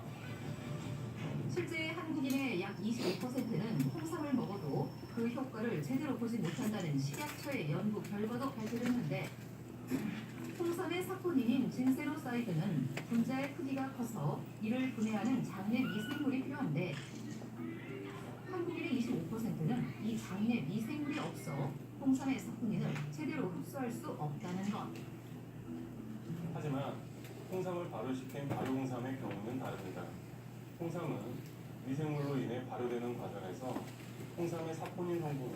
실제 한국인의 약 25%는 홍삼을 먹어도 그 효과를 제대로 보지 못한다는 식약처의 연구 결과도 발표됐는데, 홍삼의 사포닌인 진세로사이드는 분자의 크기가 커서 이를 분해하는 장내 미생물이 필요한데 한국인의 25%는 이 장내 미생물이 없어 홍삼의 사포닌을 제대로 흡수할 수 없다는 것. 하지만 홍삼을 발효시킨 발효홍삼의 경우는 다릅니다. 홍삼은 미생물로 인해 발효되는 과정에서 홍삼의 사포닌 성분이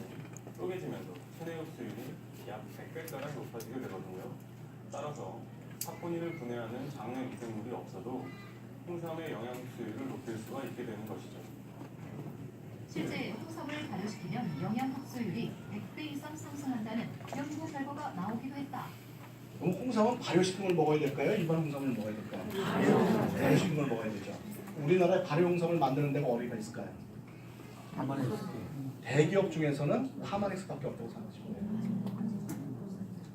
쪼개지면서 체내 흡수율이 약 100배가량 높아지게 되거든요. 따라서 사포닌을 분해하는 장내 미생물이 없어도 홍삼의 영양 흡수율을 높일 수가 있게 되는 것이죠. 실제 홍삼을 발효시키면 영양 흡수율이 100배 이상 상승한다는 연구 결과가 나오기도 했다. 그럼 홍삼은 발효시킨 걸 먹어야 될까요? 일반 홍삼을 먹어야 될까요? 발효시킨 걸 먹어야 되죠. 우리나라에 발효 홍삼을 만드는 데가 어디가 있을까요? 대기업 중에서는 하마넥스밖에 없다고 생각하시면 돼요.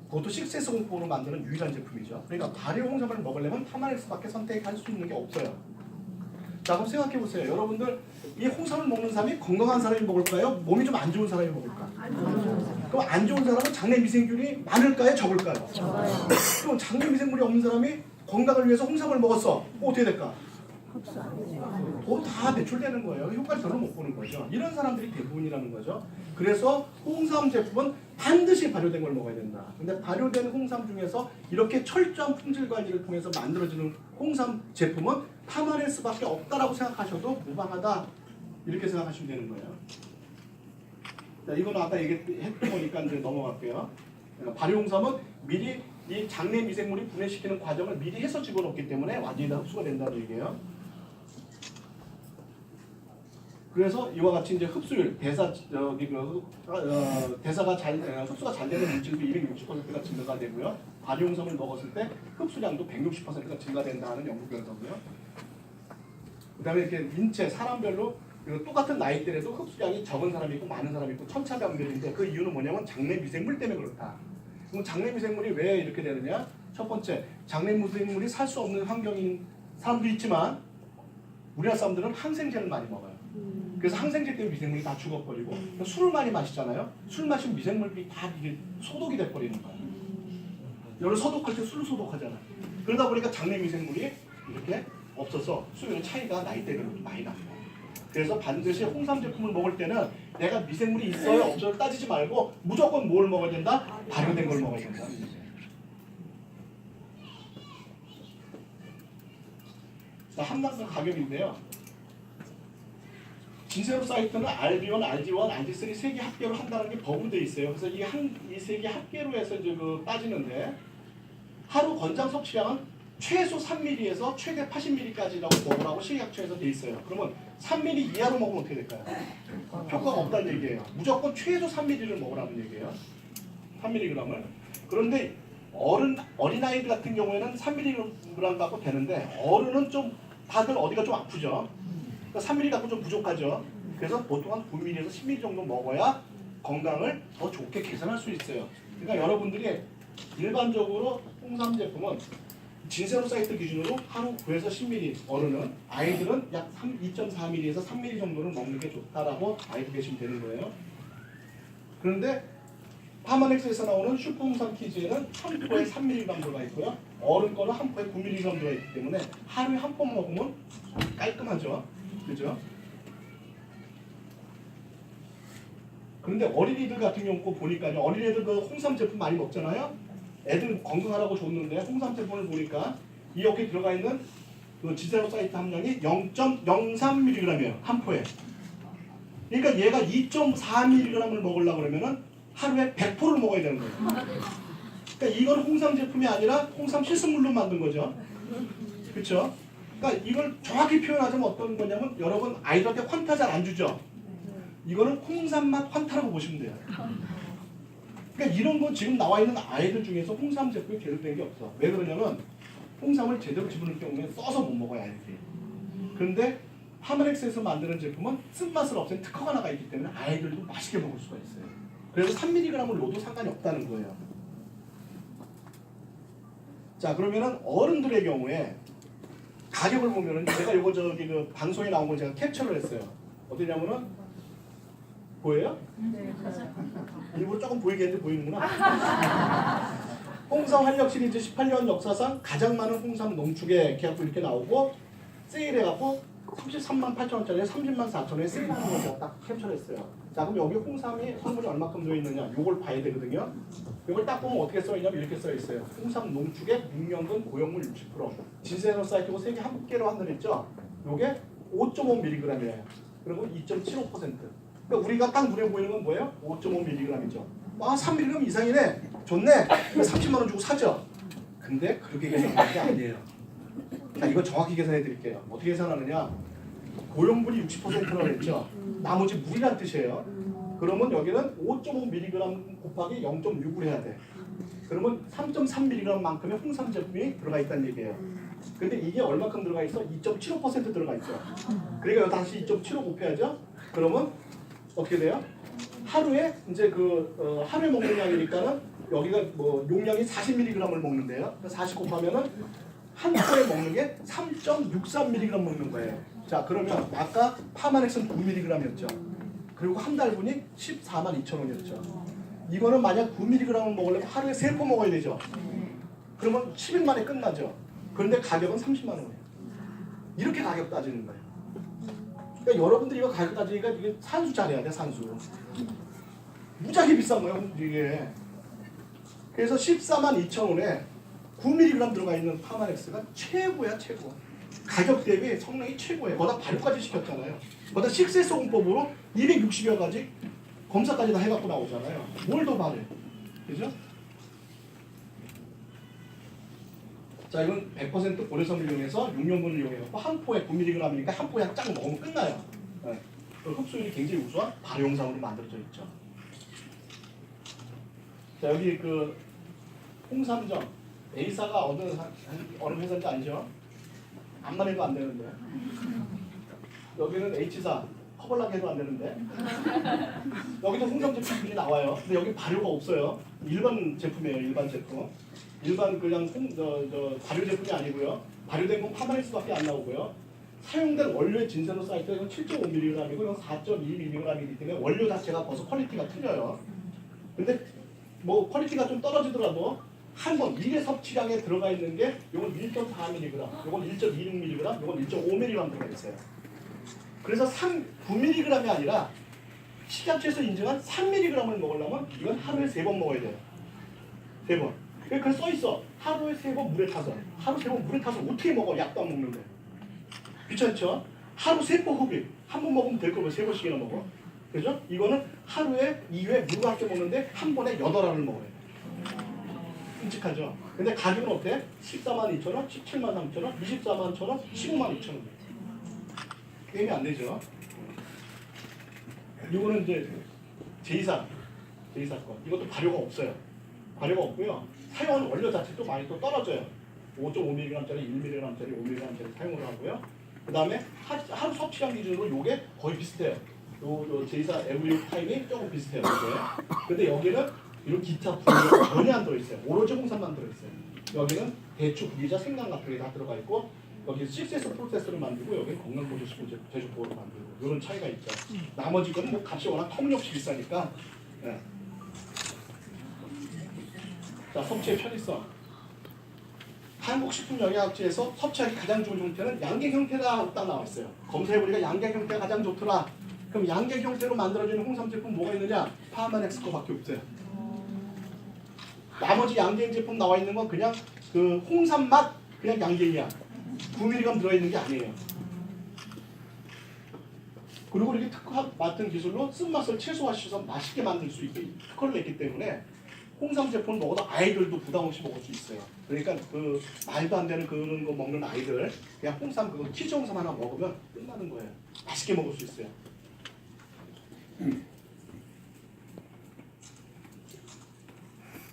그것도 식세스 공법으로 만드는 유일한 제품이죠. 그러니까 발효 홍삼을 먹으려면 파마렉스밖에 선택할 수 있는 게 없어요. 자, 그럼 생각해 보세요. 여러분들 이 홍삼을 먹는 사람이 건강한 사람이 먹을까요? 몸이 좀 안 좋은 사람이 먹을까? 그럼 안 좋은 사람은 장내 미생균이 많을까요? 적을까요? 그럼 장내 미생물이 없는 사람이 건강을 위해서 홍삼을 먹었어. 어떻게 될까? 다 배출되는 거예요. 효과를 별로 못 보는 거죠. 이런 사람들이 대부분이라는 거죠. 그래서 홍삼 제품은 반드시 발효된 걸 먹어야 된다. 근데 발효된 홍삼 중에서 이렇게 철저한 품질 관리를 통해서 만들어지는 홍삼 제품은 파마레스밖에 없다라고 생각하셔도 무방하다. 이렇게 생각하시면 되는 거예요. 자, 이거는 아까 얘기했던 거니까 이제 넘어갈게요. 발효 홍삼은 미리 이 장내 미생물이 분해시키는 과정을 미리 해서 집어넣기 때문에 완전히 다 흡수가 된다는 얘기예요. 그래서 이와 같이 이제 흡수율, 대사가 흡수가 잘 되는 물질도 260%가 증가가 되고요. 발효 홍삼을 먹었을 때 흡수량도 160%가 증가된다는 연구 결과고요. 그다음에 이렇게 인체 사람별로 똑같은 나이대에도 흡수량이 적은 사람이 있고 많은 사람이 있고 천차만별인데 그 이유는 뭐냐면 장내 미생물 때문에 그렇다. 그럼 장내 미생물이 왜 이렇게 되느냐? 첫 번째, 장내 미생물이 살 수 없는 환경인 사람도 있지만 우리나라 사람들은 항생제를 많이 먹어요. 그래서 항생제 때문에 미생물이 다 죽어버리고 술을 많이 마시잖아요. 술 마시면 미생물이 다 이게 소독이 돼버리는 거예요. 여러 소독할 때 술을 소독하잖아요. 그러다 보니까 장내 미생물이 이렇게 없어서 수율의 차이가 나이대별로 많이 납니다. 그래서 반드시 홍삼 제품을 먹을 때는 내가 미생물이 있어요 없어요 따지지 말고 무조건 뭘 먹어야 된다? 발효된 걸 먹어야 된다. 자, 함량과 가격인데요. 진세로 사이트는 RB1, RG1, RG3 세 개 합계로 한다는 게 버그되어 있어요. 그래서 이 세 개 합계로 해서 이제 따지는데 하루 권장 섭취량은 최소 3ml에서 최대 80ml까지라고 먹으라고 식약처에서 돼 있어요. 그러면 3ml 이하로 먹으면 어떻게 될까요? 효과가 없다는 얘기예요. 무조건 최소 3ml를 먹으라는 얘기예요. 3mg을. 그런데 어린아이들 같은 경우에는 3mg 갖고 되는데 어른은 좀 다들 어디가 좀 아프죠. 그러니까 3ml 갖고 좀 부족하죠. 그래서 보통 한 9ml에서 10ml 정도 먹어야 건강을 더 좋게 개선할 수 있어요. 그러니까 여러분들이 일반적으로 홍삼 제품은 진세로 사이트 기준으로 하루 9에서 10ml, 어른은 아이들은 약 2.4ml에서 3ml 정도를 먹는 게 좋다라고 알고 계시면 되는 거예요. 그런데 파마넥스에서 나오는 슈퍼 홍삼 키즈에는 한 포에 3mg 들어가 있고요. 어른 거는 한 포에 9mg 들어가 있기 때문에 하루에 한 포 먹으면 깔끔하죠. 그죠? 그런데 어린이들 같은 경우 보니까요. 어린이들 그 홍삼 제품 많이 먹잖아요. 애들 건강하라고 줬는데 홍삼 제품을 보니까 이 여기 들어가 있는 그 지세로 사이트 함량이 0.03mg이에요. 한 포에. 그러니까 얘가 2.4mg을 먹으려고 그러면은 하루에 100포를 먹어야 되는 거예요. 그러니까 이건 홍삼 제품이 아니라 홍삼 실습물로 만든 거죠. 그렇죠? 그러니까 이걸 정확히 표현하자면 어떤 거냐면 여러분 아이들한테 환타 잘 안 주죠? 이거는 홍삼 맛 환타라고 보시면 돼요. 그러니까 이런 거 지금 나와 있는 아이들 중에서 홍삼 제품이 제대로 게 없어. 왜 그러냐면 홍삼을 제대로 집어넣을 경우에 써서 못 먹어요, 아이들이. 그런데 파마렉스에서 만드는 제품은 쓴맛을 없애는 특허가 나가 있기 때문에 아이들도 맛있게 먹을 수가 있어요. 그래서 3mg을 넣어도 상관이 없다는 거예요. 자, 그러면은 어른들의 경우에 가격을 보면은 제가 이거 그 방송에 나온 걸 제가 캡처를 했어요. 어디냐면은 보여요? 네. 일부러 조금 보이게 했는데 보이는구나. 홍삼 활력 시리즈 18년 역사상 가장 많은 홍삼 농축에 계약도 이렇게 나오고 세일해갖고 33만 8천원짜리 30만 4천원에 세일하는 걸 제가 딱 캡처했어요. 자, 그럼 여기 홍삼이 성분이 얼마큼 들어있느냐 요걸 봐야 되거든요. 이걸 딱 보면 어떻게 써있냐면 이렇게 써있어요. 홍삼 농축에 육연근 고형물 60%. 진세너 사이트고 세 개 함께로 한다고 했죠. 요게 5.5mg이에요. 그리고 2.75%. 그러니까 우리가 딱 눈에 보이는 건 뭐예요? 5.5mg이죠. 아, 3mg 이상이네. 좋네. 30만 원 주고 사죠. 근데 그렇게 계산하는 게 아니에요. 자, 이거 정확히 계산해 드릴게요. 어떻게 계산하느냐? 고용분이 60%라고 했죠. 나머지 물이란 뜻이에요. 그러면 여기는 5.5mg 곱하기 0.6을 해야 돼. 그러면 3.3mg만큼의 홍삼 제품이 들어가 있다는 얘기예요. 근데 이게 얼마큼 들어가 있어? 2.75% 들어가 있죠. 그러니까 다시 2.75 곱해야죠. 그러면 어떻게 돼요? 하루에 이제 하루에 먹는 양이니까는 여기가 뭐 용량이 40mg을 먹는데요. 40 곱하면은 한 포에 먹는 게 3.63mg 먹는 거예요. 자, 그러면 아까 파마넥스는 9mg였죠. 그리고 한 달분이 142,000원이었죠. 이거는 만약 9mg을 먹으려면 하루에 3포 먹어야 되죠. 그러면 10일 만에 끝나죠. 그런데 가격은 30만 원이에요. 이렇게 가격 따지는 거예요. 그러니까 여러분들이 이거 가격 따지니까 이게 산수 잘해야 돼, 산수. 무지하게 비싼 거예요, 이게. 그래서 142,000원에 9mg 들어가 있는 파마넥스가 최고야, 최고. 가격 대비 성능이 최고예요. 거기다 발효까지 시켰잖아요. 거기다 식세서 공법으로 260여 가지 검사까지 다 해갖고 나오잖아요. 뭘 더 바래? 그죠? 자, 이건 100% 고래섬을 이용해서 6년분을 이용해서 한 포에 9mg이니까 한 포에 쫙 먹으면 끝나요. 네. 흡수율이 굉장히 우수한 발효용상으로 만들어져 있죠. 자, 여기 그 홍삼정 A사가 어느 회사인지 알죠? 암만 해도 안 되는데. 여기는 H사 커버라게 해도 안 되는데. 여기도 홍삼 제품이 나와요. 근데 여기 발효가 없어요. 일반 제품이에요. 일반 제품. 일반 그냥 발효 제품이 아니고요. 발효된 건 파마넥스밖에 안 나오고요. 사용된 원료의 진세로 사이트가 이건 7.5mg이고 이건 4.2mg이기 때문에 원료 자체가 벌써 퀄리티가 틀려요. 근데 뭐 퀄리티가 좀 떨어지더라도 한 번 일회 섭취량에 들어가 있는 게 이건 1.4mg, 이건 1.26mg, 이건 1.5mg 들어가 있어요. 그래서 9mg이 아니라 식약처에서 인정한 3mg을 먹으려면 이건 하루에 3번 먹어야 돼요. 3번. 그래서 써 있어. 하루에 3번 물에 타서. 하루 3번 물에 타서 어떻게 먹어? 약도 안 먹는데. 귀찮죠? 하루 3포 흡입. 한 번 먹으면 될 거면 3번씩이나 먹어. 그죠? 이거는 하루에 2회 물과 함께 먹는데 한 번에 8알을 먹어요. 끔찍하죠? 근데 가격은 어때? 142,000원, 173,000원, 241,000원, 152,000원. 게임이 안 되죠? 이거는 이제 제2사 건. 이것도 발효가 없어요. 발효가 없고요. 사용하는 원료 자체도 많이 또 떨어져요. 5.5mg짜리, 1mg짜리, 5mg짜리 사용을 하고요. 그 다음에 하루 섭취량 기준으로 이게 거의 비슷해요. 요 제2사 에브리 타임이 조금 비슷해요. 이게. 근데 여기는 이런 기타 부위가 전혀 안 들어있어요. 오로지 홍삼만 들어있어요. 여기는 대추, 구기자, 생강 같은 게 다 들어가 있고 여기 식세서 프로세스를 만들고 여기는 건강보조식품 제조법으로 만들고 이런 차이가 있죠. 나머지 거는 뭐 값이 워낙 터무니없이 비싸니까. 네. 자, 섭취의 편의성. 한국식품영양학회에서 섭취하기 가장 좋은 형태는 양갱 형태다 딱 나와 있어요. 검사해보니까 양갱 형태가 가장 좋더라. 그럼 양갱 형태로 만들어지는 홍삼 제품 뭐가 있느냐? 파마넥스 거밖에 없어요. 나머지 양갱 제품 나와 있는 건 그냥 그 홍삼 맛 그냥 양갱이야. 9mg 들어있는 게 아니에요. 그리고 이렇게 특허 맡은 기술로 쓴맛을 최소화시켜서 맛있게 만들 수 있게 특허를 냈기 때문에 홍삼 제품을 먹어도 아이들도 부담 없이 먹을 수 있어요. 그러니까 그 말도 안 되는 그런 거 먹는 아이들 그냥 홍삼 그거 키즈 홍삼 하나 먹으면 끝나는 거예요. 맛있게 먹을 수 있어요.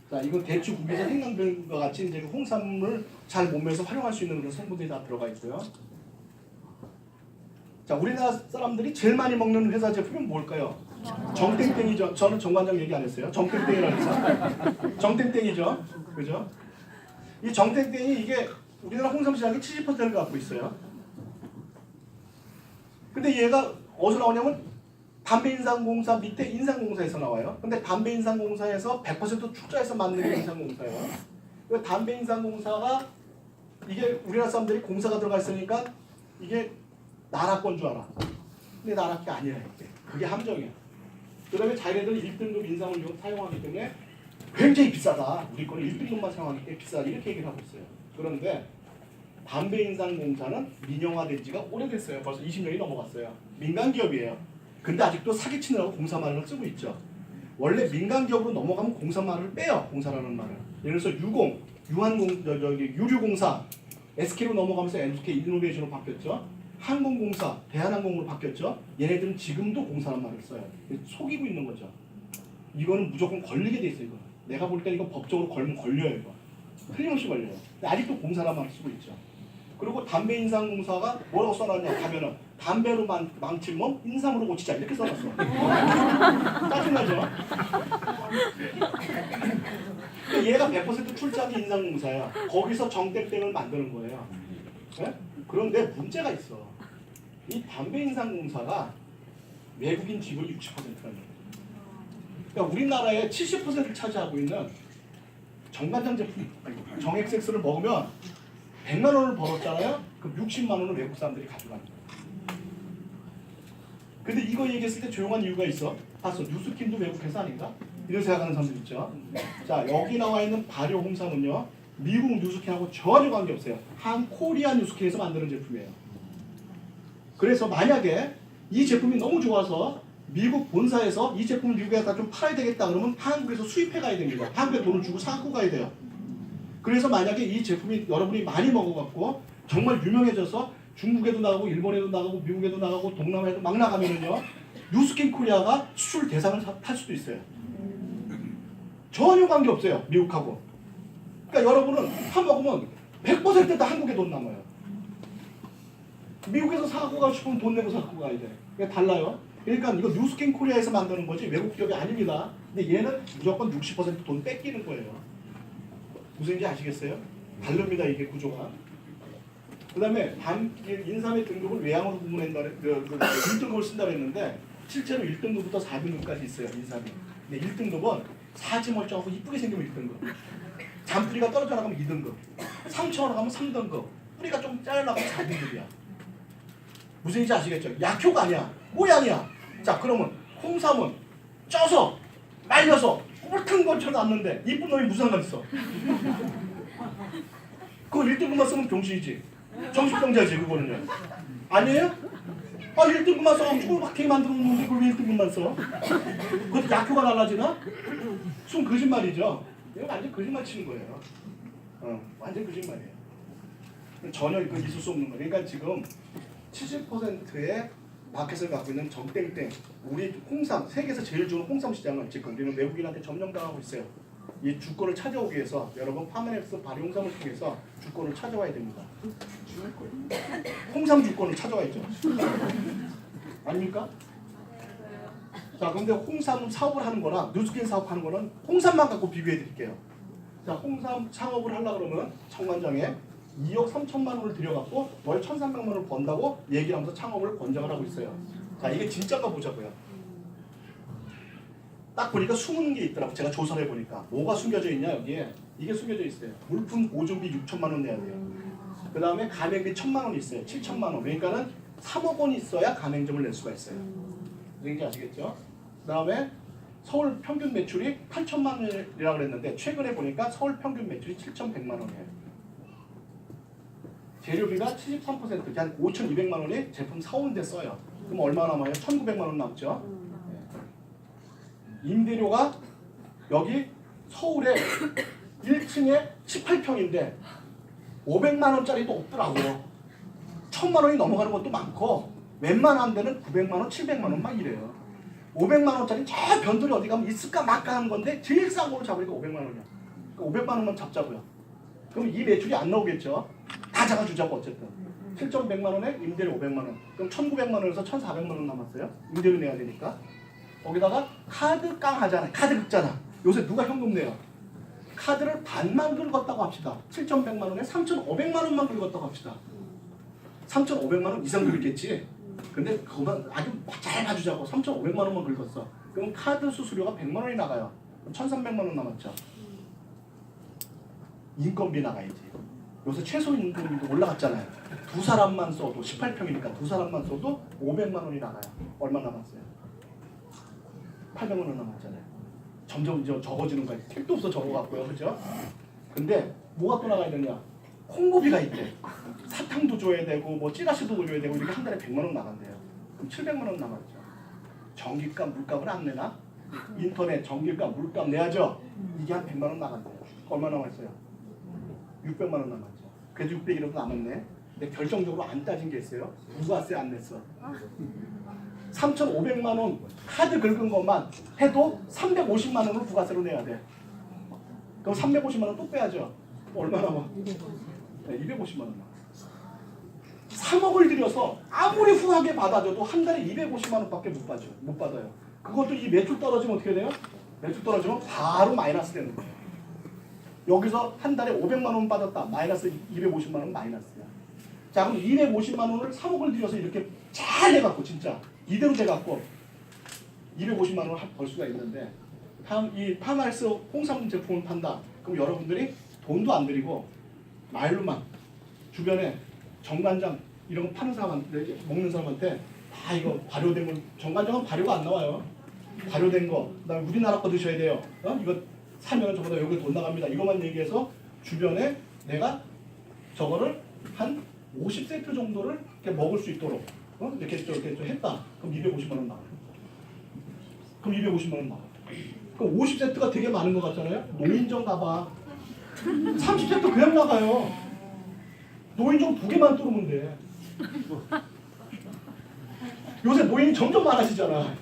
자, 이건 대추, 구기자, 생강 등과 같이 이제 홍삼을 잘 몸에서 활용할 수 있는 그런 성분들이 다 들어가 있고요. 자, 우리나라 사람들이 제일 많이 먹는 회사 제품은 뭘까요? 정땡땡이죠. 저는 정관장 얘기 안 했어요. 정땡땡이라고 해서. 정땡땡이죠. 그죠? 이 정땡땡이 이게 우리나라 홍삼 시장의 70%를 갖고 있어요. 근데 얘가 어디서 나오냐면 담배인상공사 밑에 인상공사에서 나와요. 근데 담배인상공사에서 100% 축자해서 만든 게 인상공사예요. 그 담배인상공사가 이게 우리나라 사람들이 공사가 들어가 있으니까 이게 나라 건 줄 알아. 근데 나라 게 아니야. 이게. 그게 함정이야. 그 다음에 자기네들은 1등급 인상을 사용하기 때문에 굉장히 비싸다. 우리 거는 1등급만 사용하기 때문에 비싸다. 이렇게 얘기를 하고 있어요. 그런데 담배인상공사는 민영화된 지가 오래됐어요. 벌써 20년이 넘어갔어요. 민간기업이에요. 근데 아직도 사기치느라고 공사말을 쓰고 있죠. 원래 민간기업으로 넘어가면 공사말을 빼요. 공사라는 말을. 예를 들어서 유류공사, SK로 넘어가면서 SK 이노베이션으로 바뀌었죠. 항공공사, 대한항공으로 바뀌었죠. 얘네들은 지금도 공사라는 말을 써요. 속이고 있는 거죠. 이거는 무조건 걸리게 돼 있어요. 이거. 내가 볼 때 이거 법적으로 걸면 걸려요. 이거. 틀림없이 걸려요. 근데 아직도 공사라는 말을 쓰고 있죠. 그리고 담배인상공사가 뭐라고 써놨냐 하면은 담배로 망칠 몸 인삼으로 고치자 이렇게 써놨어. 짜증나죠? 그러니까 얘가 100% 출자기 인상공사야. 거기서 정땡땡을 만드는 거예요. 네? 그런데 문제가 있어. 이 담배 인상공사가 외국인 지분이 60%라는 거예요. 그러니까 우리나라의 70%를 차지하고 있는 정관장 제품, 정액섹스를 먹으면 100만 원을 벌었잖아요. 그럼 60만 원을 외국 사람들이 가져가는 거예요. 근데 이거 얘기했을 때 조용한 이유가 있어. 봤어. 뉴스킴도 외국 회사 아닌가? 이런 생각하는 사람들 있죠. 자, 여기 나와 있는 발효 홍삼은요, 미국 뉴스킴하고 전혀 관계없어요. 한 코리아 뉴스킴에서 만드는 제품이에요. 그래서 만약에 이 제품이 너무 좋아서 미국 본사에서 이 제품을 미국에다 좀 팔아야 되겠다 그러면 한국에서 수입해 가야 됩니다. 한국에 돈을 주고 사고 가야 돼요. 그래서 만약에 이 제품이 여러분이 많이 먹어갖고 정말 유명해져서 중국에도 나가고 일본에도 나가고 미국에도 나가고 동남아에도 막 나가면은요, 뉴스킨 코리아가 수출 대상을 탈 수도 있어요. 전혀 관계 없어요, 미국하고. 그러니까 여러분은 파 먹으면 100% 다 한국에 돈 남아요. 미국에서 사고 가고 싶으면 돈 내고 사고 가야 돼. 그게 달라요. 그러니까 이거 뉴스킨 코리아에서 만드는 거지 외국 기업이 아닙니다. 근데 얘는 무조건 60% 돈 뺏기는 거예요. 무슨 얘기인지 아시겠어요? 다릅니다, 이게 구조가. 그 다음에 인삼의 등급을 외양으로 구분한다, 1등급을 쓴다고 했는데 실제로 1등급부터 4등급까지 있어요, 인삼이. 근데 1등급은 사지 멀쩡하고 이쁘게 생기면 1등급, 잔뿌리가 떨어져 나가면 2등급, 상처가 나가면 3등급, 뿌리가 좀 잘라나가면 4등급이야. 무슨 얘기인지 아시겠죠? 약효가 아니야, 모양이야. 자, 그러면 홍삼은 쪄서 말려서 꿀튼 것처럼 났는데 이쁜 놈이 무슨 상관 있어? 그거 1등급만 쓰면 병신이지, 정신병자지 그거는요. 아니에요? 아, 1등급만 써가지고 막히게 만들어 놓는데 그걸 왜 1등급만 써? 그것도 약효가 달라지나? 순 거짓말이죠. 이거 완전 거짓말 치는 거예요. 완전 거짓말이에요. 전혀 이거 있을 수 없는 거예요. 그러니까 지금 70%의 마켓을 갖고 있는 정땡땡, 우리 홍삼, 세계에서 제일 좋은 홍삼 시장을 지금 우리는 외국인한테 점령당하고 있어요. 이 주권을 찾아오기 위해서 여러분 파메렉스 발효 홍삼을 통해서 주권을 찾아와야 됩니다. 홍삼 주권을 찾아와야죠. 아닙니까? 자, 그런데 홍삼 사업을 하는 거랑 뉴스킨 사업하는 거는 홍삼만 갖고 비교해 드릴게요. 자, 홍삼 창업을 하려고 그러면 청관장에 2억 3천만 원을 들여갖고 월 1,300만 원을 번다고 얘기를 하면서 창업을 권장을 하고 있어요. 자, 이게 진짜가 보자고요. 딱 보니까 숨은 게 있더라고. 제가 조사를 해보니까 뭐가 숨겨져 있냐, 여기에 이게 숨겨져 있어요. 물품 보증비 6천만 원 내야 돼요. 그 다음에 가맹비 1,000만 원이 있어요. 7천만 원. 그러니까는 3억 원이 있어야 가맹점을 낼 수가 있어요. 그러니까 아시겠죠? 그 다음에 서울 평균 매출이 8천만 원이라고 그랬는데 최근에 보니까 서울 평균 매출이 7,100만 원이에요. 재료비가 73%, 한 5,200만 원이 제품 사오는데 써요. 그럼 얼마 남아요? 1,900만 원 남죠. 임대료가 여기 서울에 1층에 18평인데 500만 원짜리도 없더라고요. 1,000만 원이 넘어가는 것도 많고 웬만한 데는 900만 원, 700만 원 막 이래요. 500만 원짜리 저 변들이 어디 가면 있을까 말까 하는 건데 제일 싼 걸로 잡으니까 500만 원이야. 그러니까 500만 원만 잡자고요. 그럼 이 매출이 안 나오겠죠. 다 잡아주자고 어쨌든. 7,100만 원에 임대료 500만 원. 그럼 1,900만 원에서 1,400만 원 남았어요. 임대료 내야 되니까. 거기다가 카드 깡 하잖아요. 카드 긁잖아. 요새 누가 현금 내요? 카드를 반만 긁었다고 합시다. 7,100만 원에 3,500만 원만 긁었다고 합시다. 3,500만 원 이상 긁겠지. 근데 그거만 아주 잘 봐주자고 3,500만 원만 긁었어. 그럼 카드 수수료가 100만 원이 나가요. 그럼 1,300만 원 남았죠. 인건비 나가야지. 요새 최소 임금도 올라갔잖아요. 두 사람만 써도 18평이니까 두 사람만 써도 500만 원이 나가요. 얼마 남았어요? 800만 원 남았잖아요. 점점 이제 적어지는 거예요. 택도 없어 적어갖고요, 그죠? 근데 뭐가 또 나가야 되냐? 홍보비가 있대. 사탕도 줘야 되고 뭐 찌라시도 줘야 되고 이렇게 한 달에 100만 원 나간대요. 그럼 700만 원 남았죠. 전기값, 물값은 안 내나? 인터넷, 전기값, 물값 내야죠. 이게 한 100만 원 나간대요. 얼마 남았어요? 600만 원 남았죠. 그래도 600이라도 남았네. 근데 결정적으로 안 따진 게 있어요. 부가세 안 냈어. 3,500만 원 카드 긁은 것만 해도 350만 원을 부가세로 내야 돼. 그럼 350만 원 또 빼야죠. 얼마 남아? 네, 250만 원 남아. 3억을 들여서 아무리 후하게 받아줘도 한 달에 250만 원밖에 못 받아요. 그것도 이 매출 떨어지면 어떻게 돼요? 매출 떨어지면 바로 마이너스 되는 거예요. 여기서 한 달에 500만 원 받았다. 마이너스 250만 원 마이너스야. 자, 그럼 250만 원을 3억을 들여서 이렇게 잘 해갖고 진짜 이대로 돼갖고 250만 원을 벌 수가 있는데 이 파마스 홍삼 제품을 판다. 그럼 여러분들이 돈도 안 들이고 말로만 주변에 정관장 이런 거 파는 사람한테 먹는 사람한테 다 이거 발효된 건 정관장은 발효가 안 나와요. 발효된 거 그다음에 우리나라 거 드셔야 돼요. 이거 사면 저보다 여기 돈 나갑니다. 이것만 얘기해서 주변에 내가 저거를 한 50세트 정도를 이렇게 먹을 수 있도록 이렇게 좀 했다. 그럼 250만 원 나와요. 그럼 250만 원 나와요. 그럼 50세트가 되게 많은 것 같잖아요. 노인정 가봐. 30세트 그냥 나가요. 노인정 2개만 뚫으면 돼. 요새 노인이 점점 많아지잖아.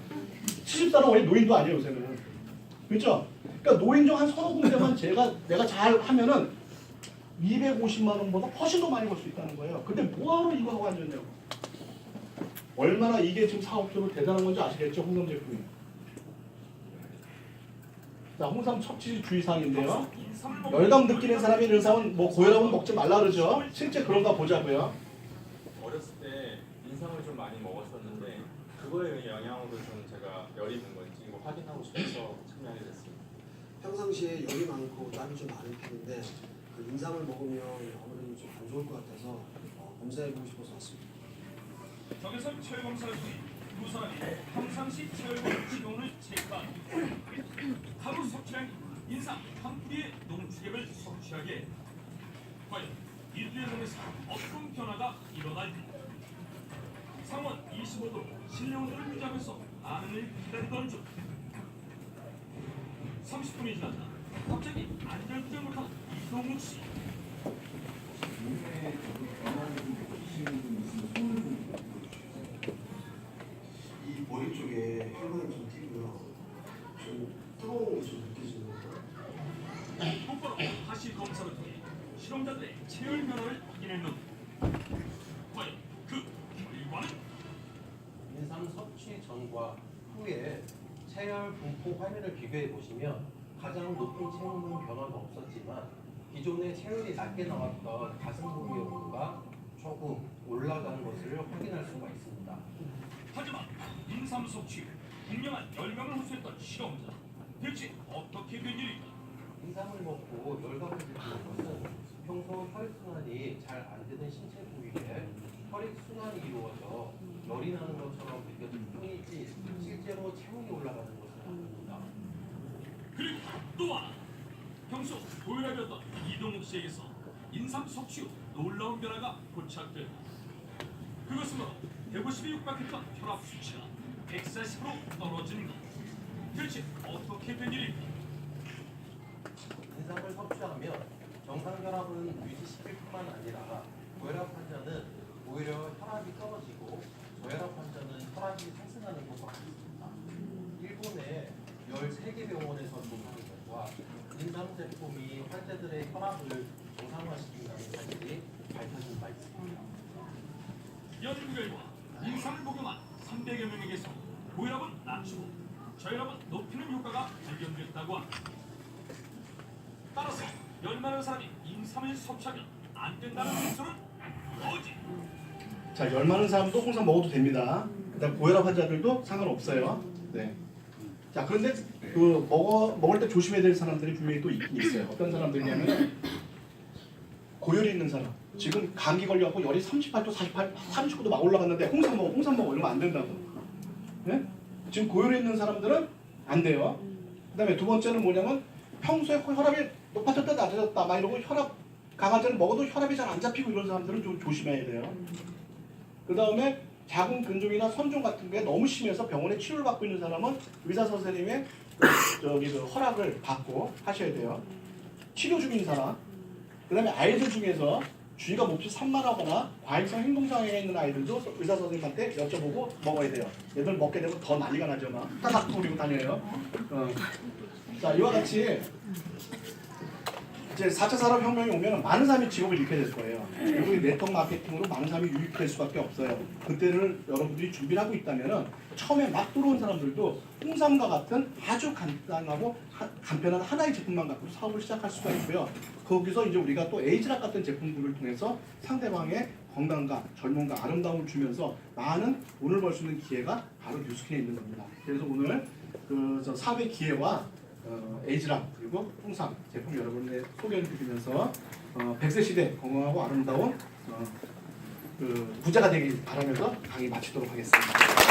70살은 원래 노인도 아니에요 요새는. 그렇죠? 그러니까 노인정 한 서너 군데만 내가 잘 하면은 250만 원보다 훨씬 더 많이 벌 수 있다는 거예요. 근데 뭐하러 이거 하고 앉았냐고. 얼마나 이게 지금 사업적으로 대단한 건지 아시겠죠? 홍삼 제품이. 자, 홍삼 섭취 주의사항인데요. 열감 느끼는 사람이 이런 사람은 뭐 고혈압은 먹지 말라 그러죠. 실제 그런가 보자고요. 어렸을 때 인삼을 좀 많이 먹었었는데 그거에 영향으로 좀 제가 열이 든 건지 이거 확인하고 싶어서 참여하게 됐습니다. 평상시에 열이 많고 땀이 좀 많은 편인데 그 인삼을 먹으면 아무래도 좀 안 좋을 것 같아서 검사해보고 싶어서 왔습니다. 적외선 체외검사를 통해 두 사람이 평상시 체외검 치료를 체크한 하루 섭취량 인삼 한 뿌리의 농축액을 섭취하기에 과연 이들의 몸에서 어떤 변화가 일어날까? 상온 25도로 실내 온도를 유지하면서 반응을 기다리던 중 30분이 지났다. 갑자기 안절부절 못한 이동욱 씨. 이 머리 쪽에 혈관이 좀 튀고요. 좀 뜨거운 게 좀 느껴지는 거예요. 똑바로 다시 검사를 통해 실험자들의 체열 변화를 확인했는데 과연 그 결과는? 인삼 섭취 전과 후에 체열 분포 화면을 비교해 보시면 가장 높은 체온은 변화가 없었지만 기존의 체열이 낮게 나왔던 가슴 부위의 온도가 조금 올라간 것을 확인할 수가 있습니다. 하지만 인삼 섭취 후 분명한 열감을 호소했던 실험자. 대체 어떻게 된 일일까? 인삼을 먹고 열감을 느끼는 것은 평소 혈액순환이 잘 안 되는 신체 부위에 혈액순환이 이루어져 열이 나는 것처럼 느껴질 뿐이지 실제로 체온이 올라가는 것은 아닙니다. 그리고 또 하나. 평소 고혈압이었던 이동욱 씨에게서 인삼 섭취 후 놀라운 변화가 포착됐다. 그것은 바로 150에 육박했던 혈압 수치가 140으로 떨어진 것. 대체 어떻게 된 일일까? 인삼을 섭취하면 정상 혈압은 유지시킬 뿐만 아니라 고혈압 환자는 오히려 혈압이 떨어지고 저혈압 환자는 혈압이 상승하는 것으로 알려졌습니다. 일본의 13개 병원에서 조사한 결과 인삼 제품이 환자들의 혈압을 정상화시킨다는 사실이 밝혀진 바 있습니다. 연구 결과 인삼을 복용한 300여 명에게서 고혈압은 낮추고 저혈압은 높이는 효과가 발견됐다고 합니다. 따라서 열 많은 사람이 인삼을 섭취하면 안 된다는 진술은 뭐지? 자, 열 많은 사람도 홍삼 먹어도 됩니다. 그다음 고혈압 환자들도 상관없어요. 네. 자, 그런데 그 먹을 때 조심해야 될 사람들이 분명히 또 있긴 있어요. 어떤 사람들이냐면 고열이 있는 사람. 지금 감기 걸려갖고 열이 38도, 48, 39도 막 올라갔는데 홍삼 먹어 이러면 안 된다고. 네? 지금 고열이 있는 사람들은 안 돼요. 그다음에 두 번째는 뭐냐면 평소에 혈압이 높아졌다 낮아졌다 막 이러고 혈압 강화제를 먹어도 혈압이 잘 안 잡히고 이런 사람들은 좀 조심해야 돼요. 그 다음에 자궁 근종이나 선종 같은 게 너무 심해서 병원에 치료를 받고 있는 사람은 의사 선생님의 그 허락을 받고 하셔야 돼요. 치료 중인 사람. 그 다음에 아이들 중에서 주의가 몹시 산만하거나 과잉성 행동장애가 있는 아이들도 의사 선생님한테 여쭤보고 먹어야 돼요. 얘들 먹게 되면 더 난리가 나죠. 막 따닥 거리고 다녀요. 자, 이와 같이 이제 4차 산업혁명이 오면 많은 사람이 직업을 잃게 될 거예요. 그리고 이 네트워크 마케팅으로 많은 사람이 유입될 수밖에 없어요. 그때를 여러분들이 준비를 하고 있다면 처음에 막 들어온 사람들도 홍삼과 같은 아주 간단하고 간편한 하나의 제품만 갖고 사업을 시작할 수가 있고요. 거기서 이제 우리가 또 에이즈락 같은 제품들을 통해서 상대방의 건강과 젊음과 아름다움을 주면서 많은 돈을 벌 수 있는 기회가 바로 뉴스킨에 있는 겁니다. 그래서 오늘 저 사업의 기회와 에이즈락 그리고 홍삼 제품 여러분의 소개를 드리면서 100세 시대 건강하고 아름다운 부자가 되길 바라면서 강의 마치도록 하겠습니다.